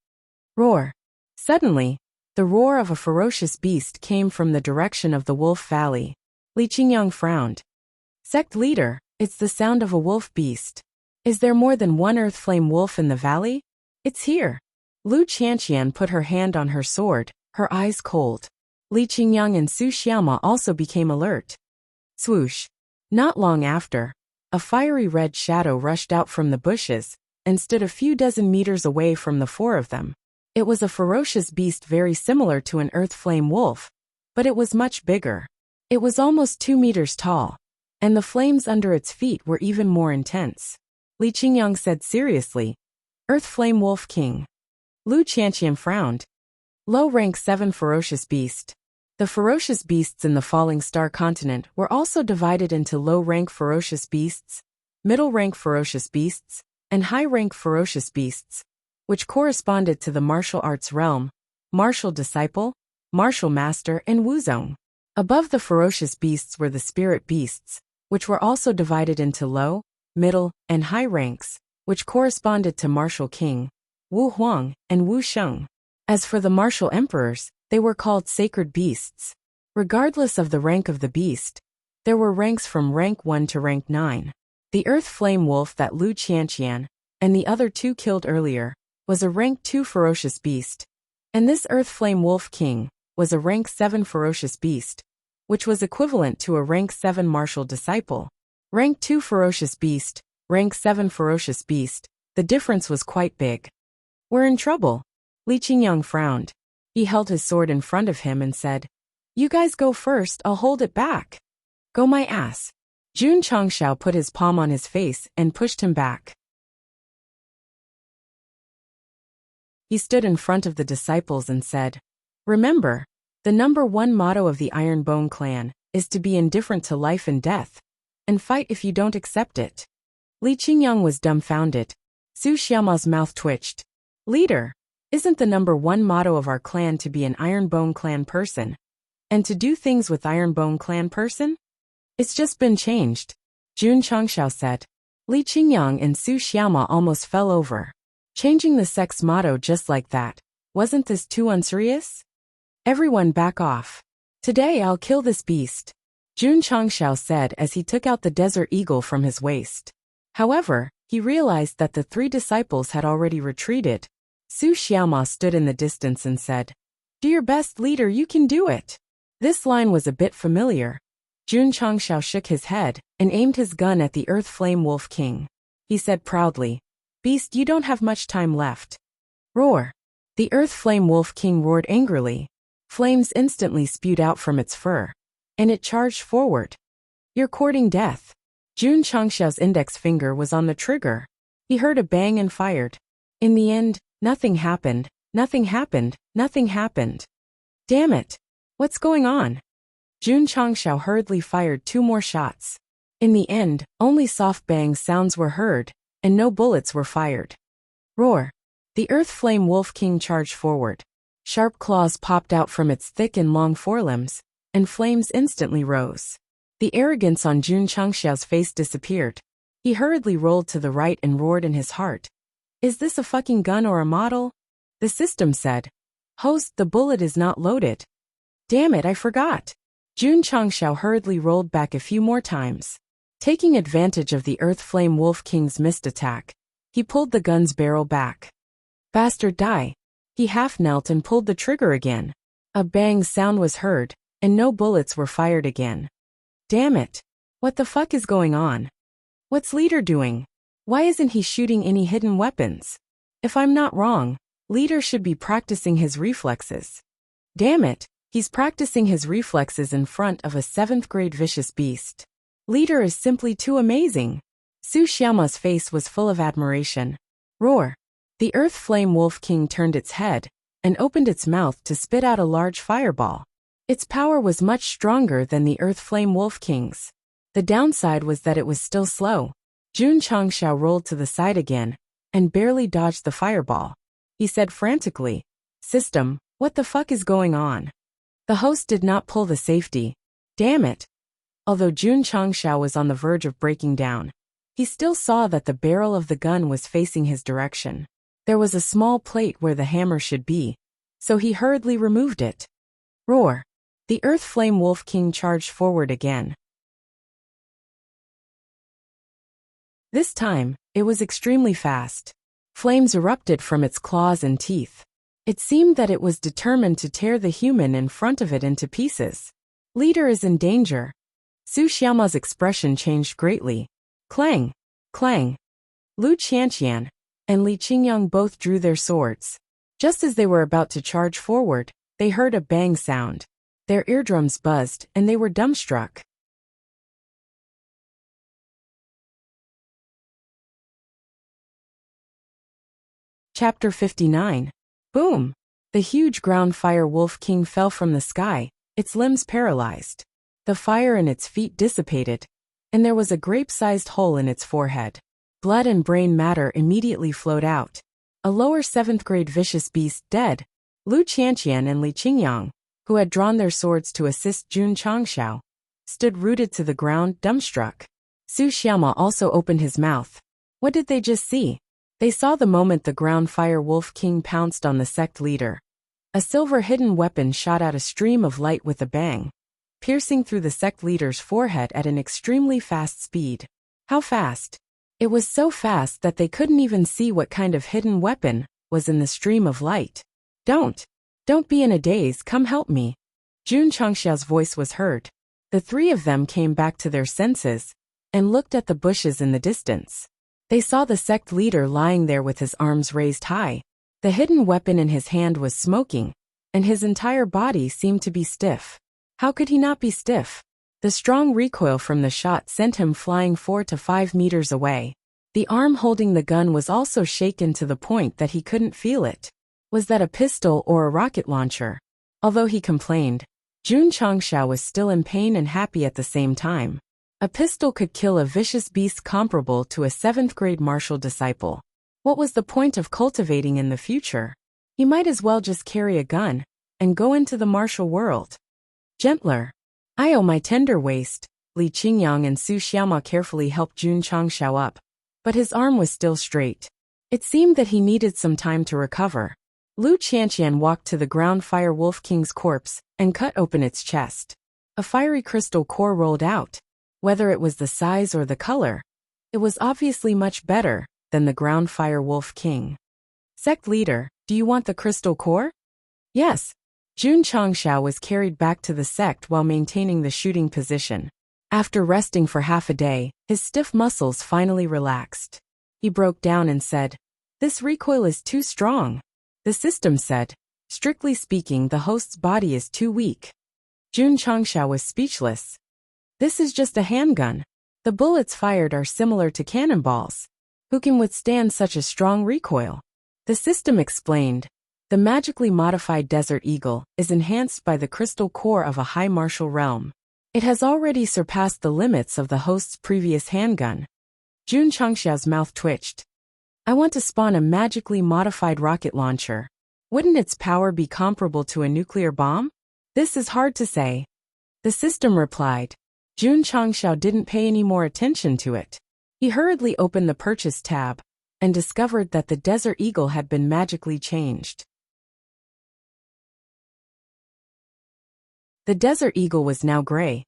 A: Roar! Suddenly, the roar of a ferocious beast came from the direction of the Wolf Valley. Li Qingyang frowned. "Sect leader, it's the sound of a wolf beast. Is there more than one earth flame wolf in the valley?" "It's here." Lu Qianqian put her hand on her sword, her eyes cold. Li Qingyang and Su Xiaoma also became alert. Swoosh! Not long after, a fiery red shadow rushed out from the bushes and stood a few dozen meters away from the 4 of them. It was a ferocious beast very similar to an earth flame wolf, but it was much bigger. It was almost 2 meters tall, and the flames under its feet were even more intense. Li Qingyang said seriously, "Earth Flame Wolf King." Lu Qianqian frowned. Low rank 7 ferocious beast. The ferocious beasts in the Falling Star continent were also divided into low rank ferocious beasts, middle rank ferocious beasts, and high rank ferocious beasts, which corresponded to the martial arts realm, martial disciple, martial master, and wuzong. Above the ferocious beasts were the spirit beasts, which were also divided into low, middle, and high ranks, which corresponded to martial king, Wu Huang, and Wu Sheng. As for the martial emperors, they were called sacred beasts. Regardless of the rank of the beast, there were ranks from rank 1 to rank 9. The earth flame wolf that Lu Qianqian and the other 2 killed earlier was a rank 2 ferocious beast, and this earth flame wolf king was a rank 7 ferocious beast, which was equivalent to a rank 7 martial disciple. Rank 2 ferocious beast, rank 7 ferocious beast, the difference was quite big. "We're in trouble." Li Qingyang frowned. He held his sword in front of him and said, "You guys go first, I'll hold it back." "Go my ass." Jun Changshao put his palm on his face and pushed him back. He stood in front of the disciples and said, "Remember, the number 1 motto of the Ironbone clan is to be indifferent to life and death, and fight if you don't accept it." Li Qingyang was dumbfounded. Su Xiaoma's mouth twitched. "Leader, isn't the number 1 motto of our clan to be an Ironbone clan person, and to do things with Ironbone clan person?" "It's just been changed," Jun Changshao said. Li Qingyang and Su Xiaoma almost fell over. Changing the sect's motto just like that. Wasn't this too unserious? Everyone back off. Today I'll kill this beast, Jun Changxiao said as he took out the desert eagle from his waist. However, he realized that the 3 disciples had already retreated. Su Xiaoma stood in the distance and said, "Do your best, leader, you can do it." This line was a bit familiar. Jun Changxiao shook his head and aimed his gun at the Earth Flame Wolf King. He said proudly, "Beast, you don't have much time left." Roar. The Earth Flame Wolf King roared angrily. Flames instantly spewed out from its fur. And it charged forward. "You're courting death." Jun Changxiao's index finger was on the trigger. He heard a bang and fired. In the end, nothing happened, nothing happened, nothing happened. Damn it. What's going on? Jun Changxiao hurriedly fired 2 more shots. In the end, only soft bang sounds were heard, and no bullets were fired. Roar. The Earth Flame Wolf King charged forward. Sharp claws popped out from its thick and long forelimbs, and flames instantly rose. The arrogance on Jun Changxiao's face disappeared. He hurriedly rolled to the right and roared in his heart. "Is this a fucking gun or a model?" The system said. "Host, the bullet is not loaded." Damn it, I forgot. Jun Changxiao hurriedly rolled back a few more times. Taking advantage of the Earth Flame Wolf King's missed attack, he pulled the gun's barrel back. Bastard, die. He half knelt and pulled the trigger again. A bang sound was heard, and no bullets were fired again. Damn it. What the fuck is going on? What's leader doing? Why isn't he shooting any hidden weapons? If I'm not wrong, leader should be practicing his reflexes. Damn it, he's practicing his reflexes in front of a 7th grade vicious beast. Leader is simply too amazing. Su Xiaoma's face was full of admiration. Roar. The Earth Flame Wolf King turned its head and opened its mouth to spit out a large fireball. Its power was much stronger than the Earth Flame Wolf King's. The downside was that it was still slow. Jun Changxiao rolled to the side again and barely dodged the fireball. He said frantically, "System, what the fuck is going on?" The host did not pull the safety. Damn it. Although Jun Changxiao was on the verge of breaking down, he still saw that the barrel of the gun was facing his direction. There was a small plate where the hammer should be, so he hurriedly removed it. Roar. The Earth Flame Wolf King charged forward again. This time, it was extremely fast. Flames erupted from its claws and teeth. It seemed that it was determined to tear the human in front of it into pieces. Leader is in danger. Su Xiaoma's expression changed greatly. Clang! Clang! Lu Qianqian and Li Qingyang both drew their swords. Just as they were about to charge forward, they heard a bang sound. Their eardrums buzzed and they were dumbstruck. Chapter 59. Boom! The huge ground fire Wolf King fell from the sky, its limbs paralyzed. The fire in its feet dissipated, and there was a grape-sized hole in its forehead. Blood and brain matter immediately flowed out. A lower 7th grade vicious beast dead. Lu Qianqian and Li Qingyang, who had drawn their swords to assist Jun Changxiao, stood rooted to the ground, dumbstruck. Su Xiaoma also opened his mouth. What did they just see? They saw the moment the ground fire Wolf King pounced on the sect leader. A silver hidden weapon shot out a stream of light with a bang, piercing through the sect leader's forehead at an extremely fast speed. How fast? It was so fast that they couldn't even see what kind of hidden weapon was in the stream of light. Don't be in a daze, come help me. Jun Changxiao's voice was heard. The 3 of them came back to their senses and looked at the bushes in the distance. They saw the sect leader lying there with his arms raised high. The hidden weapon in his hand was smoking, and his entire body seemed to be stiff. How could he not be stiff? The strong recoil from the shot sent him flying 4 to 5 meters away. The arm holding the gun was also shaken to the point that he couldn't feel it. Was that a pistol or a rocket launcher? Although he complained, Jun Changxiao was still in pain and happy at the same time. A pistol could kill a vicious beast comparable to a 7th grade martial disciple. What was the point of cultivating in the future? He might as well just carry a gun and go into the martial world. Gentler. I owe my tender waist. Li Qingyang and Su Xiaoma carefully helped Jun Changxiao up. but his arm was still straight. It seemed that he needed some time to recover. Lu Qianqian walked to the ground Fire Wolf King's corpse and cut open its chest. A fiery crystal core rolled out. Whether it was the size or the color, it was obviously much better than the ground Fire Wolf King. Sect leader, do you want the crystal core? Yes. Jun Changxiao was carried back to the sect while maintaining the shooting position. After resting for half a day, his stiff muscles finally relaxed. He broke down and said, "This recoil is too strong." The system said, "Strictly speaking, the host's body is too weak." Jun Changxiao was speechless. "This is just a handgun. The bullets fired are similar to cannonballs. Who can withstand such a strong recoil?" The system explained, "The magically modified Desert Eagle is enhanced by the crystal core of a high martial realm. It has already surpassed the limits of the host's previous handgun." Jun Changxiao's mouth twitched. "I want to spawn a magically modified rocket launcher. Wouldn't its power be comparable to a nuclear bomb? This is hard to say." The system replied. Jun Changxiao didn't pay any more attention to it. He hurriedly opened the purchase tab and discovered that the Desert Eagle had been magically changed. The Desert Eagle was now gray,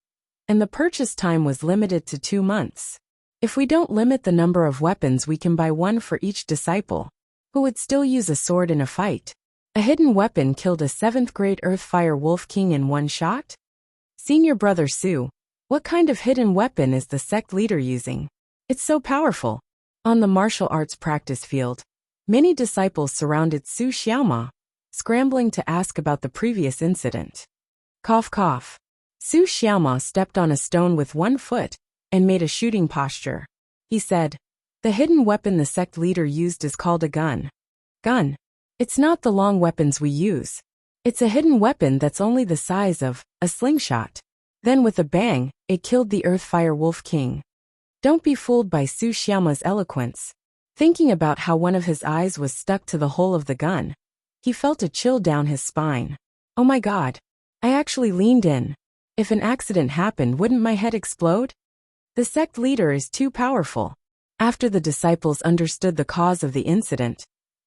A: and the purchase time was limited to 2 months. If we don't limit the number of weapons, we can buy one for each disciple, who would still use a sword in a fight. A hidden weapon killed a 7th grade Earth Fire Wolf King in one shot? Senior Brother Su, what kind of hidden weapon is the sect leader using? It's so powerful. On the martial arts practice field, many disciples surrounded Su Xiaoma, scrambling to ask about the previous incident. Cough cough. Su Xiaoma stepped on a stone with one foot and made a shooting posture. He said, "The hidden weapon the sect leader used is called a gun." Gun. It's not the long weapons we use. It's a hidden weapon that's only the size of a slingshot. Then with a bang, it killed the Earth Fire Wolf King. Don't be fooled by Su Xiaoma's eloquence. Thinking about how one of his eyes was stuck to the hole of the gun, he felt a chill down his spine. Oh my God. I actually leaned in. If an accident happened, wouldn't my head explode? The sect leader is too powerful. After the disciples understood the cause of the incident,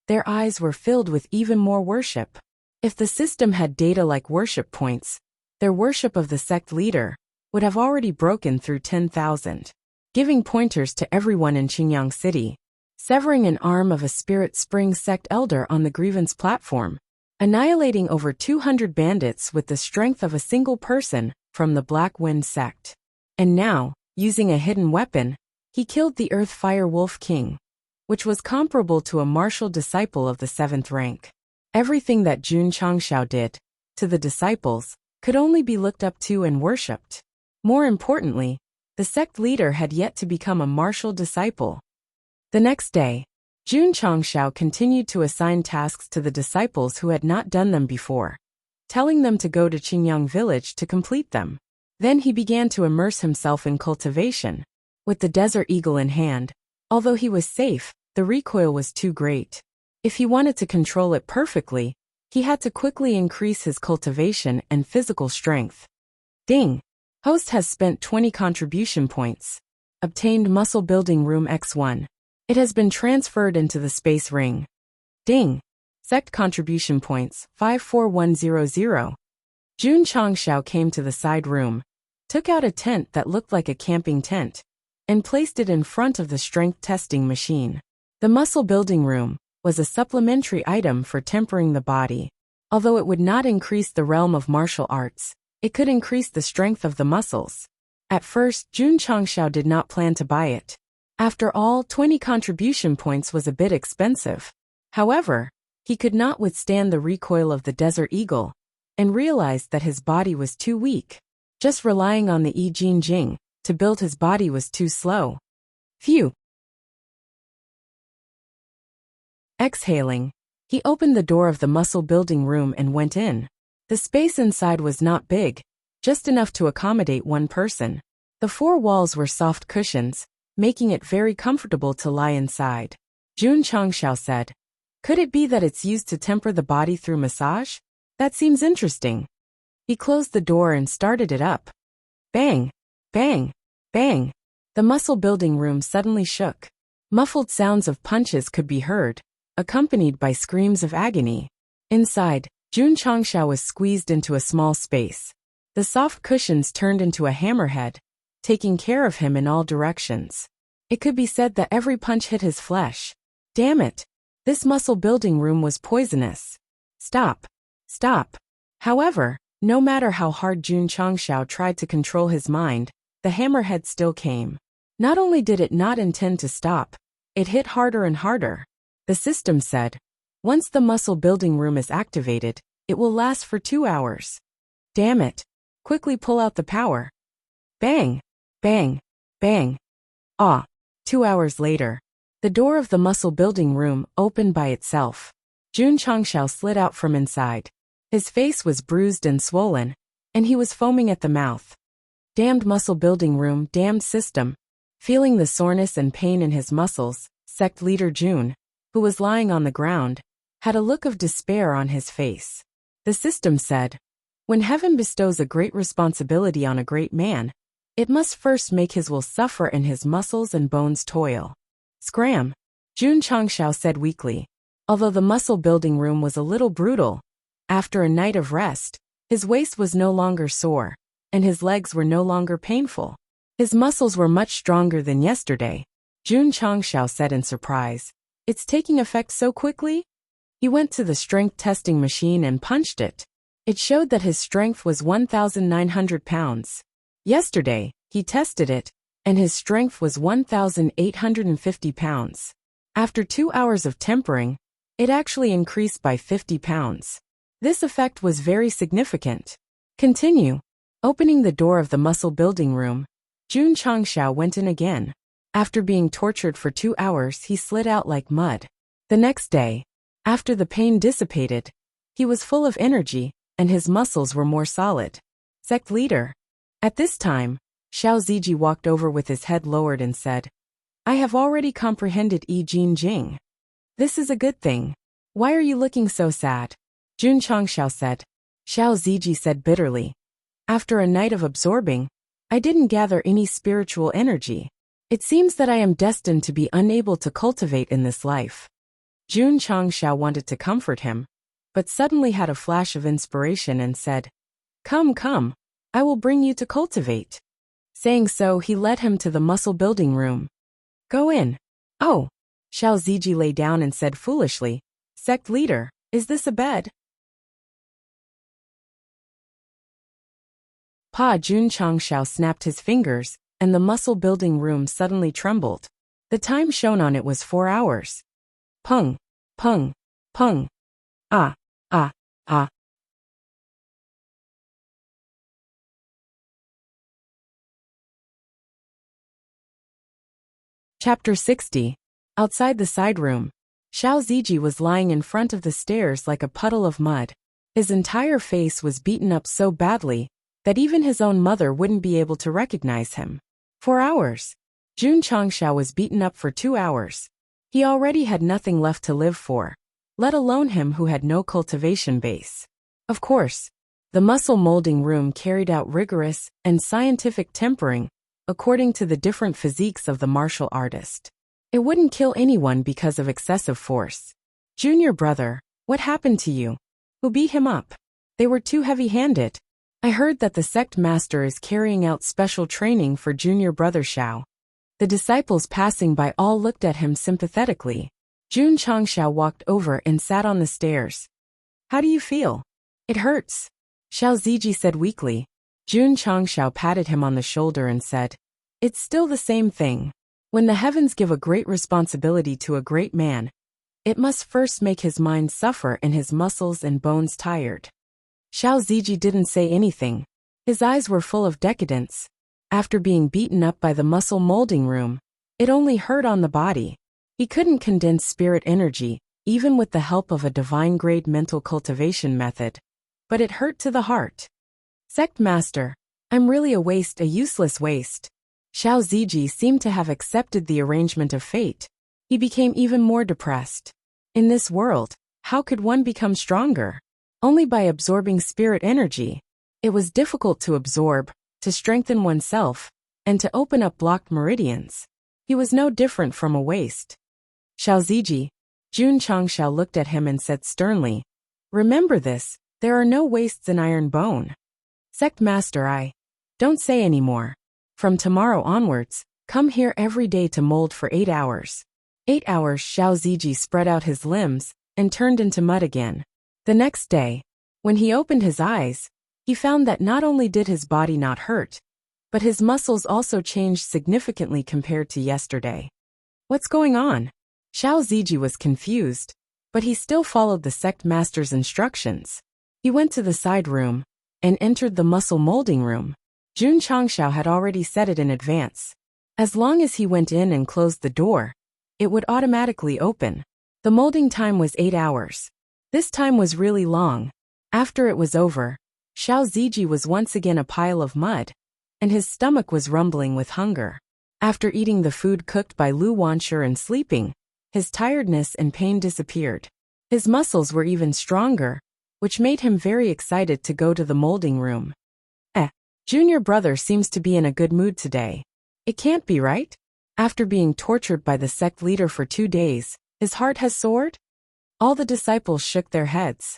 A: their eyes were filled with even more worship. If the system had data like worship points, their worship of the sect leader would have already broken through 10,000. Giving pointers to everyone in Qingyang City, severing an arm of a Spirit Spring sect elder on the grievance platform, annihilating over 200 bandits with the strength of a single person from the Black Wind sect. And now, using a hidden weapon, he killed the Earth Fire Wolf King, which was comparable to a martial disciple of the 7th rank. Everything that Jun Changxiao did, to the disciples, could only be looked up to and worshipped. More importantly, the sect leader had yet to become a martial disciple. The next day, Jun Changxiao continued to assign tasks to the disciples who had not done them before, telling them to go to Qingyang village to complete them. Then he began to immerse himself in cultivation. With the Desert Eagle in hand, although he was safe, the recoil was too great. If he wanted to control it perfectly, he had to quickly increase his cultivation and physical strength. Ding! Host has spent 20 contribution points. Obtained Muscle Building Room X1. It has been transferred into the Space Ring. Ding! Sect contribution points, 54100. Jun Changxiao came to the side room, took out a tent that looked like a camping tent, and placed it in front of the strength testing machine. The Muscle Building Room was a supplementary item for tempering the body. Although it would not increase the realm of martial arts, it could increase the strength of the muscles. At first, Jun Changxiao did not plan to buy it. After all, 20 contribution points was a bit expensive. However, he could not withstand the recoil of the Desert Eagle, and realized that his body was too weak. Just relying on the Yi Jin Jing to build his body was too slow. Phew! Exhaling, he opened the door of the muscle building room and went in. The space inside was not big, just enough to accommodate one person. The 4 walls were soft cushions, making it very comfortable to lie inside. Jun Changxiao said, "Could it be that it's used to temper the body through massage? That seems interesting." He closed the door and started it up. Bang! Bang! Bang! The muscle building room suddenly shook. Muffled sounds of punches could be heard, accompanied by screams of agony. Inside, Jun Changxiao was squeezed into a small space. The soft cushions turned into a hammerhead, taking care of him in all directions. It could be said that every punch hit his flesh. Damn it! This muscle-building room was poisonous. Stop! Stop! However, no matter how hard Jun Changxiao tried to control his mind, the hammerhead still came. Not only did it not intend to stop, it hit harder and harder. The system said, once the muscle-building room is activated, it will last for 2 hours. Damn it! Quickly pull out the power. Bang! Bang! Bang! Ah! 2 hours later, the door of the muscle-building room opened by itself. Jun Changxiao slid out from inside. His face was bruised and swollen, and he was foaming at the mouth. Damned muscle-building room, damned system. Feeling the soreness and pain in his muscles, Sect leader Jun, who was lying on the ground, had a look of despair on his face. The system said, when heaven bestows a great responsibility on a great man, it must first make his will suffer and his muscles and bones toil. Scram! Jun Changxiao said weakly. Although the muscle-building room was a little brutal, after a night of rest, his waist was no longer sore, and his legs were no longer painful. His muscles were much stronger than yesterday. Jun Changxiao said in surprise. It's taking effect so quickly? He went to the strength testing machine and punched it. It showed that his strength was 1,900 pounds. Yesterday, he tested it, and his strength was 1,850 pounds. After 2 hours of tempering, it actually increased by 50 pounds. This effect was very significant. Continue. Opening the door of the muscle-building room, Jun Changxiao went in again. After being tortured for 2 hours, he slid out like mud. The next day, after the pain dissipated, he was full of energy, and his muscles were more solid. Sect leader. At this time, Xiao Ziji walked over with his head lowered and said, I have already comprehended Yi Jin Jing. This is a good thing. Why are you looking so sad? Jun Changxiao said. Xiao Ziji said bitterly. After a night of absorbing, I didn't gather any spiritual energy. It seems that I am destined to be unable to cultivate in this life. Jun Changxiao wanted to comfort him, but suddenly had a flash of inspiration and said, Come, come, I will bring you to cultivate. Saying so, he led him to the muscle-building room. Go in. Oh. Xiao Ziji lay down and said foolishly, Sect leader, is this a bed? Jun Changxiao snapped his fingers, and the muscle-building room suddenly trembled. The time shown on it was 4 hours. Pung, pung, pung. Ah, ah, ah. Chapter 60. Outside the side room, Xiao Ziji was lying in front of the stairs like a puddle of mud. His entire face was beaten up so badly that even his own mother wouldn't be able to recognize him. 4 hours. Jun Changxiao was beaten up for 2 hours. He already had nothing left to live for, let alone him who had no cultivation base. Of course, the muscle molding room carried out rigorous and scientific tempering according to the different physiques of the martial artist. It wouldn't kill anyone because of excessive force. Junior brother, what happened to you? Who beat him up? They were too heavy-handed. I heard that the sect master is carrying out special training for junior brother Xiao. The disciples passing by all looked at him sympathetically. Jun Changxiao walked over and sat on the stairs. How do you feel? It hurts. Xiao Ziji said weakly. Jun Changxiao patted him on the shoulder and said, It's still the same thing. When the heavens give a great responsibility to a great man, it must first make his mind suffer and his muscles and bones tired. Xiao Ziji didn't say anything. His eyes were full of decadence. After being beaten up by the muscle molding room, it only hurt on the body. He couldn't condense spirit energy, even with the help of a divine-grade mental cultivation method, but it hurt to the heart. Sect master, I'm really a waste, a useless waste. Xiao Ziji seemed to have accepted the arrangement of fate. He became even more depressed. In this world, how could one become stronger? Only by absorbing spirit energy. It was difficult to absorb, to strengthen oneself, and to open up blocked meridians. He was no different from a waste. Xiao Ziji, Jun Changxiao looked at him and said sternly, "Remember this, there are no wastes in iron bone." Sect Master, don't say any more. From tomorrow onwards, come here every day to mold for 8 hours. 8 hours. Xiao Ziji spread out his limbs and turned into mud again. The next day, when he opened his eyes, he found that not only did his body not hurt, but his muscles also changed significantly compared to yesterday. What's going on? Xiao Ziji was confused, but he still followed the sect master's instructions. He went to the side room and entered the muscle molding room. Jun Changxiao had already set it in advance. As long as he went in and closed the door, it would automatically open. The molding time was 8 hours. This time was really long. After it was over, Xiao Ziji was once again a pile of mud, and his stomach was rumbling with hunger. After eating the food cooked by Lu Wanshi and sleeping, his tiredness and pain disappeared. His muscles were even stronger, which made him very excited to go to the molding room. Junior brother seems to be in a good mood today. It can't be right? After being tortured by the sect leader for 2 days, his heart has soared? All the disciples shook their heads.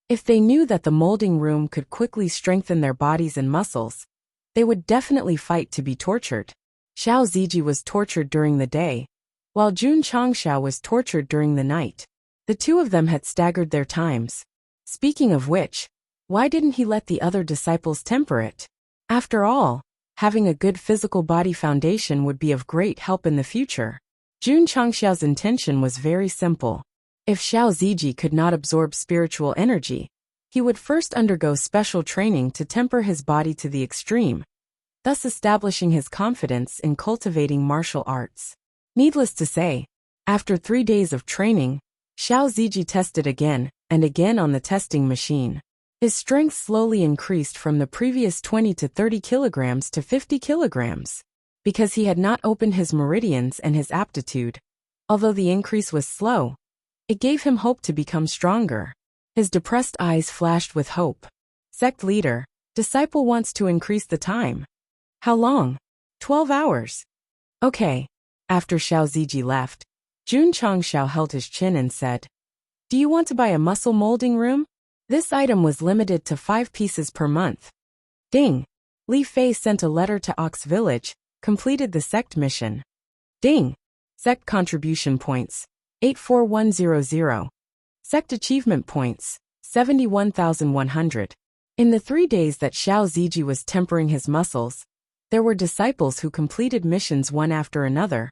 A: If they knew that the molding room could quickly strengthen their bodies and muscles, they would definitely fight to be tortured. Xiao Ziji was tortured during the day, while Jun Changxiao was tortured during the night. The two of them had staggered their times. Speaking of which, why didn't he let the other disciples temper it? After all, having a good physical body foundation would be of great help in the future. Jun Changxiao's intention was very simple. If Xiao Ziji could not absorb spiritual energy, he would first undergo special training to temper his body to the extreme, thus establishing his confidence in cultivating martial arts. Needless to say, after 3 days of training, Xiao Ziji tested again and again on the testing machine. His strength slowly increased from the previous 20 to 30 kilograms to 50 kilograms. Because he had not opened his meridians and his aptitude, although the increase was slow, it gave him hope to become stronger. His depressed eyes flashed with hope. Sect leader, disciple wants to increase the time. How long? 12 hours. Okay. After Xiao Ziji left, Jun Changxiao held his chin and said, "Do you want to buy a muscle molding room? This item was limited to 5 pieces per month." Ding! Li Fei sent a letter to Ox Village, completed the sect mission. Ding! Sect contribution points, 84100. Sect achievement points, 71,100. In the 3 days that Xiao Ziji was tempering his muscles, there were disciples who completed missions one after another,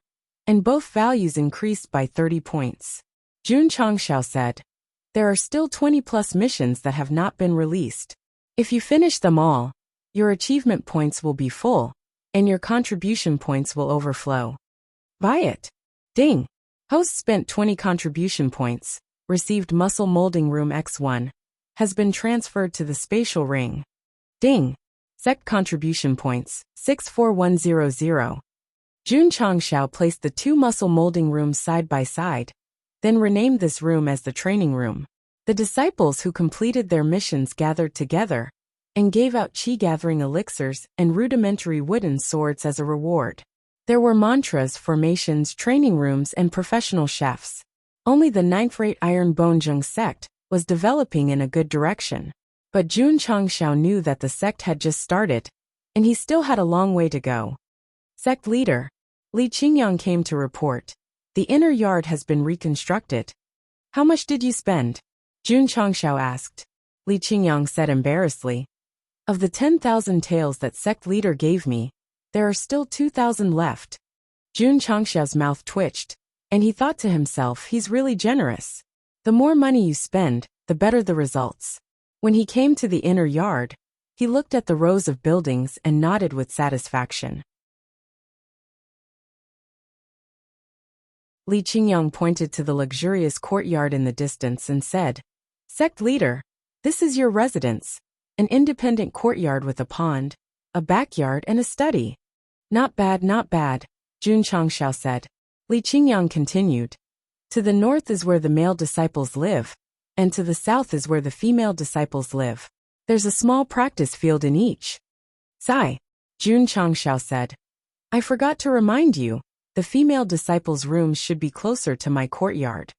A: and both values increased by 30 points. Jun Changxiao said, "There are still 20+ missions that have not been released. If you finish them all, your achievement points will be full, and your contribution points will overflow. Buy it." Ding! Host spent 20 contribution points, received Muscle Molding Room X1, has been transferred to the Spatial Ring. Ding! Sect contribution points, 64100. Jun Changxiao placed the 2 muscle molding rooms side by side, then renamed this room as the training room. The disciples who completed their missions gathered together and gave out chi-gathering elixirs and rudimentary wooden swords as a reward. There were mantras, formations, training rooms, and professional chefs. Only the 9th-rate Iron Bone Zheng sect was developing in a good direction. But Jun Changxiao knew that the sect had just started, and he still had a long way to go. Sect leader, Li Qingyang came to report. The inner yard has been reconstructed. How much did you spend? Jun Changxiao asked. Li Qingyang said embarrassedly, "Of the 10,000 taels that sect leader gave me, there are still 2,000 left." Jun Changxiao's mouth twitched, and he thought to himself, he's really generous. The more money you spend, the better the results. When he came to the inner yard, he looked at the rows of buildings and nodded with satisfaction. Li Qingyang pointed to the luxurious courtyard in the distance and said, "Sect leader, this is your residence, an independent courtyard with a pond, a backyard, and a study." Not bad, Jun Changxiao said. Li Qingyang continued, "To the north is where the male disciples live, and to the south is where the female disciples live. There's a small practice field in each." Sigh. Jun Changshao said. I forgot to remind you, the female disciples' rooms should be closer to my courtyard.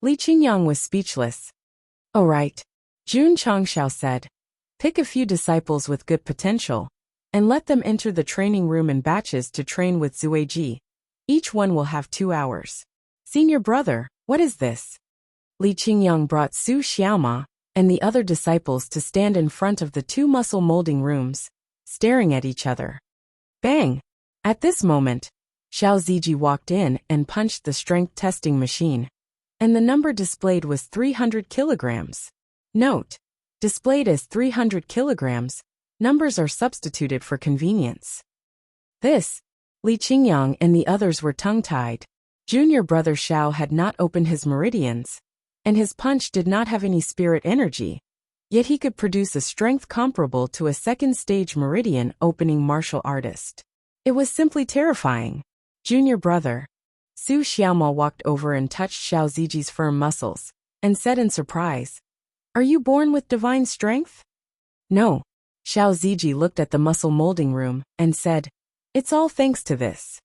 A: Li Qingyang was speechless. Oh right. Jun Changshao said. Pick a few disciples with good potential, and let them enter the training room in batches to train with Zueji. Each one will have 2 hours. Senior brother, what is this? Li Qingyang brought Su Xiaoma and the other disciples to stand in front of the 2 muscle molding rooms, staring at each other. Bang! At this moment, Xiao Ziji walked in and punched the strength testing machine, and the number displayed was 300 kilograms. Note: displayed as 300 kilograms, numbers are substituted for convenience. This, Li Qingyang and the others were tongue-tied. Junior brother Xiao had not opened his meridians, and his punch did not have any spirit energy, yet he could produce a strength comparable to a second-stage meridian opening martial artist. It was simply terrifying. Junior brother Su Xiaoma walked over and touched Xiao Ziji's firm muscles, and said in surprise, Are you born with divine strength? No. Xiao Ziji looked at the muscle molding room, and said, It's all thanks to this.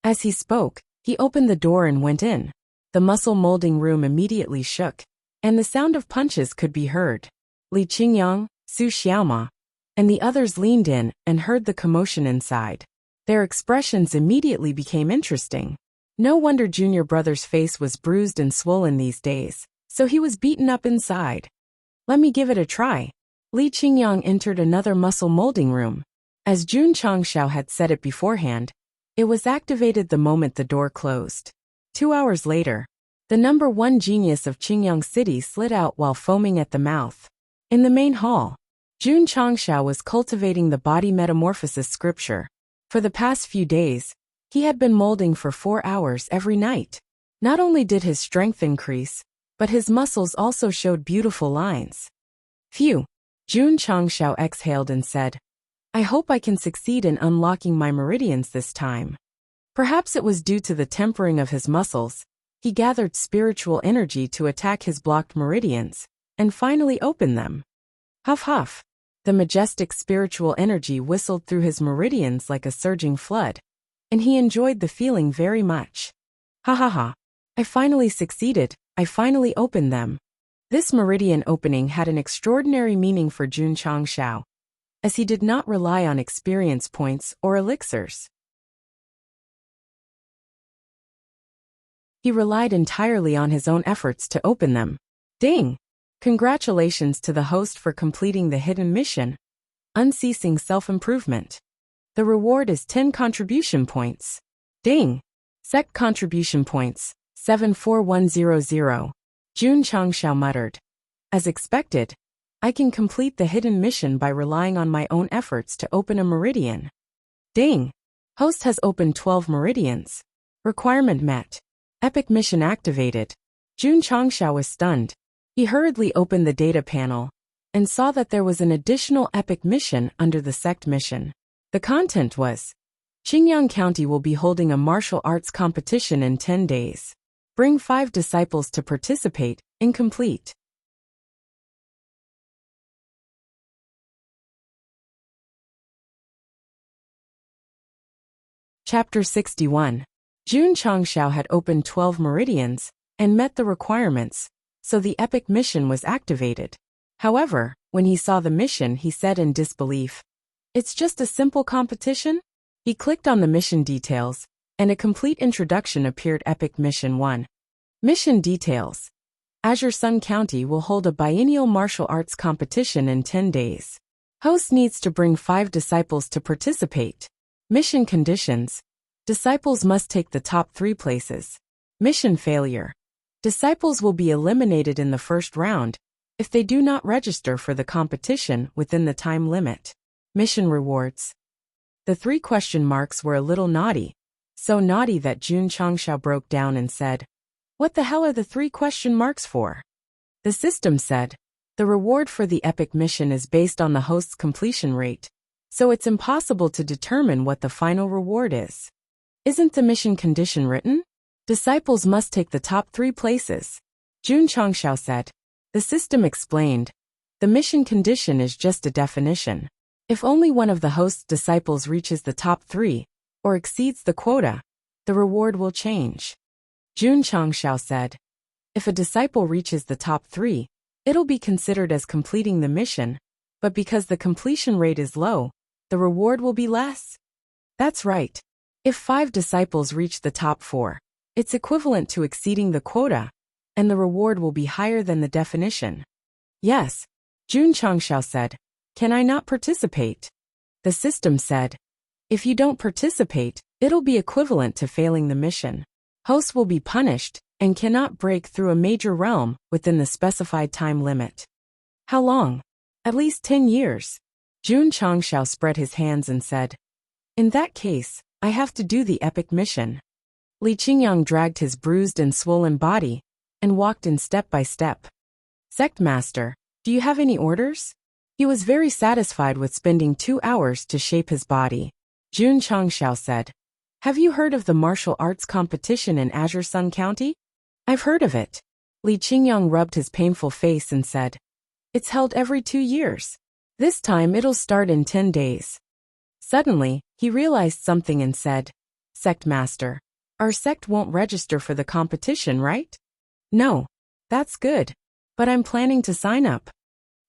A: As he spoke, he opened the door and went in. The muscle molding room immediately shook, and the sound of punches could be heard. Li Qingyang, Su Xiaoma, and the others leaned in and heard the commotion inside. Their expressions immediately became interesting. No wonder junior brother's face was bruised and swollen these days, so he was beaten up inside. Let me give it a try. Li Qingyang entered another muscle molding room. As Jun Changshao had said it beforehand, it was activated the moment the door closed. 2 hours later, the number 1 genius of Qingyang City slid out while foaming at the mouth. In the main hall, Jun Changshao was cultivating the body metamorphosis scripture. For the past few days, he had been molding for 4 hours every night. Not only did his strength increase, but his muscles also showed beautiful lines. Phew! Jun Changshao exhaled and said, I hope I can succeed in unlocking my meridians this time. Perhaps it was due to the tempering of his muscles. He gathered spiritual energy to attack his blocked meridians, and finally opened them. Huff huff. The majestic spiritual energy whistled through his meridians like a surging flood, and he enjoyed the feeling very much. Ha ha ha. I finally succeeded, I finally opened them. This meridian opening had an extraordinary meaning for Jun Changshao, as he did not rely on experience points or elixirs. He relied entirely on his own efforts to open them. Ding! Congratulations to the host for completing the hidden mission. Unceasing self-improvement. The reward is 10 contribution points. Ding! Sect contribution points, 74100. Jun Changshao muttered. As expected, I can complete the hidden mission by relying on my own efforts to open a meridian. Ding! Host has opened 12 meridians. Requirement met. Epic mission activated. Jun Changshao was stunned. He hurriedly opened the data panel and saw that there was an additional epic mission under the Sect mission. The content was, Qingyang County will be holding a martial arts competition in 10 days. Bring 5 disciples to participate. Incomplete. Chapter 61. Jun Changshao had opened 12 meridians and met the requirements, so the epic mission was activated. However, when he saw the mission, he said in disbelief, It's just a simple competition? He clicked on the mission details, and a complete introduction appeared. Epic Mission 1. Mission details. Azure Sun County will hold a biennial martial arts competition in 10 days. Host needs to bring 5 disciples to participate. Mission conditions. Disciples must take the top 3 places. Mission failure. Disciples will be eliminated in the first round if they do not register for the competition within the time limit. Mission rewards. The 3 question marks were a little naughty, so naughty that Jun Changshao broke down and said, What the hell are the 3 question marks for? The system said, the reward for the epic mission is based on the host's completion rate, so it's impossible to determine what the final reward is. Isn't the mission condition written? Disciples must take the top 3 places. Jun Changshao said. The system explained. The mission condition is just a definition. If only one of the host's disciples reaches the top 3, or exceeds the quota, the reward will change. Jun Changshao said. If a disciple reaches the top 3, it'll be considered as completing the mission, but because the completion rate is low, the reward will be less. That's right. If 5 disciples reach the top 4, it's equivalent to exceeding the quota, and the reward will be higher than the definition. Yes, Jun Changshao said. Can I not participate? The system said. If you don't participate, it'll be equivalent to failing the mission. Hosts will be punished and cannot break through a major realm within the specified time limit. How long? At least 10 years. Jun Changshao spread his hands and said. In that case, I have to do the epic mission. Li Qingyang dragged his bruised and swollen body and walked in step by step. Sect Master, do you have any orders? He was very satisfied with spending 2 hours to shape his body. Jun Changshao said. Have you heard of the martial arts competition in Azure Sun County? I've heard of it. Li Qingyang rubbed his painful face and said. It's held every 2 years. This time it'll start in 10 days. Suddenly, he realized something and said, Sect Master, our sect won't register for the competition, right? No. That's good. But I'm planning to sign up.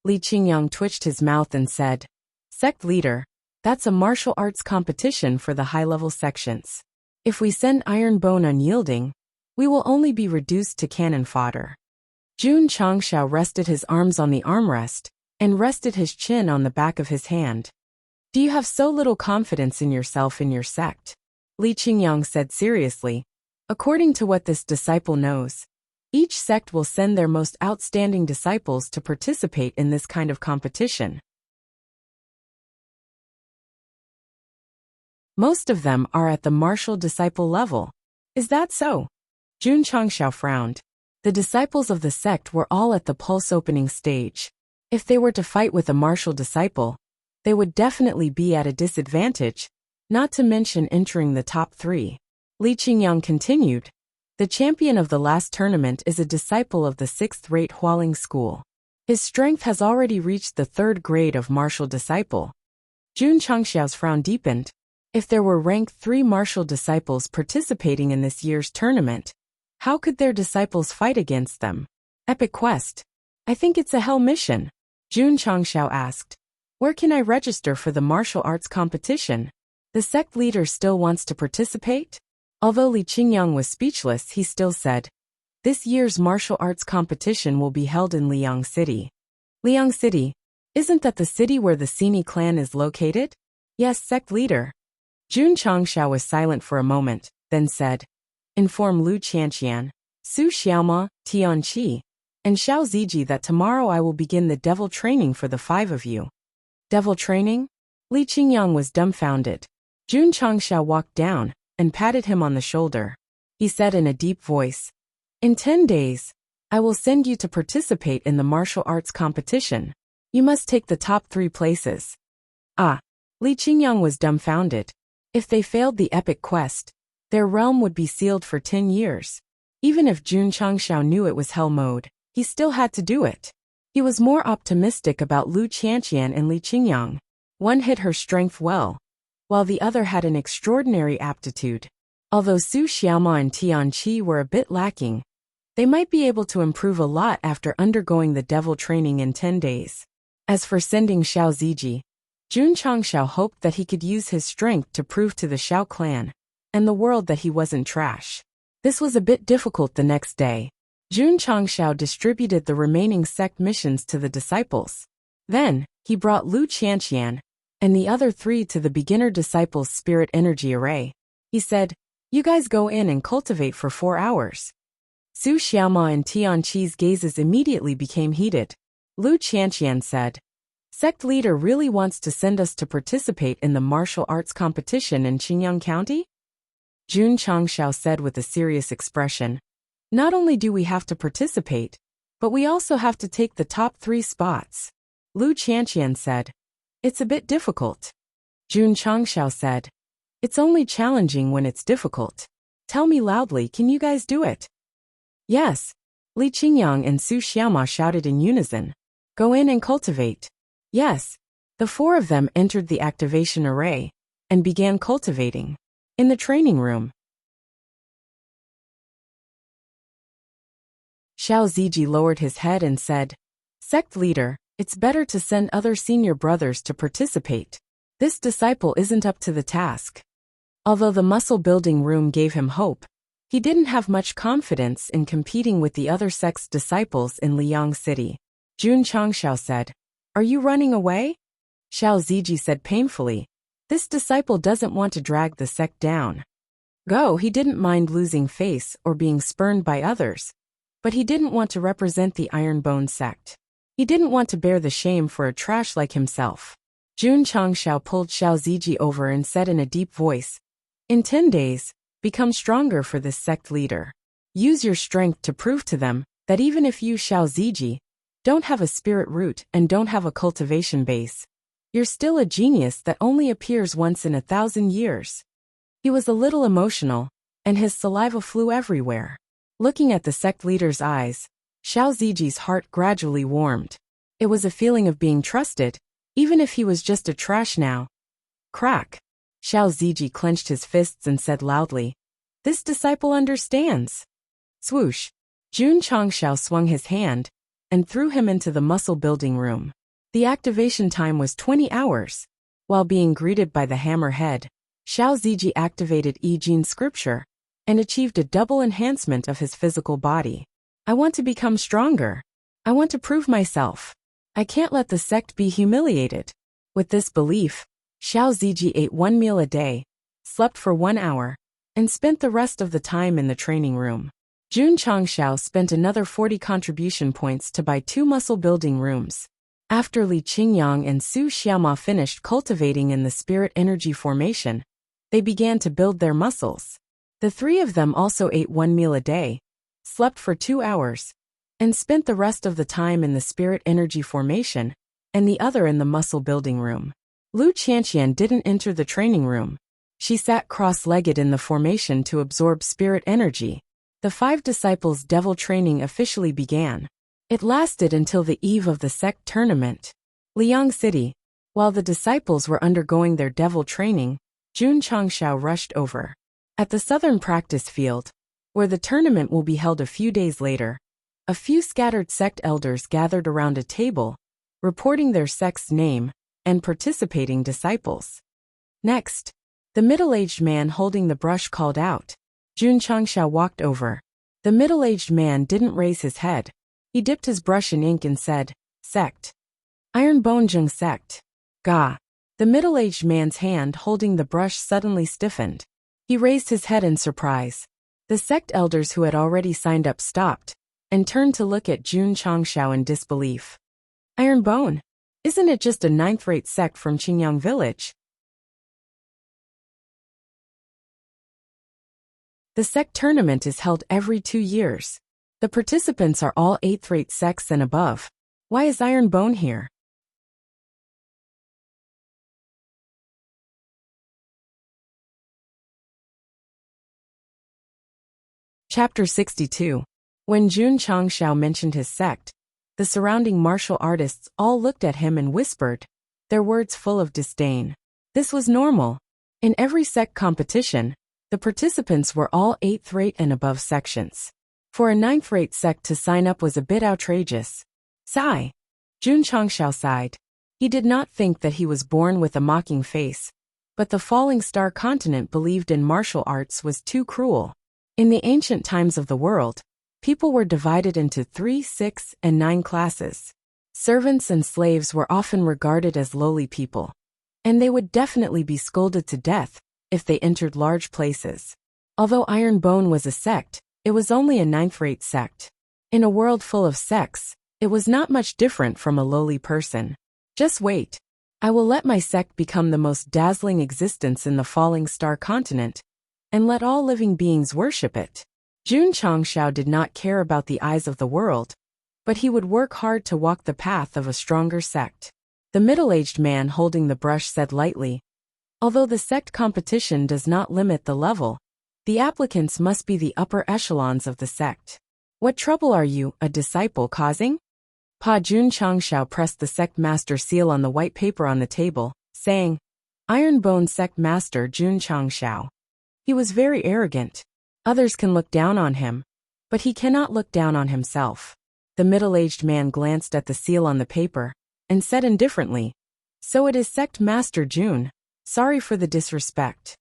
A: Li Qingyang twitched his mouth and said, Sect Leader, that's a martial arts competition for the high-level sections. If we send Iron Bone unyielding, we will only be reduced to cannon fodder. Jun Changshao rested his arms on the armrest and rested his chin on the back of his hand. Do you have so little confidence in yourself in your sect? Li Qingyang said seriously. According to what this disciple knows, each sect will send their most outstanding disciples to participate in this kind of competition. Most of them are at the martial disciple level. Is that so? Jun Changshao frowned. The disciples of the sect were all at the pulse opening stage. If they were to fight with a martial disciple, they would definitely be at a disadvantage, not to mention entering the top 3. Li Qingyang continued. The champion of the last tournament is a disciple of the 6th-rate Hualing school. His strength has already reached the 3rd grade of martial disciple. Jun Changshao's frown deepened. If there were rank 3 martial disciples participating in this year's tournament, how could their disciples fight against them? Epic quest. I think it's a hell mission. Jun Changshao asked. Where can I register for the martial arts competition? The sect leader still wants to participate? Although Li Qingyang was speechless, he still said, this year's martial arts competition will be held in Liang City. Liang City? Isn't that the city where the Sini clan is located? Yes, sect leader. Jun Changshao was silent for a moment, then said, inform Lu Qianqian, Su Xiaoma, Tian Qi, and Xiao Ziji that tomorrow I will begin the devil training for the 5 of you. Devil training? Li Qingyang was dumbfounded. Jun Changshao walked down and patted him on the shoulder. He said in a deep voice, in 10 days, I will send you to participate in the martial arts competition. You must take the top 3 places. Ah, Li Qingyang was dumbfounded. If they failed the epic quest, their realm would be sealed for 10 years. Even if Jun Changshao knew it was hell mode, he still had to do it. He was more optimistic about Lu Qianqian and Li Qingyang. One hid her strength well, while the other had an extraordinary aptitude. Although Su Xiaoma and Tian Qi were a bit lacking, they might be able to improve a lot after undergoing the devil training in 10 days. As for sending Xiao Ziji, Jun Changshao hoped that he could use his strength to prove to the Xiao clan and the world that he wasn't trash. This was a bit difficult the next day. Jun Changshao distributed the remaining sect missions to the disciples. Then, he brought Lu Qianqian and the other 3 to the beginner disciples' spirit energy array. He said, you guys go in and cultivate for 4 hours. Su Xiaoma and Tian Qi's gazes immediately became heated. Lu Qianqian said, sect leader really wants to send us to participate in the martial arts competition in Qingyang County? Jun Changshao said with a serious expression, not only do we have to participate, but we also have to take the top 3 spots. Lu Qianqian said, it's a bit difficult. Jun Changshao said, it's only challenging when it's difficult. Tell me loudly, can you guys do it? Yes. Li Qingyang and Su Xiaoma shouted in unison. Go in and cultivate. Yes. The four of them entered the activation array and began cultivating. In the training room, Xiao Ziji lowered his head and said, "Sect leader, it's better to send other senior brothers to participate. This disciple isn't up to the task." Although the muscle-building room gave him hope, he didn't have much confidence in competing with the other sect's disciples in Liang City. Jun Changxiao said, "Are you running away?" Xiao Ziji said painfully, "This disciple doesn't want to drag the sect down." He didn't mind losing face or being spurned by others, but he didn't want to represent the Ironbone sect. He didn't want to bear the shame for a trash like himself. Jun Changxiao pulled Xiao Ziji over and said in a deep voice, "In 10 days, become stronger for this sect leader. Use your strength to prove to them that even if you, Xiao Ziji, don't have a spirit root and don't have a cultivation base, you're still a genius that only appears once in 1,000 years." He was a little emotional, and his saliva flew everywhere. Looking at the sect leader's eyes, Xiao Ziji's heart gradually warmed. It was a feeling of being trusted, even if he was just a trash now. Crack! Xiao Ziji clenched his fists and said loudly, "This disciple understands." Swoosh! Jun Changxiao swung his hand and threw him into the muscle-building room. The activation time was 20 hours. While being greeted by the hammerhead, Xiao Ziji activated I Jin scripture and achieved a double enhancement of his physical body. "I want to become stronger. I want to prove myself. I can't let the sect be humiliated." With this belief, Xiao Ziji ate 1 meal a day, slept for 1 hour, and spent the rest of the time in the training room. Jun Changxiao spent another 40 contribution points to buy 2 muscle-building rooms. After Li Qingyang and Su Xiaoma finished cultivating in the spirit energy formation, they began to build their muscles. The 3 of them also ate 1 meal a day, slept for 2 hours, and spent the rest of the time in the spirit energy formation, and the other in the muscle-building room. Lu Qianqian didn't enter the training room. She sat cross-legged in the formation to absorb spirit energy. The 5 disciples' devil training officially began. It lasted until the eve of the sect tournament. Liang City. While the disciples were undergoing their devil training, Jun Changxiao rushed over. At the southern practice field, where the tournament will be held a few days later, a few scattered sect elders gathered around a table, reporting their sect's name and participating disciples. Next, the middle-aged man holding the brush called out. Jun Changxiao walked over. The middle-aged man didn't raise his head. He dipped his brush in ink and said, "Sect. Ironbone Zheng Sect." Ga. The middle-aged man's hand holding the brush suddenly stiffened. He raised his head in surprise. The sect elders who had already signed up stopped and turned to look at Jun Changxiao in disbelief. "Ironbone? Isn't it just a 9th-rate sect from Qingyang village?" The sect tournament is held every 2 years. The participants are all 8th-rate sects and above. Why is Ironbone here? Chapter 62. When Jun Changxiao mentioned his sect, the surrounding martial artists all looked at him and whispered, their words full of disdain. This was normal. In every sect competition, the participants were all 8th-rate and above sections. For a 9th-rate sect to sign up was a bit outrageous. Sigh. Jun Changxiao sighed. He did not think that he was born with a mocking face, but the falling star continent believed in martial arts was too cruel. In the ancient times of the world, people were divided into 3, 6, and 9 classes. Servants and slaves were often regarded as lowly people, and they would definitely be scolded to death if they entered large places. Although Ironbone was a sect, it was only a 9th-rate sect. In a world full of sects, it was not much different from a lowly person. Just wait. I will let my sect become the most dazzling existence in the falling star continent, and let all living beings worship it. Jun Changxiao did not care about the eyes of the world, but he would work hard to walk the path of a stronger sect. The middle-aged man holding the brush said lightly, "Although the sect competition does not limit the level, the applicants must be the upper echelons of the sect. What trouble are you, a disciple, causing?" Pa Jun Changshao pressed the sect master seal on the white paper on the table, saying, Ironbone Sect Master Jun Changshao. He was very arrogant. Others can look down on him, but he cannot look down on himself. The middle-aged man glanced at the seal on the paper, and said indifferently, So it is Sect Master Jun. Sorry for the disrespect.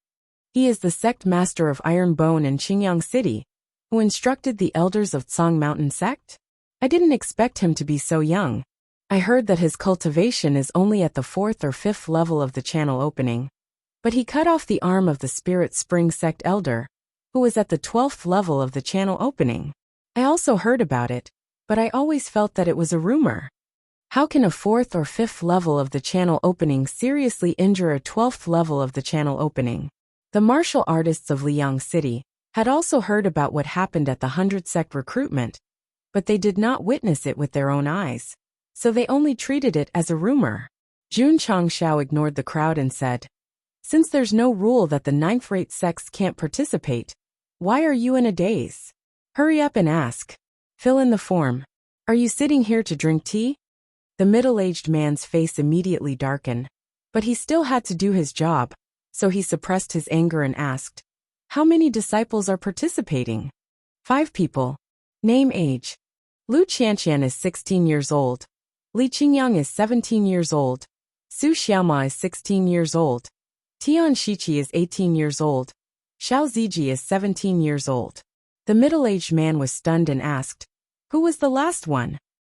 A: He is the sect master of Iron Bone in Qingyang City, who instructed the elders of Tsang Mountain Sect? I didn't expect him to be so young. I heard that his cultivation is only at the 4th or 5th level of the channel opening. But he cut off the arm of the Spirit Spring Sect elder, who was at the 12th level of the channel opening. I also heard about it, but I always felt that it was a rumor. How can a 4th or 5th level of the channel opening seriously injure a 12th level of the channel opening? The martial artists of Liang City had also heard about what happened at the 100 sect recruitment, but they did not witness it with their own eyes, so they only treated it as a rumor. Jun Changshao ignored the crowd and said, Since there's no rule that the 9th-rate sects can't participate, why are you in a daze? Hurry up and ask. Fill in the form. Are you sitting here to drink tea? The middle-aged man's face immediately darkened, but he still had to do his job, so he suppressed his anger and asked, How many disciples are participating? 5 people. Name age. Lu Qianqian is 16 years old. Li Qingyang is 17 years old. Su Xiaoma is 16 years old. Tian Shiqi is 18 years old. Xiao Ziji is 17 years old. The middle-aged man was stunned and asked, Who was the last one?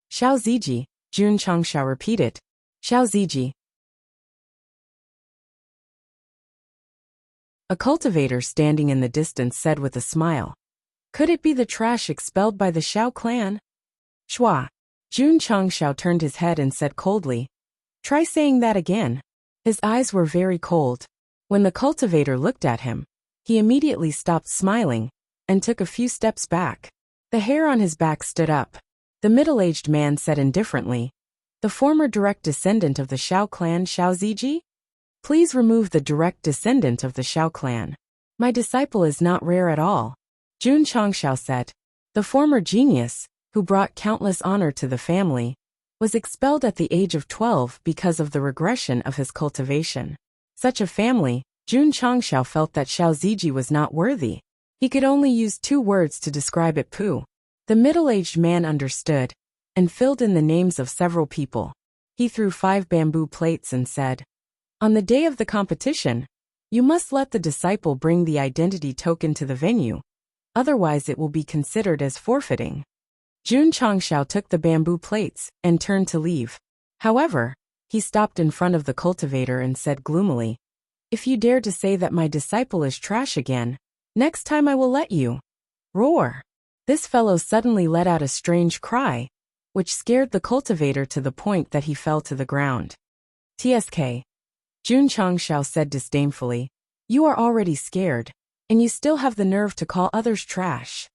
A: Xiao Ziji, Jun Changshao repeated. Xiao Ziji. A cultivator standing in the distance said with a smile, Could it be the trash expelled by the Xiao clan? Shua. Jun Changshao turned his head and said coldly, Try saying that again. His eyes were very cold. When the cultivator looked at him, he immediately stopped smiling and took a few steps back. The hair on his back stood up. The middle-aged man said indifferently, The former direct descendant of the Xiao clan, Xiao Ziji? Please remove the direct descendant of the Xiao clan. My disciple is not rare at all. Jun Changshao said. The former genius, who brought countless honor to the family, was expelled at the age of 12 because of the regression of his cultivation. Such a family, Jun Changshao felt that Xiao Ziji was not worthy. He could only use 2 words to describe it: poo. The middle-aged man understood, and filled in the names of several people. He threw 5 bamboo plates and said, On the day of the competition, you must let the disciple bring the identity token to the venue, otherwise it will be considered as forfeiting. Jun Changshao took the bamboo plates and turned to leave. However, he stopped in front of the cultivator and said gloomily, If you dare to say that my disciple is trash again, next time I will let you. Roar. This fellow suddenly let out a strange cry, which scared the cultivator to the point that he fell to the ground. TSK. Jun Changshao said disdainfully, You are already scared, and you still have the nerve to call others trash.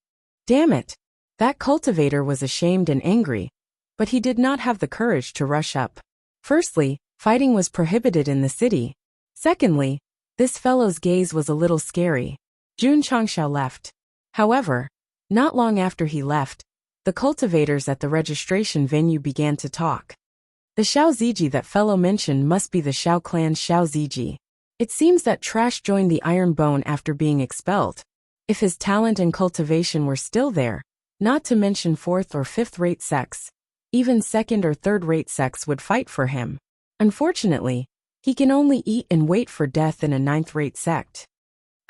A: Damn it. That cultivator was ashamed and angry, but he did not have the courage to rush up. Firstly, fighting was prohibited in the city. Secondly, this fellow's gaze was a little scary. Jun Changshao left. However, not long after he left, the cultivators at the registration venue began to talk. The Xiao Ziji that fellow mentioned must be the Xiao clan's Xiao Ziji. It seems that Trash joined the Iron Bone after being expelled. If his talent and cultivation were still there, not to mention 4th or 5th-rate sects, even 2nd or 3rd-rate sects would fight for him. Unfortunately, he can only eat and wait for death in a 9th-rate sect.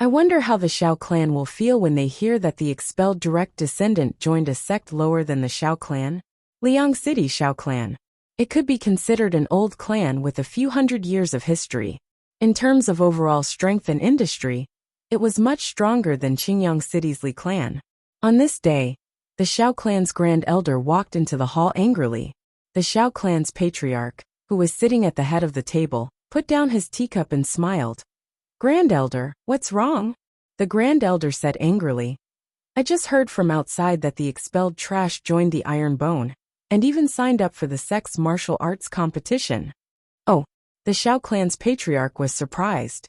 A: I wonder how the Xiao clan will feel when they hear that the expelled direct descendant joined a sect lower than the Xiao clan, Liang City Xiao clan. It could be considered an old clan with a few hundred years of history. In terms of overall strength and industry, it was much stronger than Qingyang City's Li clan. On this day, the Xiao clan's grand elder walked into the hall angrily. The Xiao clan's patriarch, who was sitting at the head of the table, put down his teacup and smiled. Grand elder, what's wrong? The grand elder said angrily. I just heard from outside that the expelled Trash joined the Iron Bone, and even signed up for the sect's martial arts competition. Oh, the Xiao clan's patriarch was surprised.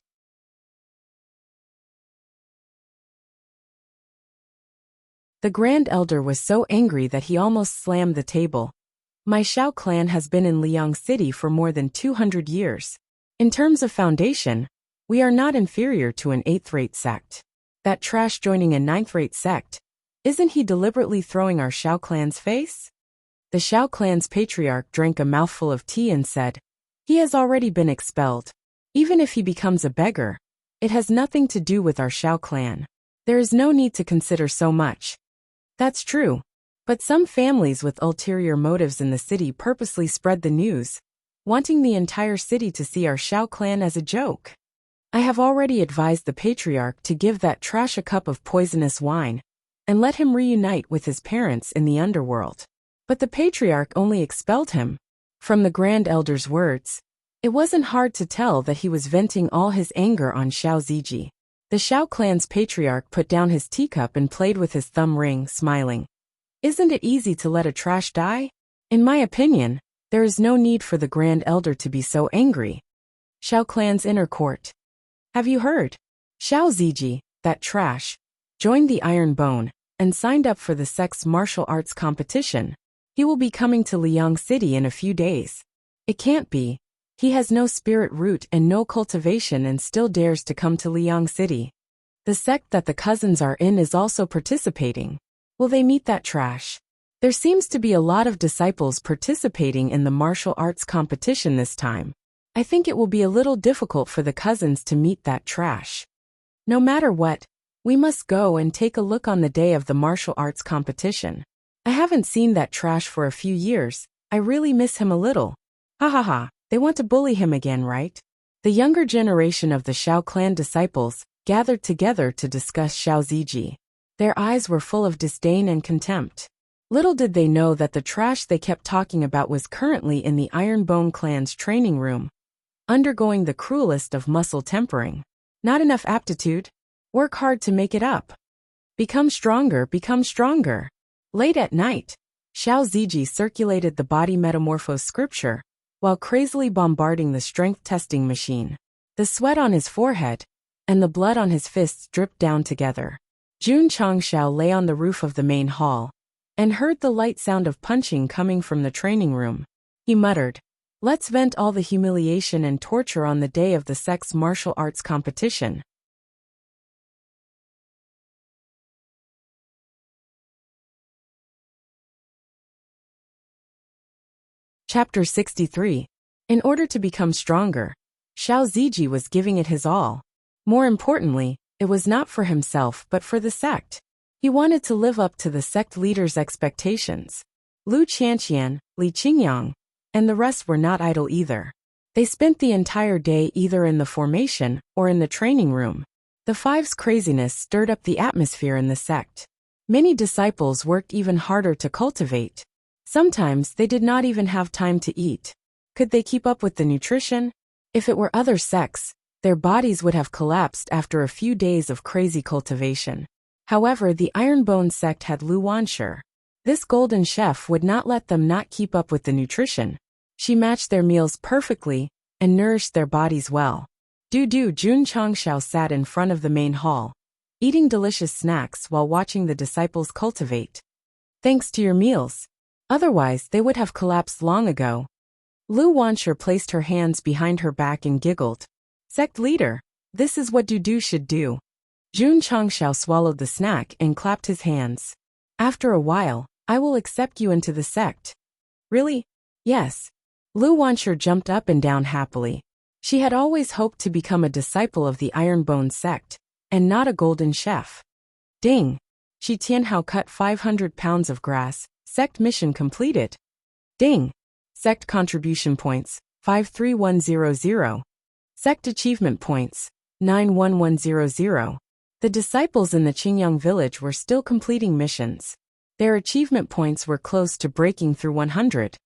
A: The grand elder was so angry that he almost slammed the table. My Xiao clan has been in Liang City for more than 200 years. In terms of foundation, we are not inferior to an 8th-rate sect. That trash joining a 9th-rate sect, isn't he deliberately throwing our Xiao clan's face? The Xiao clan's patriarch drank a mouthful of tea and said, he has already been expelled. Even if he becomes a beggar, it has nothing to do with our Xiao clan. There is no need to consider so much. That's true. But some families with ulterior motives in the city purposely spread the news, wanting the entire city to see our Xiao clan as a joke. I have already advised the patriarch to give that trash a cup of poisonous wine, and let him reunite with his parents in the underworld. But the patriarch only expelled him. From the Grand Elder's words, it wasn't hard to tell that he was venting all his anger on Xiao Ziji. The Xiao clan's patriarch put down his teacup and played with his thumb ring, smiling. Isn't it easy to let a trash die? In my opinion, there is no need for the Grand Elder to be so angry. Xiao clan's inner court. Have you heard? Xiao Ziji, that trash, joined the Iron Bone, and signed up for the Sect's martial arts competition. He will be coming to Liang City in a few days. It can't be. He has no spirit root and no cultivation and still dares to come to Liang City. The sect that the cousins are in is also participating. Will they meet that trash? There seems to be a lot of disciples participating in the martial arts competition this time. I think it will be a little difficult for the cousins to meet that trash. No matter what, we must go and take a look on the day of the martial arts competition. I haven't seen that trash for a few years. I really miss him a little. Ha ha ha, they want to bully him again, right? The younger generation of the Xiao clan disciples gathered together to discuss Xiao Ziji. Their eyes were full of disdain and contempt. Little did they know that the trash they kept talking about was currently in the Ironbone clan's training room, undergoing the cruelest of muscle tempering. Not enough aptitude? Work hard to make it up. Become stronger, become stronger. Late at night, Xiao Ziji circulated the body metamorphose scripture, while crazily bombarding the strength testing machine. The sweat on his forehead and the blood on his fists dripped down together. Jun Changxiao lay on the roof of the main hall and heard the light sound of punching coming from the training room. He muttered, let's vent all the humiliation and torture on the day of the Sect's martial arts competition. Chapter 63. In order to become stronger, Xiao Ziji was giving it his all. More importantly, it was not for himself but for the sect. He wanted to live up to the sect leader's expectations. Lu Qianqian, Li Qingyang, and the rest were not idle either. They spent the entire day either in the formation or in the training room. The Five's craziness stirred up the atmosphere in the sect. Many disciples worked even harder to cultivate. Sometimes they did not even have time to eat. Could they keep up with the nutrition? If it were other sects, their bodies would have collapsed after a few days of crazy cultivation. However, the Ironbone sect had Lu Wanshi. This golden chef would not let them not keep up with the nutrition. She matched their meals perfectly and nourished their bodies well. Jun Changxiao sat in front of the main hall, eating delicious snacks while watching the disciples cultivate. Thanks to your meals. Otherwise, they would have collapsed long ago. Lu Wanshi placed her hands behind her back and giggled. Sect leader, this is what Dudu should do. Jun Changxiao swallowed the snack and clapped his hands. After a while, I will accept you into the sect. Really? Yes. Lu Wanshi jumped up and down happily. She had always hoped to become a disciple of the Ironbone sect, and not a golden chef. Ding! Shi Tianhao cut 500 pounds of grass. Sect mission completed. Ding! Sect contribution points, 53100. Sect achievement points, 91100. The disciples in the Qingyang village were still completing missions. Their achievement points were close to breaking through 100.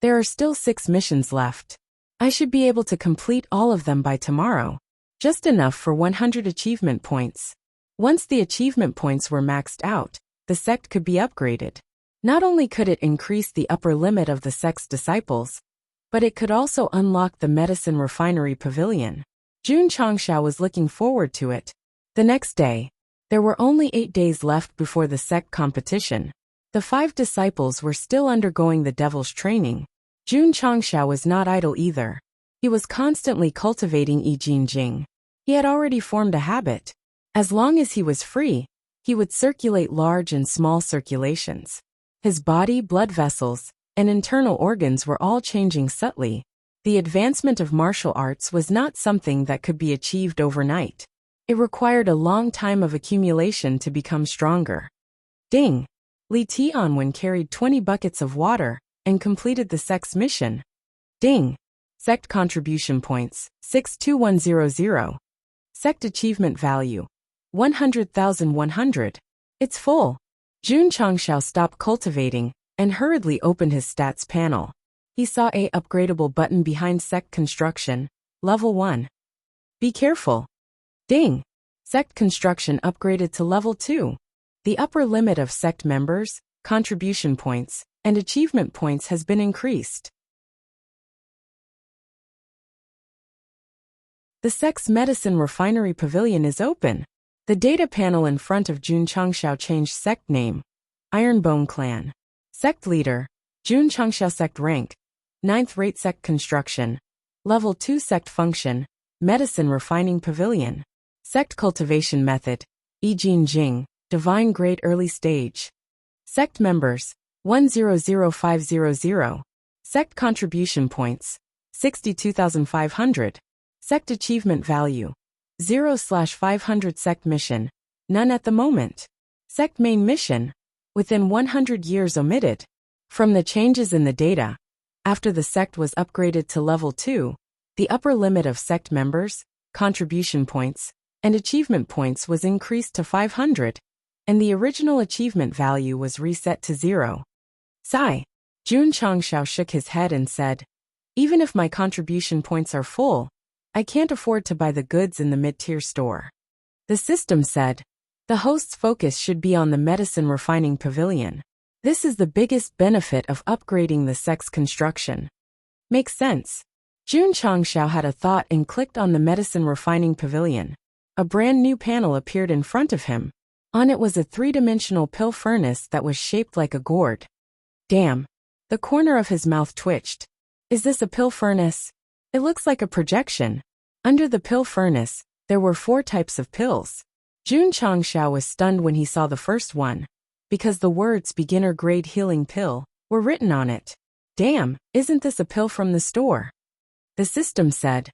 A: There are still 6 missions left. I should be able to complete all of them by tomorrow. Just enough for 100 achievement points. Once the achievement points were maxed out, the sect could be upgraded. Not only could it increase the upper limit of the sect's disciples, but it could also unlock the medicine refinery pavilion. Jun Changxiao was looking forward to it. The next day, there were only 8 days left before the sect competition. The 5 disciples were still undergoing the devil's training. Jun Changxiao was not idle either. He was constantly cultivating Yi Jing. He had already formed a habit. As long as he was free, he would circulate large and small circulations. His body, blood vessels, and internal organs were all changing subtly. The advancement of martial arts was not something that could be achieved overnight. It required a long time of accumulation to become stronger. Ding! Li Tianwen carried 20 buckets of water and completed the Sect's mission. Ding! Sect contribution points, 62100. Sect achievement value, 100,100. It's full. Jun Changxiao stopped cultivating and hurriedly opened his stats panel. He saw a upgradable button behind Sect construction, level 1. Be careful. Ding! Sect construction upgraded to level 2. The upper limit of Sect members, contribution points, and achievement points has been increased. The Sect's medicine refinery pavilion is open. The data panel in front of Jun Changxiao changed Sect name, Ironbone Clan. Sect leader, Jun Changxiao. Sect rank, 9th rate. Sect construction, level 2. Sect function, medicine refining pavilion. Sect cultivation method, Yi Jing, divine grade early stage. Sect members, 100500. Sect contribution points, 62,500. Sect achievement value, 0/500. Sect mission, none at the moment. Sect main mission, within 100 years omitted. From the changes in the data, after the Sect was upgraded to level 2, the upper limit of Sect members, contribution points, and achievement points was increased to 500, and the original achievement value was reset to 0. Sigh. Jun Changxiao shook his head and said, even if my contribution points are full, I can't afford to buy the goods in the mid-tier store. The system said, the host's focus should be on the medicine refining pavilion. This is the biggest benefit of upgrading the Sect's construction. Makes sense. Jun Changxiao had a thought and clicked on the medicine refining pavilion. A brand new panel appeared in front of him. On it was a 3-dimensional pill furnace that was shaped like a gourd. Damn. The corner of his mouth twitched. Is this a pill furnace? It looks like a projection. Under the pill furnace, there were 4 types of pills. Jun Changxiao was stunned when he saw the first one, because the words beginner grade healing pill were written on it. Damn, isn't this a pill from the store? The system said,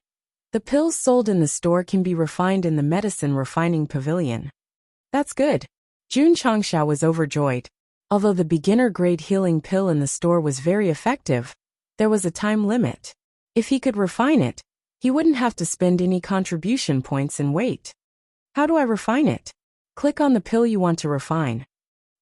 A: the pills sold in the store can be refined in the medicine refining pavilion. That's good. Jun Changxiao was overjoyed. Although the beginner grade healing pill in the store was very effective, there was a time limit. If he could refine it, he wouldn't have to spend any contribution points and wait. How do I refine it? Click on the pill you want to refine.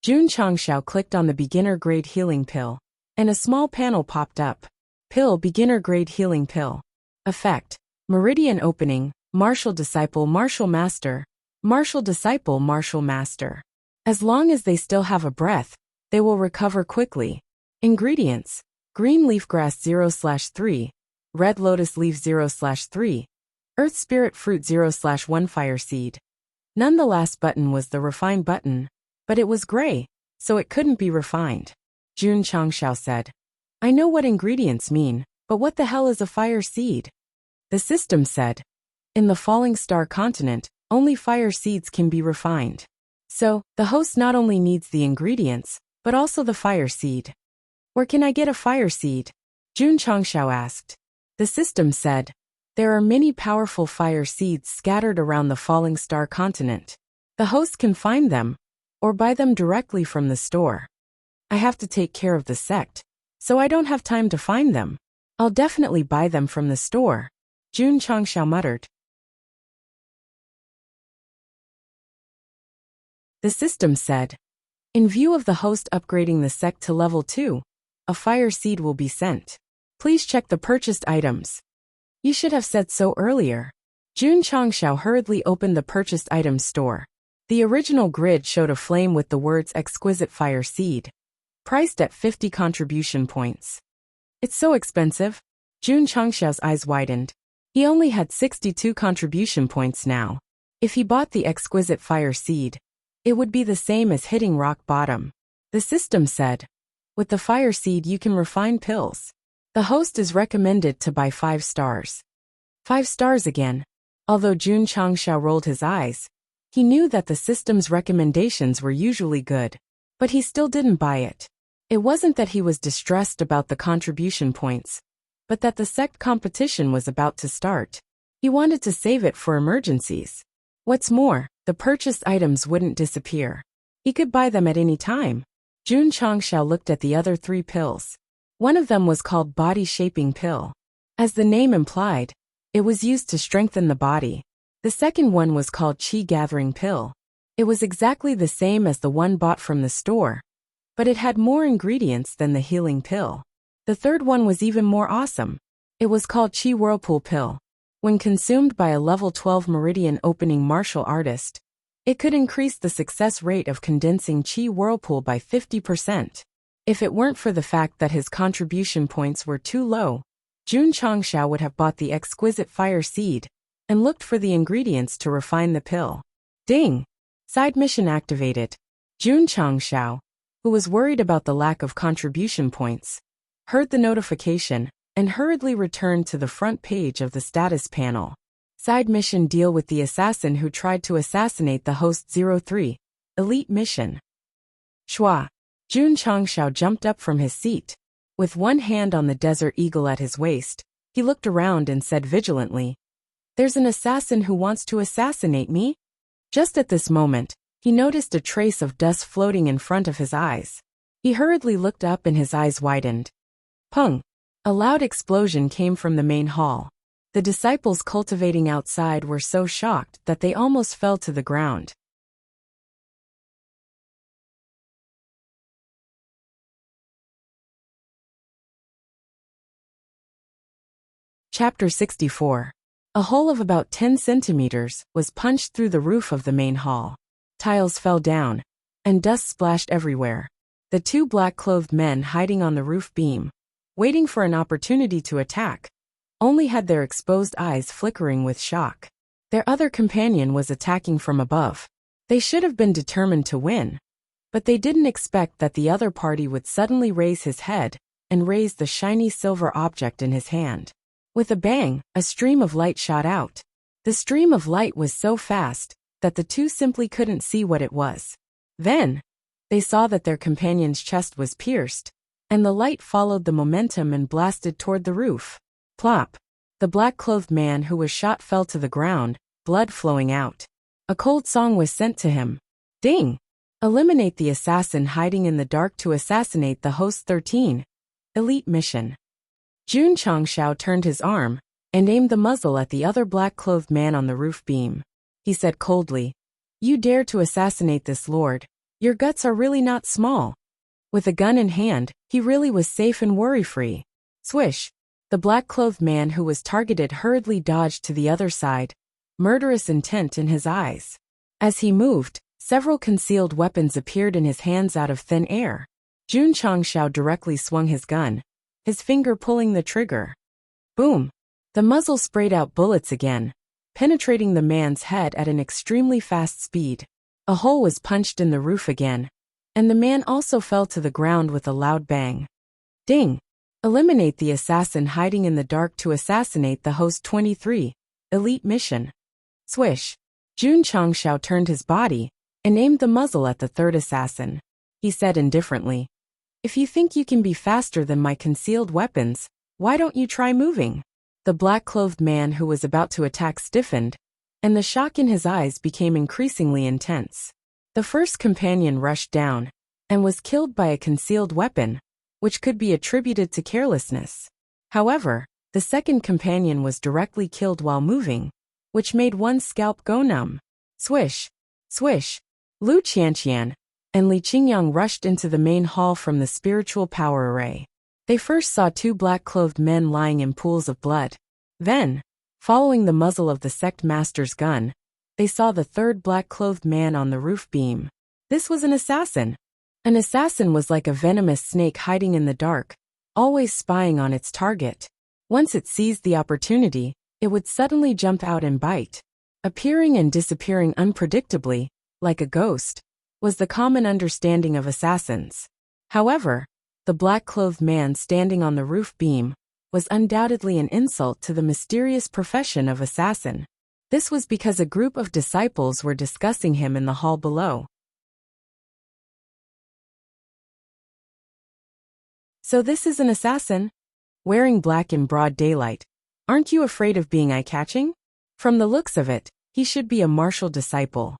A: Jun Changxiao clicked on the beginner grade healing pill, and a small panel popped up. Pill beginner grade healing pill. Effect: meridian opening, martial disciple, martial master, martial disciple, martial master. As long as they still have a breath, they will recover quickly. Ingredients: green leaf grass 0/3, red lotus leaf 0/3, earth spirit fruit 0/1 fire seed. None. The last button was the refine button, but it was gray, so it couldn't be refined. Jun Changxiao said, I know what ingredients mean, but what the hell is a fire seed? The system said, in the falling star continent, only fire seeds can be refined. So, the host not only needs the ingredients, but also the fire seed. Where can I get a fire seed? Jun Changxiao asked. The system said, there are many powerful fire seeds scattered around the falling star continent. The host can find them, or buy them directly from the store. I have to take care of the sect, so I don't have time to find them. I'll definitely buy them from the store, Jun Changxiao muttered. The system said, in view of the host upgrading the sect to level 2, a fire seed will be sent. Please check the purchased items. You should have said so earlier. Jun Changxiao hurriedly opened the purchased items store. The original grid showed a flame with the words exquisite fire seed, priced at 50 contribution points. It's so expensive. Jun Changxiao's eyes widened. He only had 62 contribution points now. If he bought the exquisite fire seed, it would be the same as hitting rock bottom. The system said. With the fire seed you can refine pills. The host is recommended to buy 5 stars. 5 stars again. Although Jun Changxiao rolled his eyes, he knew that the system's recommendations were usually good. But he still didn't buy it. It wasn't that he was distressed about the contribution points, but that the sect competition was about to start. He wanted to save it for emergencies. What's more, the purchased items wouldn't disappear. He could buy them at any time. Jun Changxiao looked at the other 3 pills. One of them was called Body Shaping Pill. As the name implied, it was used to strengthen the body. The second one was called Qi Gathering Pill. It was exactly the same as the one bought from the store, but it had more ingredients than the healing pill. The third one was even more awesome. It was called Qi Whirlpool Pill. When consumed by a level 12 Meridian opening martial artist, it could increase the success rate of condensing Qi Whirlpool by 50%. If it weren't for the fact that his contribution points were too low, Jun Changxiao would have bought the exquisite fire seed and looked for the ingredients to refine the pill. Ding! Side mission activated. Jun Changxiao, who was worried about the lack of contribution points, heard the notification and hurriedly returned to the front page of the status panel. Side mission deal with the assassin who tried to assassinate the host 03. Elite mission. Shua. Jun Changxiao jumped up from his seat. With one hand on the desert eagle at his waist, he looked around and said vigilantly, "There's an assassin who wants to assassinate me?" Just at this moment, he noticed a trace of dust floating in front of his eyes. He hurriedly looked up and his eyes widened. Pung! A loud explosion came from the main hall. The disciples cultivating outside were so shocked that they almost fell to the ground. Chapter 64. A hole of about 10 centimeters was punched through the roof of the main hall. Tiles fell down, and dust splashed everywhere. The 2 black-clothed men hiding on the roof beam, waiting for an opportunity to attack, only had their exposed eyes flickering with shock. Their other companion was attacking from above. They should have been determined to win, but they didn't expect that the other party would suddenly raise his head and raise the shiny silver object in his hand. With a bang, a stream of light shot out. The stream of light was so fast that the 2 simply couldn't see what it was. Then, they saw that their companion's chest was pierced, and the light followed the momentum and blasted toward the roof. Plop! The black-clothed man who was shot fell to the ground, blood flowing out. A cold song was sent to him. Ding! Eliminate the assassin hiding in the dark to assassinate the host 13. Elite mission. Jun Changxiao turned his arm and aimed the muzzle at the other black-clothed man on the roof beam. He said coldly, "You dare to assassinate this lord. Your guts are really not small." With a gun in hand, he really was safe and worry-free. Swish! The black-clothed man who was targeted hurriedly dodged to the other side, murderous intent in his eyes. As he moved, several concealed weapons appeared in his hands out of thin air. Jun Changxiao directly swung his gun, his finger pulling the trigger. Boom! The muzzle sprayed out bullets again, penetrating the man's head at an extremely fast speed. A hole was punched in the roof again, and the man also fell to the ground with a loud bang. Ding! Eliminate the assassin hiding in the dark to assassinate the host 23. Elite mission. Swish! Jun Changxiao turned his body and aimed the muzzle at the third assassin. He said indifferently, "If you think you can be faster than my concealed weapons, why don't you try moving?" The black-clothed man who was about to attack stiffened, and the shock in his eyes became increasingly intense. The first companion rushed down and was killed by a concealed weapon, which could be attributed to carelessness. However, the second companion was directly killed while moving, which made one's scalp go numb. Swish! Swish! Lu Qianqian and Li Qingyang rushed into the main hall from the spiritual power array. They first saw 2 black-clothed men lying in pools of blood. Then, following the muzzle of the sect master's gun, they saw the third black-clothed man on the roof beam. This was an assassin. An assassin was like a venomous snake hiding in the dark, always spying on its target. Once it seized the opportunity, it would suddenly jump out and bite. Appearing and disappearing unpredictably, like a ghost, was the common understanding of assassins. However, the black-clothed man standing on the roof beam was undoubtedly an insult to the mysterious profession of assassin. This was because a group of disciples were discussing him in the hall below. So this is an assassin? Wearing black in broad daylight. Aren't you afraid of being eye-catching? From the looks of it, he should be a martial disciple.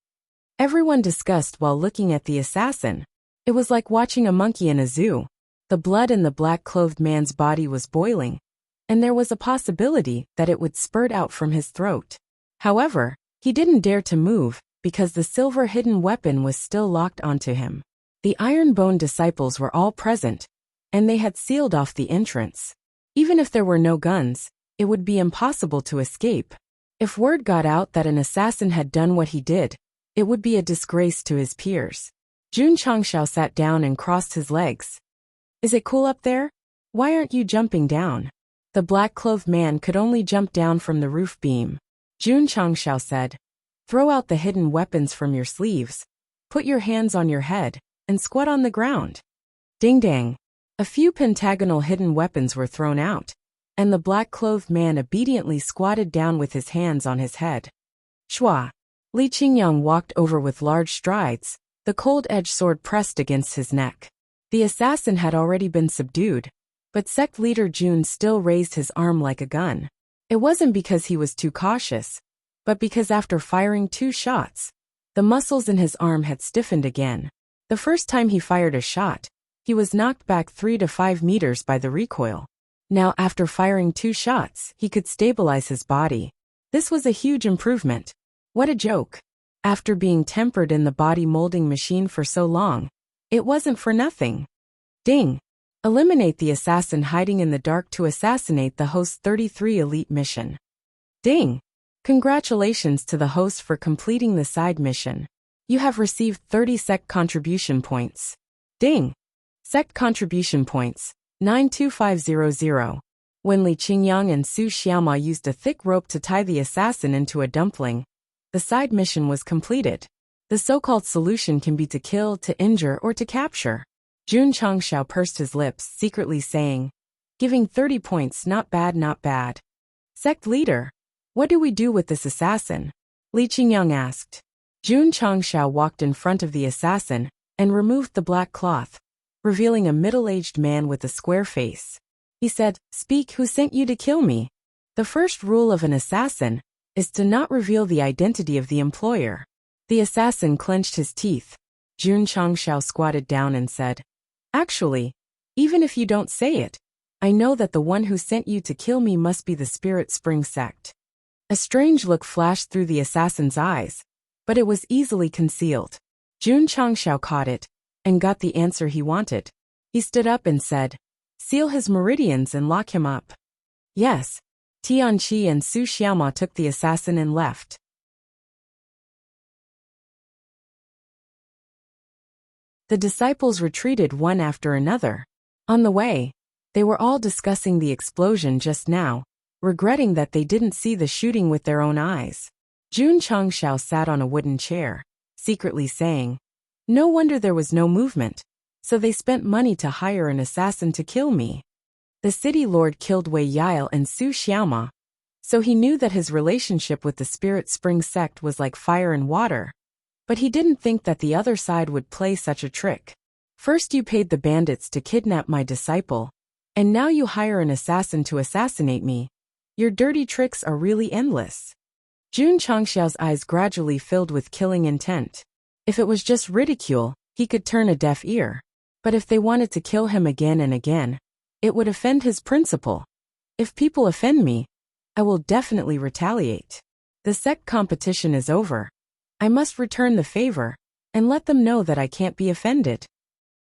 A: Everyone discussed while looking at the assassin. It was like watching a monkey in a zoo. The blood in the black-clothed man's body was boiling, and there was a possibility that it would spurt out from his throat. However, he didn't dare to move, because the silver hidden weapon was still locked onto him. The iron-boned disciples were all present, and they had sealed off the entrance. Even if there were no guns, it would be impossible to escape. If word got out that an assassin had done what he did, it would be a disgrace to his peers. Jun Changshao sat down and crossed his legs. Is it cool up there? Why aren't you jumping down? The black-clothed man could only jump down from the roof beam. Jun Changshao said, throw out the hidden weapons from your sleeves, put your hands on your head, and squat on the ground. Ding-dang. A few pentagonal hidden weapons were thrown out, and the black-clothed man obediently squatted down with his hands on his head. Shua. Li Qingyang walked over with large strides, the cold-edged sword pressed against his neck. The assassin had already been subdued, but sect leader Jun still raised his arm like a gun. It wasn't because he was too cautious, but because after firing 2 shots, the muscles in his arm had stiffened again. The first time he fired a shot, he was knocked back 3 to 5 meters by the recoil. Now after firing 2 shots, he could stabilize his body. This was a huge improvement. What a joke. After being tempered in the body molding machine for so long, it wasn't for nothing. Ding. Eliminate the assassin hiding in the dark to assassinate the host's 33 elite mission. Ding. Congratulations to the host for completing the side mission. You have received 30 sect contribution points. Ding. Sect contribution points, 92500. When Li Qingyang and Su Xiaoma used a thick rope to tie the assassin into a dumpling, the side mission was completed. The so-called solution can be to kill, to injure, or to capture. Jun Changshao pursed his lips, secretly saying, giving 30 points, not bad, not bad. Sect leader, what do we do with this assassin? Li Qingyang asked. Jun Changshao walked in front of the assassin and removed the black cloth, revealing a middle-aged man with a square face. He said, speak, who sent you to kill me? The first rule of an assassin is to not reveal the identity of the employer. The assassin clenched his teeth. Jun Changshao squatted down and said, actually, even if you don't say it, I know that the one who sent you to kill me must be the Spirit Spring Sect. A strange look flashed through the assassin's eyes, but it was easily concealed. Jun Changshao caught it and got the answer he wanted. He stood up and said, seal his meridians and lock him up. Yes. Tianqi and Su Xiaoma took the assassin and left. The disciples retreated one after another. On the way, they were all discussing the explosion just now, regretting that they didn't see the shooting with their own eyes. Jun Changshao sat on a wooden chair, secretly saying, no wonder there was no movement, so they spent money to hire an assassin to kill me. The city lord killed Wei Yael and Su Xiaoma, so he knew that his relationship with the Spirit Spring Sect was like fire and water. But he didn't think that the other side would play such a trick. First you paid the bandits to kidnap my disciple, and now you hire an assassin to assassinate me. Your dirty tricks are really endless. Jun Changshao's eyes gradually filled with killing intent. If it was just ridicule, he could turn a deaf ear. But if they wanted to kill him again and again, it would offend his principle. If people offend me, I will definitely retaliate. The sect competition is over. I must return the favor and let them know that I can't be offended.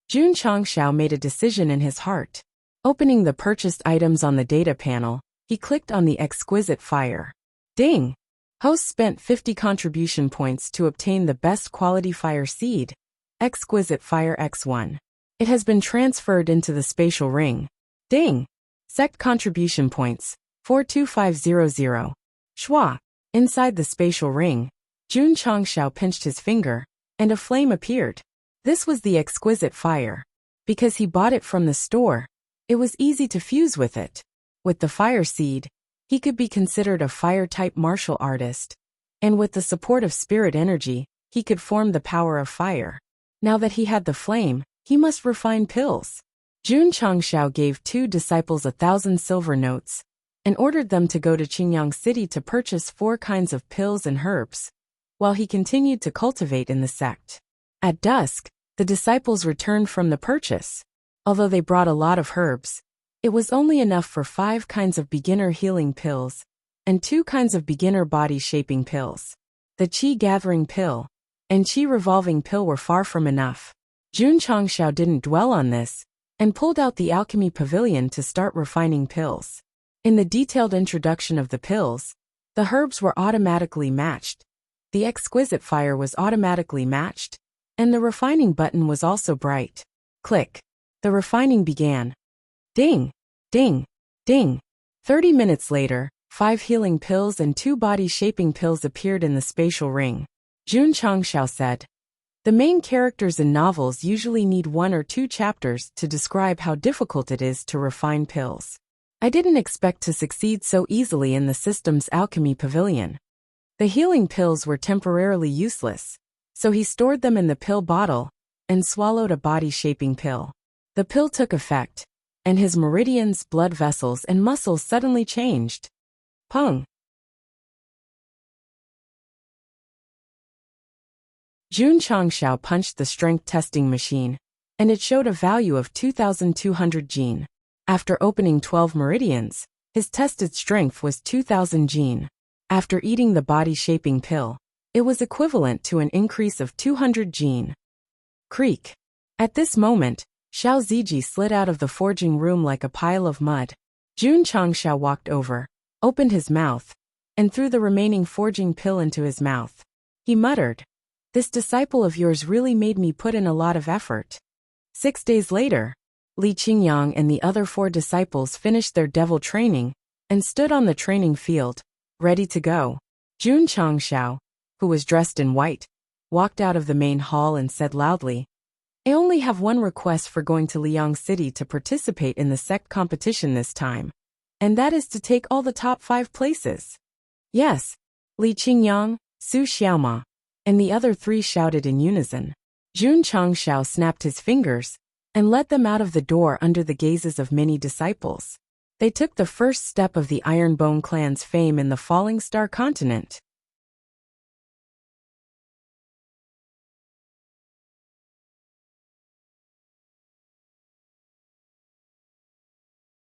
A: Jun Changshao made a decision in his heart. Opening the purchased items on the data panel, he clicked on the exquisite fire. Ding! Host spent 50 contribution points to obtain the best quality fire seed, Exquisite Fire X1. It has been transferred into the spatial ring. Ding! Sect contribution points, 42500. Schwa. Inside the spatial ring, Jun Changshao pinched his finger, and a flame appeared. This was the exquisite fire. Because he bought it from the store, it was easy to fuse with it. With the fire seed, he could be considered a fire-type martial artist. And with the support of spirit energy, he could form the power of fire. Now that he had the flame, he must refine pills. Jun Changshao gave 2 disciples 1,000 silver notes and ordered them to go to Qingyang City to purchase 4 kinds of pills and herbs, while he continued to cultivate in the sect. At dusk, the disciples returned from the purchase. Although they brought a lot of herbs, it was only enough for 5 kinds of beginner healing pills and 2 kinds of beginner body shaping pills. The qi gathering pill and qi revolving pill were far from enough. Jun Changshao didn't dwell on this and pulled out the alchemy pavilion to start refining pills. In the detailed introduction of the pills, the herbs were automatically matched, the exquisite fire was automatically matched, and the refining button was also bright. Click. The refining began. Ding, ding, ding. 30 minutes later, 5 healing pills and 2 body-shaping pills appeared in the spatial ring. Jun Changshao said, "The main characters in novels usually need 1 or 2 chapters to describe how difficult it is to refine pills. I didn't expect to succeed so easily in the system's alchemy pavilion." The healing pills were temporarily useless, so he stored them in the pill bottle and swallowed a body-shaping pill. The pill took effect, and his meridians, blood vessels, and muscles suddenly changed. Pung! Jun Changshao punched the strength testing machine, and it showed a value of 2,200 jin. After opening 12 meridians, his tested strength was 2,000 jin. After eating the body-shaping pill, it was equivalent to an increase of 200 jin. Creak! At this moment, Xiao Ziji slid out of the forging room like a pile of mud. Jun Changshao walked over, opened his mouth, and threw the remaining forging pill into his mouth. He muttered, "This disciple of yours really made me put in a lot of effort." 6 days later, Li Qingyang and the other 4 disciples finished their devil training and stood on the training field, ready to go. Jun Changshao, who was dressed in white, walked out of the main hall and said loudly, "I only have one request for going to Liang City to participate in the sect competition this time, and that is to take all the top 5 places." "Yes." Li Qingyang, Su Xiaoma, and the other 3 shouted in unison. Jun Changshao snapped his fingers and led them out of the door under the gazes of many disciples. They took the first step of the Ironbone clan's fame in the Falling Star continent.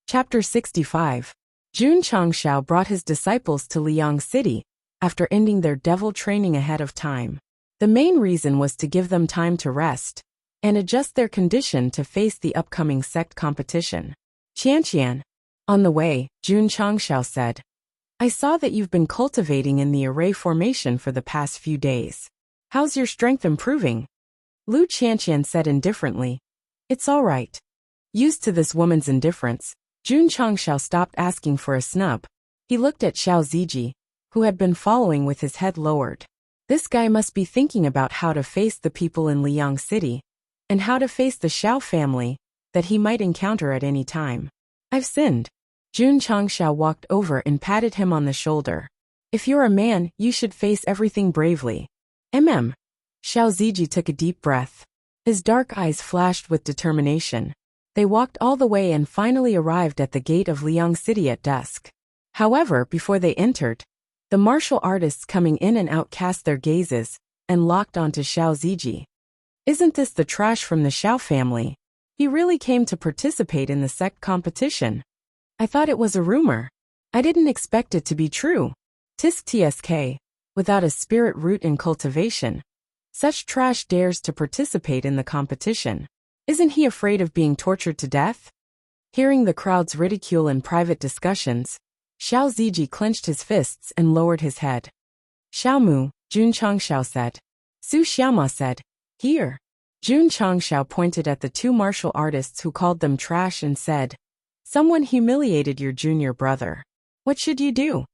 A: Chapter 65. Jun Changshao brought his disciples to Liang City after ending their devil training ahead of time. The main reason was to give them time to rest and adjust their condition to face the upcoming sect competition. "Qianqian." On the way, Jun Changshao said, "I saw that you've been cultivating in the array formation for the past few days. How's your strength improving?" Lu Qianqian said indifferently, "It's all right." Used to this woman's indifference, Jun Changshao stopped asking for a snub. He looked at Xiao Ziji, who had been following with his head lowered. This guy must be thinking about how to face the people in Liang City, and how to face the Xiao family that he might encounter at any time. "I've sinned." Jun Changshao walked over and patted him on the shoulder. "If you're a man, you should face everything bravely." Xiao Ziji took a deep breath. His dark eyes flashed with determination. They walked all the way and finally arrived at the gate of Liang City at dusk. However, before they entered, the martial artists coming in and out cast their gazes and locked onto Xiao Ziji. "Isn't this the trash from the Xiao family? He really came to participate in the sect competition. I thought it was a rumor. I didn't expect it to be true. Tisk tsk, without a spirit root in cultivation. Such trash dares to participate in the competition. Isn't he afraid of being tortured to death?" Hearing the crowd's ridicule and private discussions, Xiao Ziji clenched his fists and lowered his head. "Xiaomu," Jun Changshao said. Su Xiaoma said, "Here." Jun Changshao pointed at the 2 martial artists who called them trash and said, "Someone humiliated your junior brother. What should you do?"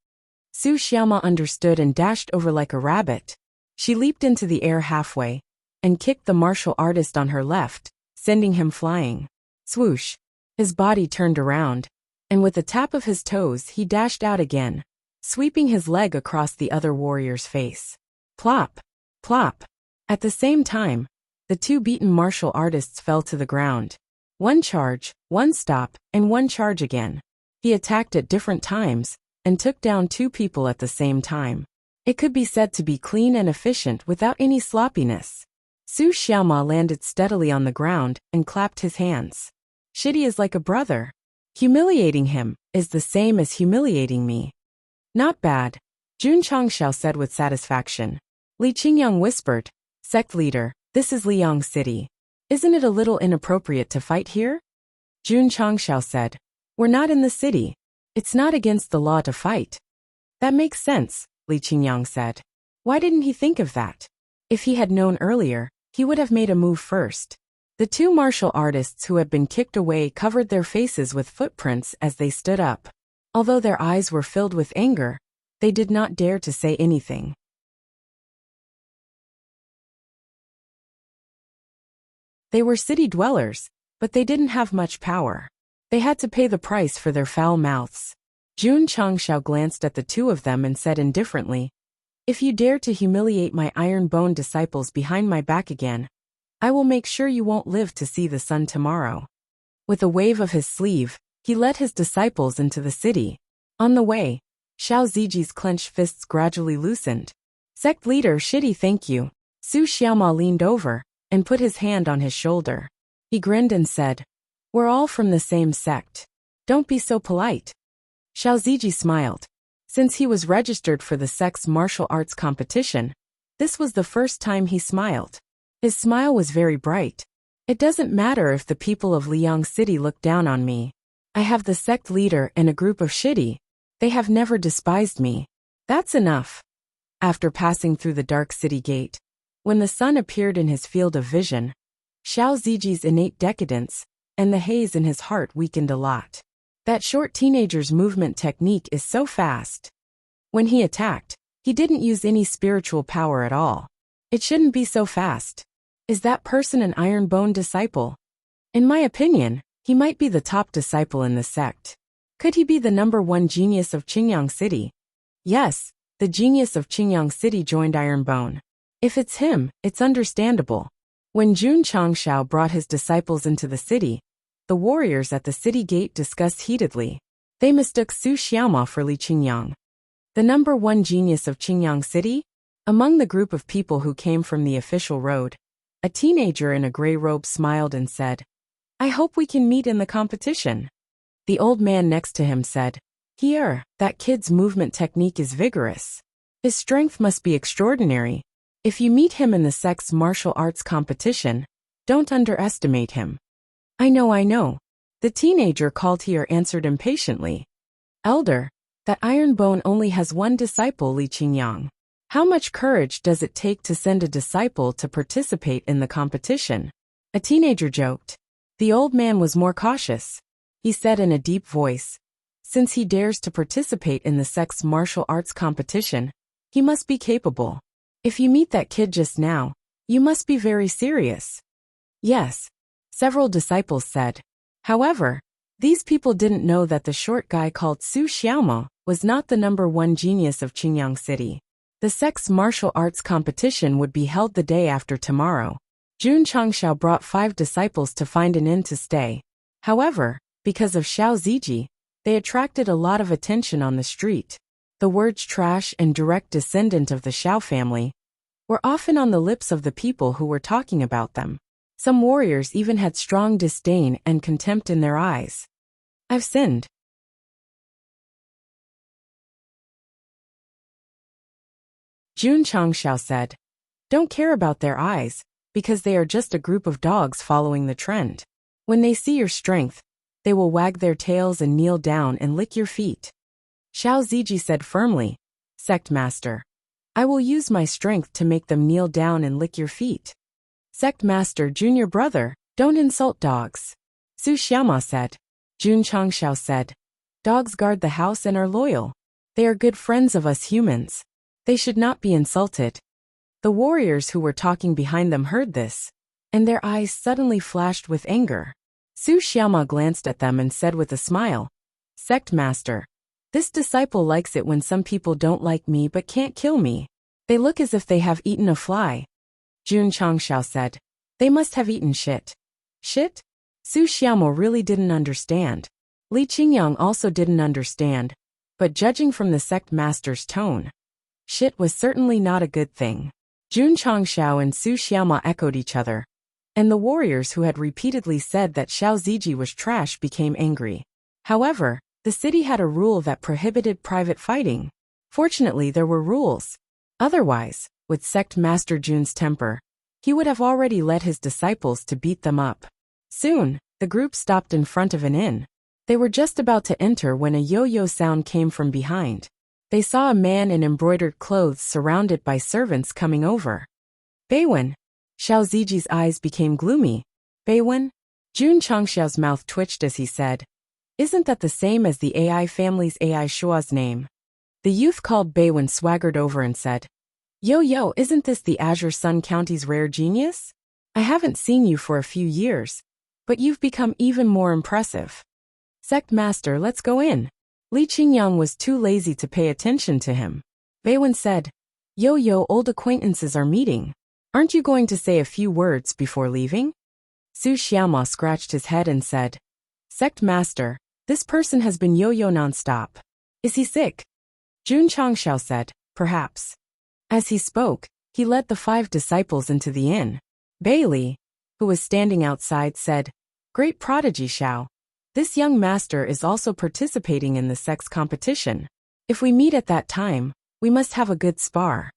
A: Su Xiaoma understood and dashed over like a rabbit. She leaped into the air halfway, and kicked the martial artist on her left, sending him flying. Swoosh! His body turned around, and with a tap of his toes he dashed out again, sweeping his leg across the other warrior's face. Plop! Plop! At the same time, the two beaten martial artists fell to the ground. One charge, one stop, and one charge again. He attacked at different times, and took down two people at the same time. It could be said to be clean and efficient without any sloppiness. Su Xiaoma landed steadily on the ground and clapped his hands. Shitty is like a brother. Humiliating him is the same as humiliating me. Not bad, Jun Changxiao said with satisfaction. Li Qingyang whispered, Sect leader, this is Liang City. Isn't it a little inappropriate to fight here? Jun Changxiao said, we're not in the city. It's not against the law to fight. That makes sense, Li Qingyang said. Why didn't he think of that? If he had known earlier, he would have made a move first. The two martial artists who had been kicked away covered their faces with footprints as they stood up. Although their eyes were filled with anger, they did not dare to say anything. They were city dwellers, but they didn't have much power. They had to pay the price for their foul mouths. Jun Changxiao glanced at the two of them and said indifferently, if you dare to humiliate my iron-bone disciples behind my back again, I will make sure you won't live to see the sun tomorrow. With a wave of his sleeve, he led his disciples into the city. On the way, Xiao Ziji's clenched fists gradually loosened. Sect leader Shitty, thank you. Su Xiaoma leaned over and put his hand on his shoulder. He grinned and said, we're all from the same sect. Don't be so polite. Xiao Ziji smiled. Since he was registered for the sect's martial arts competition, this was the first time he smiled. His smile was very bright. It doesn't matter if the people of Liang City look down on me. I have the sect leader and a group of Shitty. They have never despised me. That's enough. After passing through the dark city gate, when the sun appeared in his field of vision, Xiao Ziji's innate decadence and the haze in his heart weakened a lot. That short teenager's movement technique is so fast. When he attacked, he didn't use any spiritual power at all. It shouldn't be so fast. Is that person an iron-bone disciple? In my opinion, he might be the top disciple in the sect. Could he be the #1 genius of Qingyang City? Yes, the genius of Qingyang City joined Ironbone. If it's him, it's understandable. When Jun Changxiao brought his disciples into the city, the warriors at the city gate discussed heatedly. They mistook Su Xiaoma for Li Qingyang, the #1 genius of Qingyang City. Among the group of people who came from the official road, a teenager in a gray robe smiled and said, I hope we can meet in the competition. The old man next to him said, Here, that kid's movement technique is vigorous. His strength must be extraordinary. If you meet him in the sect's martial arts competition, don't underestimate him. I know. The teenager called here answered impatiently. Elder, that Ironbone only has one disciple, Li Qingyang. How much courage does it take to send a disciple to participate in the competition? A teenager joked. The old man was more cautious. He said in a deep voice, since he dares to participate in the sect's martial arts competition, he must be capable. If you meet that kid just now, you must be very serious. Yes, several disciples said. However, these people didn't know that the short guy called Su Xiaoma was not the #1 genius of Qingyang City. The sect's martial arts competition would be held the day after tomorrow. Jun Changxiao brought 5 disciples to find an inn to stay. However, because of Xiao Ziji, they attracted a lot of attention on the street. The words trash and direct descendant of the Xiao family were often on the lips of the people who were talking about them. Some warriors even had strong disdain and contempt in their eyes. I've sinned. Jun Changxiao said, Don't care about their eyes, because they are just a group of dogs following the trend. When they see your strength, they will wag their tails and kneel down and lick your feet. Xiao Ziji said firmly, Sect Master, I will use my strength to make them kneel down and lick your feet. Sect Master Junior Brother, don't insult dogs. Su Xiaoma said. Jun Changxiao said, Dogs guard the house and are loyal. They are good friends of us humans. They should not be insulted. The warriors who were talking behind them heard this, and their eyes suddenly flashed with anger. Su Xiaoma glanced at them and said with a smile, "Sect Master, this disciple likes it when some people don't like me but can't kill me. They look as if they have eaten a fly." Jun Changshao said, "They must have eaten shit." Shit? Su Xiaomo really didn't understand. Li Qingyang also didn't understand, but judging from the sect master's tone, shit was certainly not a good thing. Jun Changshao and Su Xiaoma echoed each other, and the warriors who had repeatedly said that Xiao Ziji was trash became angry. However, the city had a rule that prohibited private fighting. Fortunately, there were rules. Otherwise, with sect master Jun's temper, he would have already led his disciples to beat them up. Soon, the group stopped in front of an inn. They were just about to enter when a yo-yo sound came from behind. They saw a man in embroidered clothes surrounded by servants coming over. "Beiwen." Xiao Ziji's eyes became gloomy. "Beiwen?" Jun Changxiao's mouth twitched as he said, "Isn't that the same as the AI family's AI Shua's name?" The youth called Beiwen swaggered over and said, "Yo, isn't this the Azure Sun County's rare genius? I haven't seen you for a few years, but you've become even more impressive. Sect Master, let's go in." Li Qingyang was too lazy to pay attention to him. Beiwen said, Yo, old acquaintances are meeting. Aren't you going to say a few words before leaving?" Su Xiaoma scratched his head and said, "Sect Master, this person has been yo-yo non-stop. Is he sick?" Jun Changshao said, "Perhaps." As he spoke, he led the 5 disciples into the inn. Bailey, who was standing outside, said, "Great prodigy Xiao. This young master is also participating in the sex competition. If we meet at that time, we must have a good spar."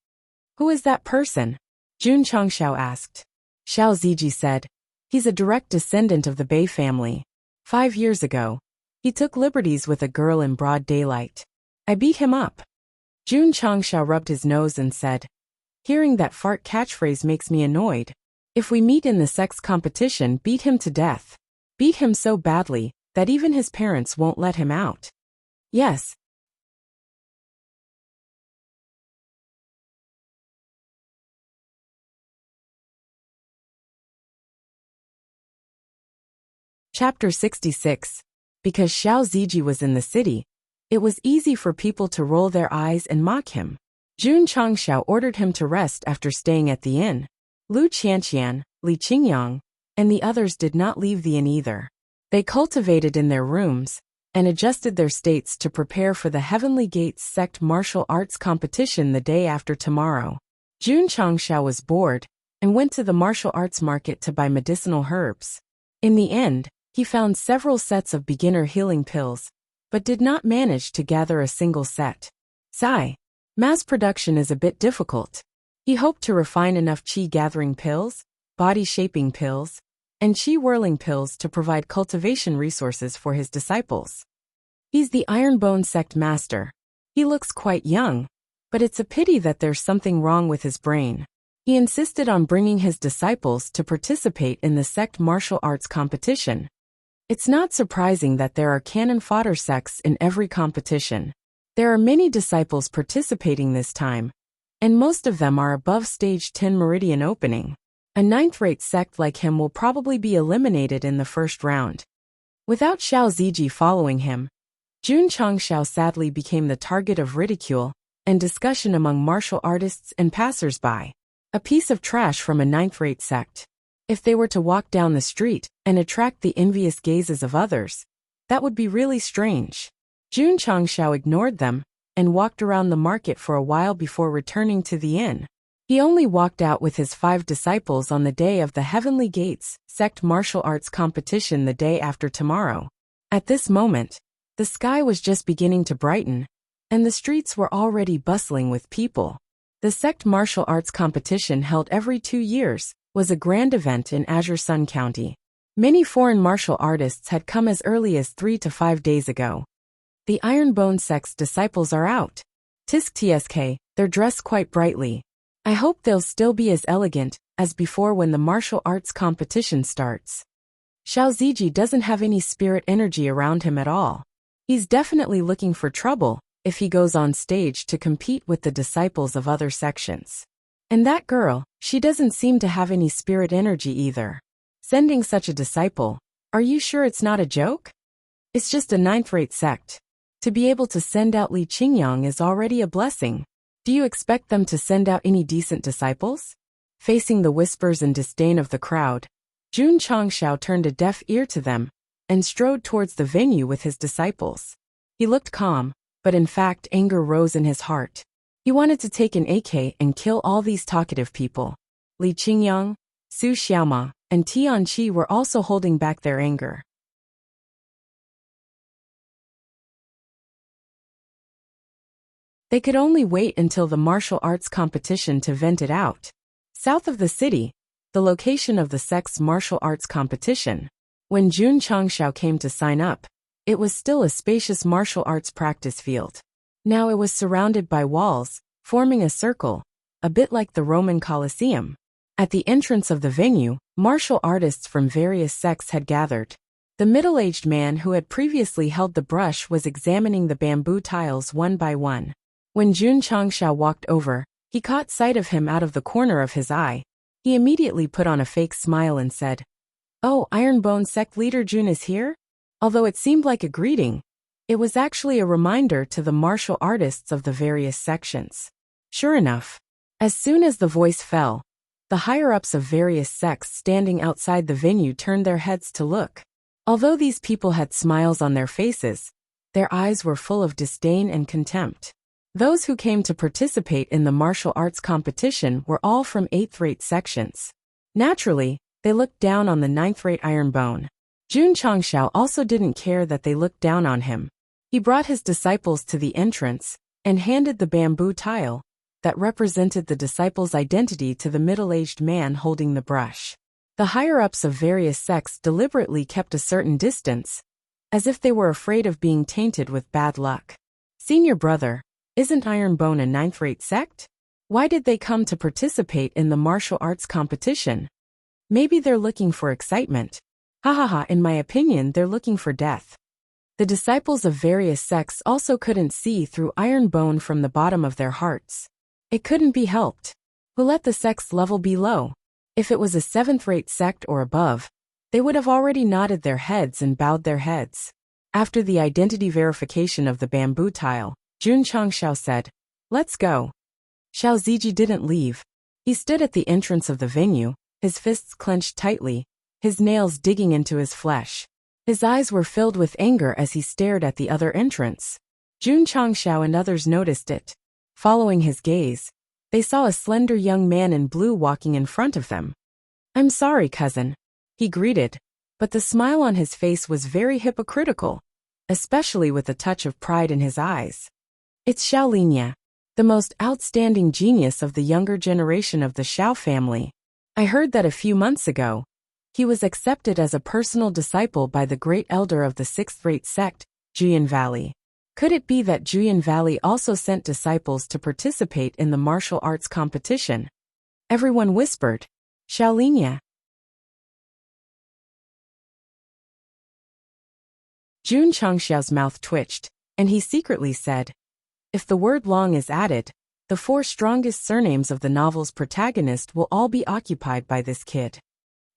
A: "Who is that person?" Jun Changshao asked. Xiao Ziji said, "He's a direct descendant of the Bei family. 5 years ago, he took liberties with a girl in broad daylight. I beat him up." Jun Changshao rubbed his nose and said, "Hearing that fart catchphrase makes me annoyed. If we meet in the sex competition, beat him to death. Beat him so badly that even his parents won't let him out." "Yes." Chapter 66. Because Xiao Ziji was in the city, it was easy for people to roll their eyes and mock him. Jun Changshao ordered him to rest after staying at the inn. Lu Qianqian, Li Qingyang, and the others did not leave the inn either. They cultivated in their rooms and adjusted their states to prepare for the Heavenly Gates Sect martial arts competition the day after tomorrow. Jun Changshao was bored and went to the martial arts market to buy medicinal herbs. In the end, he found several sets of beginner healing pills, but did not manage to gather a single set. Sigh. Mass production is a bit difficult. He hoped to refine enough qi-gathering pills, body-shaping pills, and qi-whirling pills to provide cultivation resources for his disciples. He's the Ironbone Sect Master. He looks quite young, but it's a pity that there's something wrong with his brain. He insisted on bringing his disciples to participate in the Sect martial arts competition. It's not surprising that there are cannon fodder sects in every competition. There are many disciples participating this time, and most of them are above stage 10 meridian opening. A 9th-rate sect like him will probably be eliminated in the first round. Without Xiao Ziji following him, Jun Changshao sadly became the target of ridicule and discussion among martial artists and passers-by. A piece of trash from a 9th-rate sect. If they were to walk down the street and attract the envious gazes of others, that would be really strange. Jun Changshao ignored them and walked around the market for a while before returning to the inn. He only walked out with his 5 disciples on the day of the Heavenly Gates Sect martial arts competition the day after tomorrow. At this moment, the sky was just beginning to brighten, and the streets were already bustling with people. The Sect martial arts competition, held every 2 years, was a grand event in Azure Sun County. Many foreign martial artists had come as early as 3 to 5 days ago. The Ironbone Sect's disciples are out. Tsk, they're dressed quite brightly. I hope they'll still be as elegant as before when the martial arts competition starts. Xiao Ziji doesn't have any spirit energy around him at all. He's definitely looking for trouble if he goes on stage to compete with the disciples of other sections. And that girl, she doesn't seem to have any spirit energy either. Sending such a disciple, are you sure it's not a joke? It's just a ninth-rate sect. To be able to send out Li Qingyang is already a blessing. Do you expect them to send out any decent disciples? Facing the whispers and disdain of the crowd, Jun Changshao turned a deaf ear to them and strode towards the venue with his disciples. He looked calm, but in fact anger rose in his heart. He wanted to take an AK and kill all these talkative people. Li Qingyang, Su Xiaoma, and Tianqi were also holding back their anger. They could only wait until the martial arts competition to vent it out. South of the city, the location of the sect's martial arts competition. When Jun Changshao came to sign up, it was still a spacious martial arts practice field. Now it was surrounded by walls, forming a circle, a bit like the Roman Colosseum. At the entrance of the venue, martial artists from various sects had gathered. The middle-aged man who had previously held the brush was examining the bamboo tiles one by one. When Jun Changshao walked over, he caught sight of him out of the corner of his eye. He immediately put on a fake smile and said, "Oh, Ironbone sect leader Jun is here?" Although it seemed like a greeting, it was actually a reminder to the martial artists of the various sections. Sure enough, as soon as the voice fell, the higher-ups of various sects standing outside the venue turned their heads to look. Although these people had smiles on their faces, their eyes were full of disdain and contempt. Those who came to participate in the martial arts competition were all from 8th-rate sections. Naturally, they looked down on the 9th-rate Ironbone. Jun Changshao also didn't care that they looked down on him. He brought his disciples to the entrance and handed the bamboo tile that represented the disciple's identity to the middle-aged man holding the brush. The higher-ups of various sects deliberately kept a certain distance, as if they were afraid of being tainted with bad luck. "Senior brother, isn't Ironbone a 9th-rate sect? Why did they come to participate in the martial arts competition? Maybe they're looking for excitement. Ha, in my opinion they're looking for death." The disciples of various sects also couldn't see through Ironbone from the bottom of their hearts. It couldn't be helped. Who let the sect's level be low? If it was a 7th-rate sect or above, they would have already nodded their heads and bowed their heads. After the identity verification of the bamboo tile, Jun Changshao said, "Let's go." Xiao Ziji didn't leave. He stood at the entrance of the venue, his fists clenched tightly, his nails digging into his flesh. His eyes were filled with anger as he stared at the other entrance. Jun Changshao and others noticed it. Following his gaze, they saw a slender young man in blue walking in front of them. "I'm sorry, cousin," he greeted, but the smile on his face was very hypocritical, especially with a touch of pride in his eyes. "It's Xiao Linya, the most outstanding genius of the younger generation of the Xiao family. I heard that a few months ago, he was accepted as a personal disciple by the great elder of the 6th-rate sect, Juyan Valley. Could it be that Juyan Valley also sent disciples to participate in the martial arts competition?" Everyone whispered, "Xiao Linya." Jun Changshao's mouth twitched, and he secretly said, "If the word long is added, the 4 strongest surnames of the novel's protagonist will all be occupied by this kid."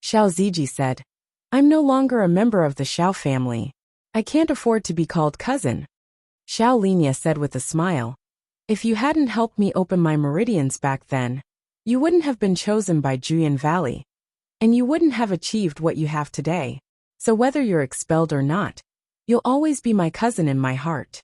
A: Xiao Ziji said, "I'm no longer a member of the Xiao family. I can't afford to be called cousin." Xiao Linya said with a smile, "If you hadn't helped me open my meridians back then, you wouldn't have been chosen by Juyan Valley, and you wouldn't have achieved what you have today. So whether you're expelled or not, you'll always be my cousin in my heart."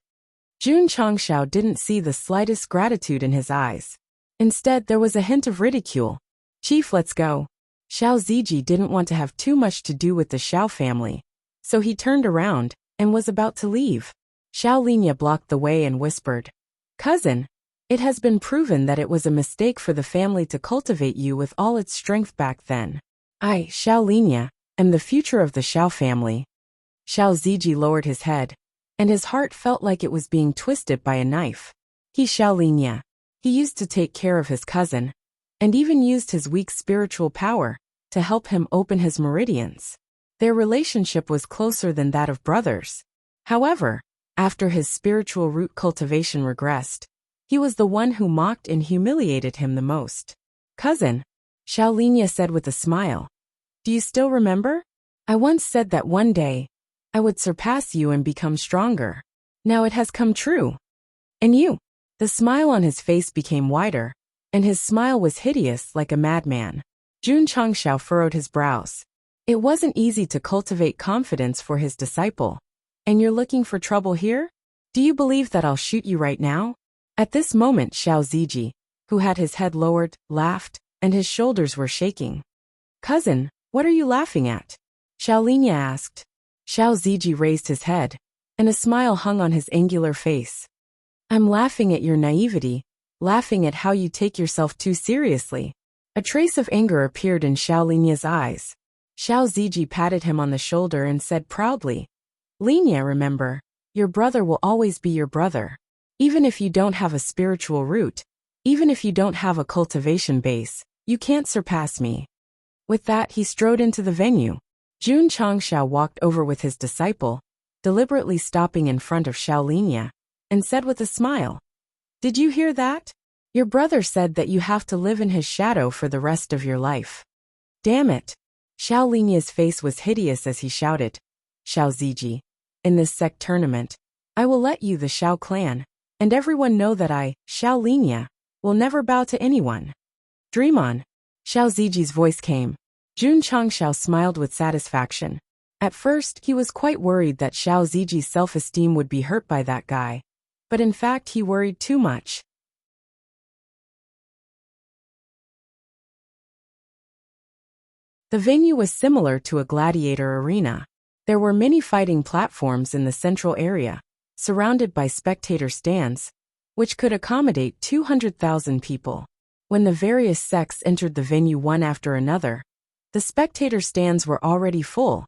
A: Jun Changshao didn't see the slightest gratitude in his eyes. Instead, there was a hint of ridicule. "Chief, let's go." Xiao Ziji didn't want to have too much to do with the Xiao family, so he turned around and was about to leave. Xiao Linya blocked the way and whispered, "Cousin, it has been proven that it was a mistake for the family to cultivate you with all its strength back then. I, Xiao Linya, am the future of the Xiao family." Xiao Ziji lowered his head, and his heart felt like it was being twisted by a knife. Xiao Linya. He used to take care of his cousin, and even used his weak spiritual power to help him open his meridians. Their relationship was closer than that of brothers. However, after his spiritual root cultivation regressed, he was the one who mocked and humiliated him the most. Cousin, Xiao Linya said with a smile. Do you still remember? I once said that one day, I would surpass you and become stronger. Now it has come true. And you? The smile on his face became wider, and his smile was hideous like a madman. Jun Changxiao furrowed his brows. It wasn't easy to cultivate confidence for his disciple. And you're looking for trouble here? Do you believe that I'll shoot you right now? At this moment Xiao Ziji, who had his head lowered, laughed, and his shoulders were shaking. Cousin, what are you laughing at? Xiao Linya asked. Xiao Ziji raised his head, and a smile hung on his angular face. I'm laughing at your naivety, laughing at how you take yourself too seriously. A trace of anger appeared in Xiao Linya's eyes. Xiao Ziji patted him on the shoulder and said proudly, Linya, remember, your brother will always be your brother. Even if you don't have a spiritual root, even if you don't have a cultivation base, you can't surpass me. With that, he strode into the venue. Jun Changxiao walked over with his disciple, deliberately stopping in front of Xiao Linya, and said with a smile, Did you hear that? Your brother said that you have to live in his shadow for the rest of your life. Damn it. Xiao Linya's face was hideous as he shouted, Xiao Ziji, in this sect tournament, I will let you, the Xiao clan, and everyone know that I, Xiao Linya, will never bow to anyone. Dream on. Xiao Ziji's voice came. Jun Changxiao smiled with satisfaction. At first, he was quite worried that Xiao Ziji's self-esteem would be hurt by that guy, but in fact he worried too much. The venue was similar to a gladiator arena. There were many fighting platforms in the central area, surrounded by spectator stands, which could accommodate 200,000 people. When the various sects entered the venue one after another, the spectator stands were already full,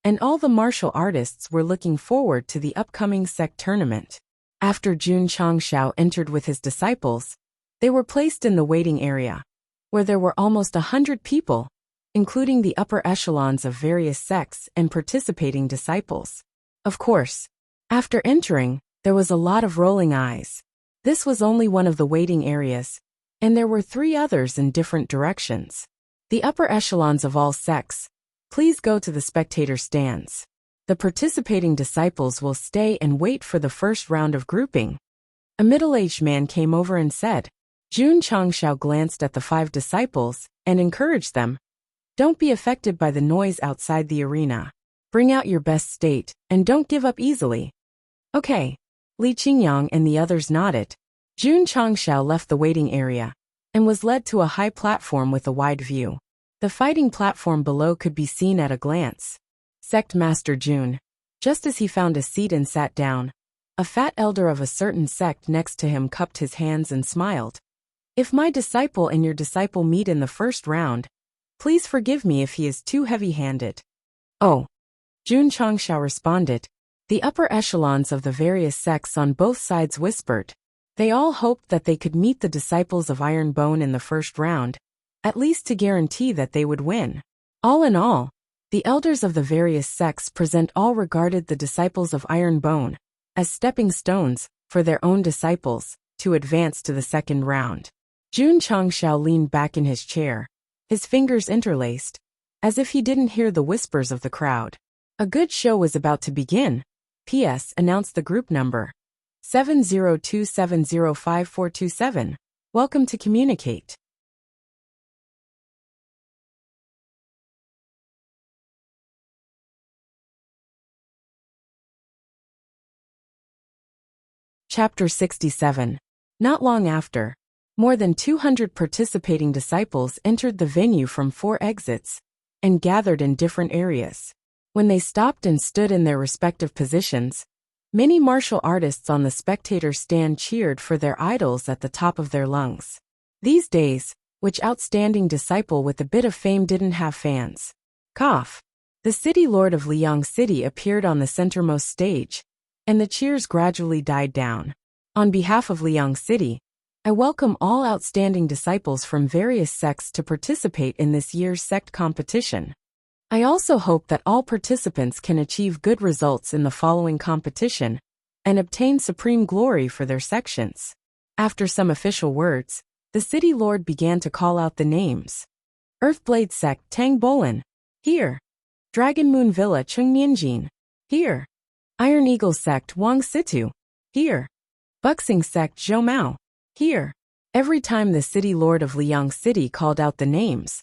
A: and all the martial artists were looking forward to the upcoming sect tournament. After Jun Changxiao entered with his disciples, they were placed in the waiting area, where there were almost 100 people, including the upper echelons of various sects and participating disciples. Of course, after entering, there was a lot of rolling eyes. This was only one of the waiting areas, and there were 3 others in different directions. The upper echelons of all sects, please go to the spectator stands. The participating disciples will stay and wait for the first round of grouping. A middle-aged man came over and said. Jun Changxiao glanced at the 5 disciples and encouraged them. Don't be affected by the noise outside the arena. Bring out your best state, and don't give up easily. Okay. Li Qingyang and the others nodded. Jun Changxiao left the waiting area and was led to a high platform with a wide view. The fighting platform below could be seen at a glance. Sect Master Jun. Just as he found a seat and sat down, a fat elder of a certain sect next to him cupped his hands and smiled. If my disciple and your disciple meet in the first round, please forgive me if he is too heavy-handed. Oh. Jun Changxiao responded. The upper echelons of the various sects on both sides whispered. They all hoped that they could meet the disciples of Iron Bone in the first round, at least to guarantee that they would win. All in all, the elders of the various sects all regarded the disciples of Iron Bone as stepping stones for their own disciples to advance to the second round. Jun Changxiao leaned back in his chair, his fingers interlaced, as if he didn't hear the whispers of the crowd. A good show was about to begin. P.S. announced the group number. 70270547. Welcome to communicate. Chapter 67. Not long after, more than 200 participating disciples entered the venue from 4 exits and gathered in different areas. When they stopped and stood in their respective positions, many martial artists on the spectator stand cheered for their idols at the top of their lungs. These days, which outstanding disciple with a bit of fame didn't have fans? Cough. The city lord of Liang City appeared on the centermost stage, and the cheers gradually died down. On behalf of Liang City, I welcome all outstanding disciples from various sects to participate in this year's sect competition. I also hope that all participants can achieve good results in the following competition and obtain supreme glory for their sections. After some official words, The city lord began to call out the names. Earthblade Sect Tang Bolan. Here. Dragon Moon Villa Chung Mianjin. Here. Iron Eagle Sect Wang Situ. Here. Buxing Sect Zhou Mao. Here. Every time the city lord of Liang City called out the names,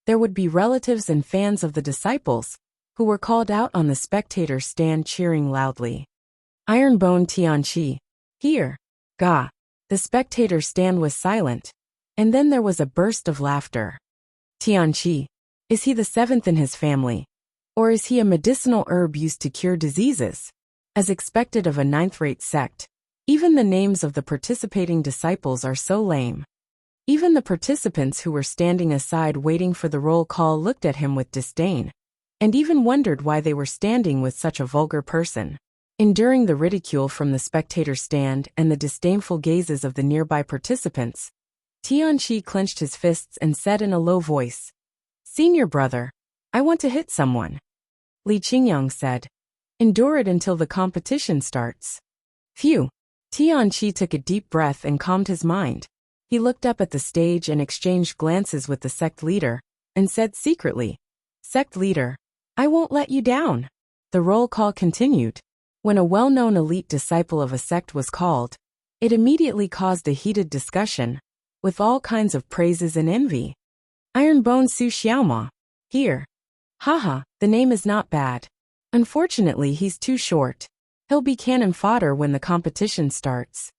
A: there would be relatives and fans of the disciples, who were called out on the spectator stand cheering loudly. Ironbone Tianqi. Here. Ga. The spectator stand was silent, and then there was a burst of laughter. Tianqi. Is he the seventh in his family? Or is he a medicinal herb used to cure diseases? As expected of a ninth-rate sect, even the names of the participating disciples are so lame. Even the participants who were standing aside waiting for the roll call looked at him with disdain, and even wondered why they were standing with such a vulgar person. Enduring the ridicule from the spectator stand and the disdainful gazes of the nearby participants, Tianqi clenched his fists and said in a low voice, "Senior brother, I want to hit someone." Li Qingyang said, "Endure it until the competition starts." Phew. Tianqi took a deep breath and calmed his mind. He looked up at the stage and exchanged glances with the sect leader, and said secretly, "Sect leader, I won't let you down." The roll call continued. When a well-known elite disciple of a sect was called, it immediately caused a heated discussion, with all kinds of praises and envy. Ironbone Su Xiaoma. Here. Haha, the name is not bad. Unfortunately, he's too short. He'll be cannon fodder when the competition starts.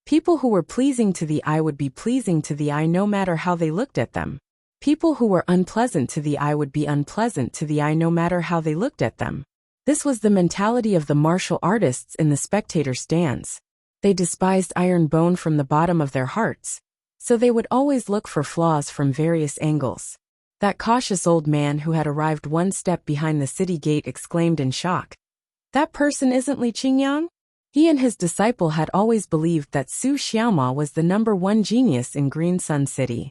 A: People who were pleasing to the eye would be pleasing to the eye no matter how they looked at them. People who were unpleasant to the eye would be unpleasant to the eye no matter how they looked at them. This was the mentality of the martial artists in the spectator stands. They despised Iron Bone from the bottom of their hearts, so they would always look for flaws from various angles. That cautious old man who had arrived one step behind the city gate exclaimed in shock, "That person isn't Li Qingyang?" He and his disciple had always believed that Su Xiaoma was the #1 genius in Green Sun City.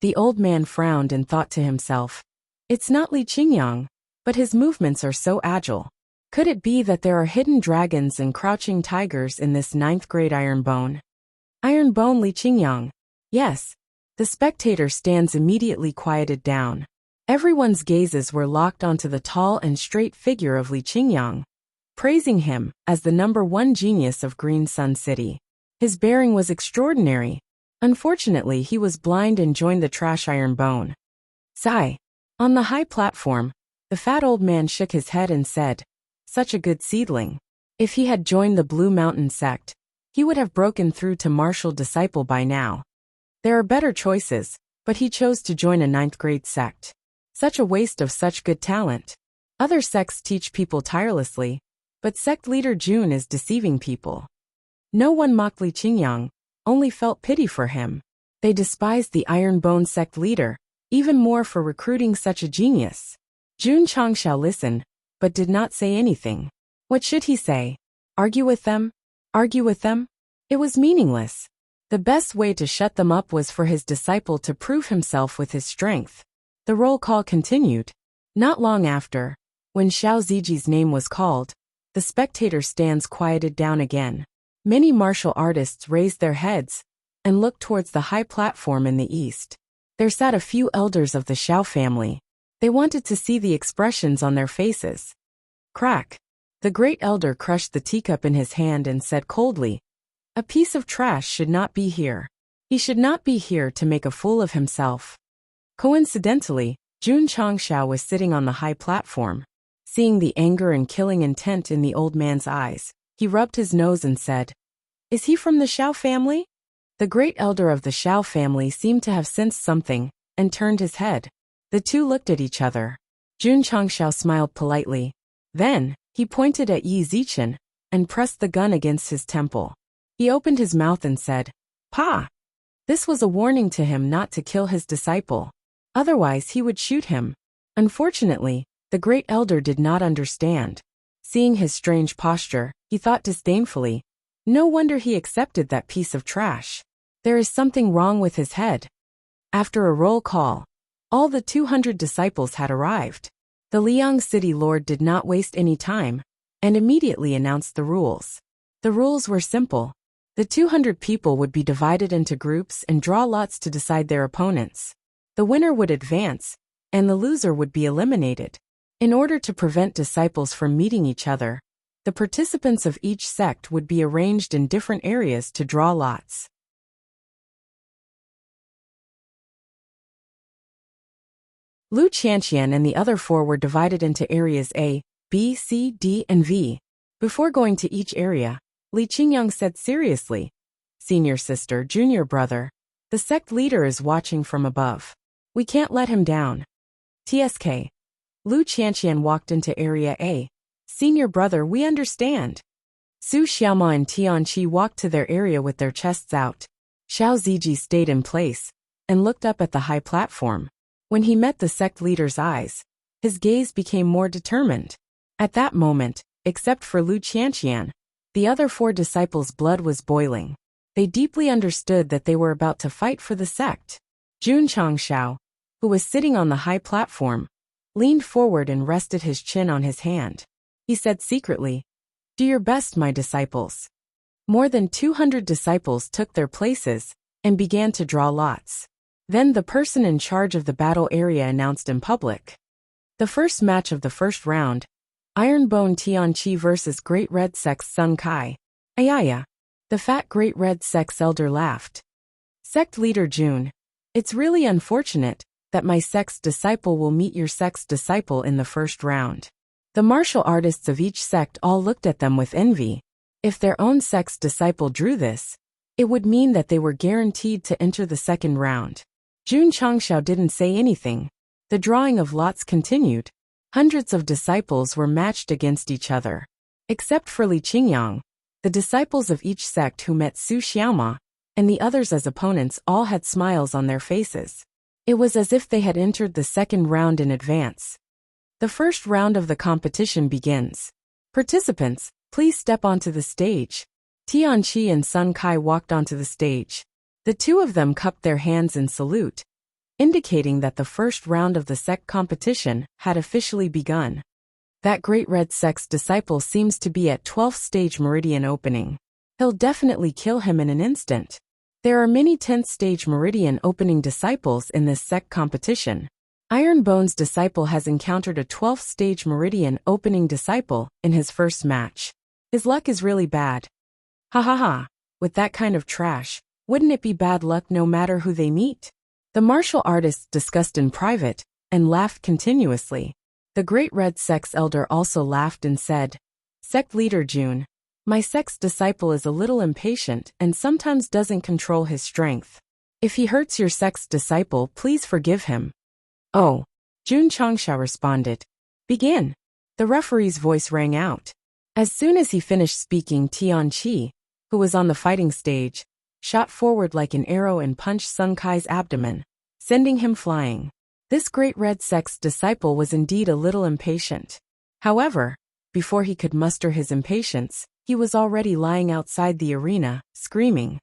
A: The old man frowned and thought to himself, "It's not Li Qingyang, but his movements are so agile. Could it be that there are hidden dragons and crouching tigers in this 9th-grade Ironbone? Ironbone Li Qingyang." Yes. The spectator stands immediately quieted down. Everyone's gazes were locked onto the tall and straight figure of Li Qingyang, praising him as the #1 genius of Green Sun City. His bearing was extraordinary. Unfortunately, he was blind and joined the trash Ironbone. Sigh. On the high platform, the fat old man shook his head and said, "Such a good seedling. If he had joined the Blue Mountain Sect, he would have broken through to martial disciple by now. There are better choices, but he chose to join a 9th-grade sect. Such a waste of such good talent. Other sects teach people tirelessly, but sect leader Jun is deceiving people." No one mocked Li Qingyang, only felt pity for him. They despised the Ironbone sect leader, even more for recruiting such a genius. Jun Changxiao listened, but did not say anything. What should he say? Argue with them? Argue with them? It was meaningless. The best way to shut them up was for his disciple to prove himself with his strength. The roll call continued. Not long after, when Xiao Ziji's name was called, the spectator stands quieted down again. Many martial artists raised their heads and looked towards the high platform in the east. There sat a few elders of the Xiao family. They wanted to see the expressions on their faces. Crack. The great elder crushed the teacup in his hand and said coldly, "A piece of trash should not be here. He should not be here to make a fool of himself." Coincidentally, Jun Changxiao was sitting on the high platform. Seeing the anger and killing intent in the old man's eyes, he rubbed his nose and said, "Is he from the Xiao family?" The great elder of the Xiao family seemed to have sensed something, and turned his head. The two looked at each other. Jun Changxiao smiled politely. Then, he pointed at Yi Zichen, and pressed the gun against his temple. He opened his mouth and said, "Pa!" This was a warning to him not to kill his disciple. Otherwise he would shoot him. Unfortunately, the great elder did not understand. Seeing his strange posture, he thought disdainfully, "No wonder he accepted that piece of trash. There is something wrong with his head." After a roll call, all the 200 disciples had arrived. The Liang City Lord did not waste any time, and immediately announced the rules. The rules were simple. The 200 people would be divided into groups and draw lots to decide their opponents. The winner would advance, and the loser would be eliminated. In order to prevent disciples from meeting each other, the participants of each sect would be arranged in different areas to draw lots. Lu Qianqian and the other four were divided into areas A, B, C, D, and V. Before going to each area, Li Qingyang said seriously, "Senior sister, junior brother, the sect leader is watching from above. We can't let him down." TSK. Lu Qianqian walked into area A. "Senior brother, we understand." Su Xiaoma and Tianqi walked to their area with their chests out. Xiao Ziji stayed in place and looked up at the high platform. When he met the sect leader's eyes, his gaze became more determined. At that moment, except for Lu Qianqian, the other four disciples' blood was boiling. They deeply understood that they were about to fight for the sect. Jun Changshao, who was sitting on the high platform, leaned forward and rested his chin on his hand. He said secretly, "Do your best, my disciples." More than 200 disciples took their places and began to draw lots. Then the person in charge of the battle area announced in public. The first match of the first round, Ironbone Tianqi versus Great Red Sect's Sun Kai. Ayaya. The fat Great Red Sect's elder laughed. Sect leader Jun, "It's really unfortunate that my sect's disciple will meet your sect's disciple in the first round." The martial artists of each sect all looked at them with envy. If their own sect's disciple drew this, it would mean that they were guaranteed to enter the second round. Jun Changshao didn't say anything. The drawing of lots continued. Hundreds of disciples were matched against each other. Except for Li Qingyang, the disciples of each sect who met Su Xiaoma and the others as opponents all had smiles on their faces. It was as if they had entered the second round in advance. The first round of the competition begins. Participants, please step onto the stage. Tianqi and Sun Kai walked onto the stage. The two of them cupped their hands in salute, indicating that the first round of the sect competition had officially begun. That Great Red Sect's disciple seems to be at 12th stage meridian opening. He'll definitely kill him in an instant. There are many 10th stage meridian opening disciples in this sect competition. Ironbone's disciple has encountered a 12th stage meridian opening disciple in his first match. His luck is really bad. Ha ha ha, with that kind of trash, wouldn't it be bad luck no matter who they meet? The martial artists discussed in private and laughed continuously. The Great Red Sect's elder also laughed and said, "Sect leader Jun, my sect's disciple is a little impatient and sometimes doesn't control his strength. If he hurts your sect's disciple, please forgive him." "Oh," Jun Changshao responded. "Begin." The referee's voice rang out. As soon as he finished speaking, Tianqi, who was on the fighting stage, shot forward like an arrow and punched Sun Kai's abdomen, sending him flying. This Great Red Sect's disciple was indeed a little impatient. However, before he could muster his impatience, he was already lying outside the arena, screaming.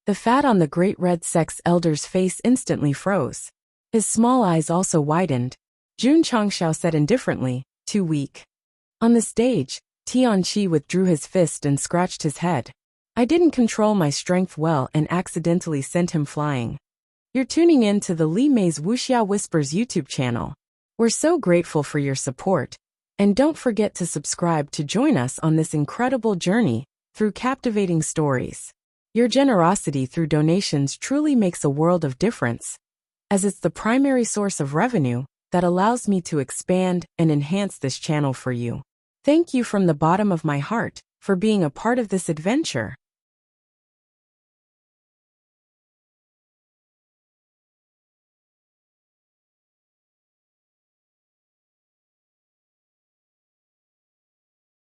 A: The fat on the Great Red Sect's elder's face instantly froze. His small eyes also widened. Jun Changshao said indifferently, "Too weak." On the stage, Tianqi withdrew his fist and scratched his head. "I didn't control my strength well and accidentally sent him flying." You're tuning in to the Li Mei's Wuxia Whispers YouTube channel. We're so grateful for your support, and don't forget to subscribe to join us on this incredible journey through captivating stories. Your generosity through donations truly makes a world of difference, as it's the primary source of revenue that allows me to expand and enhance this channel for you. Thank you from the bottom of my heart for being a part of this adventure.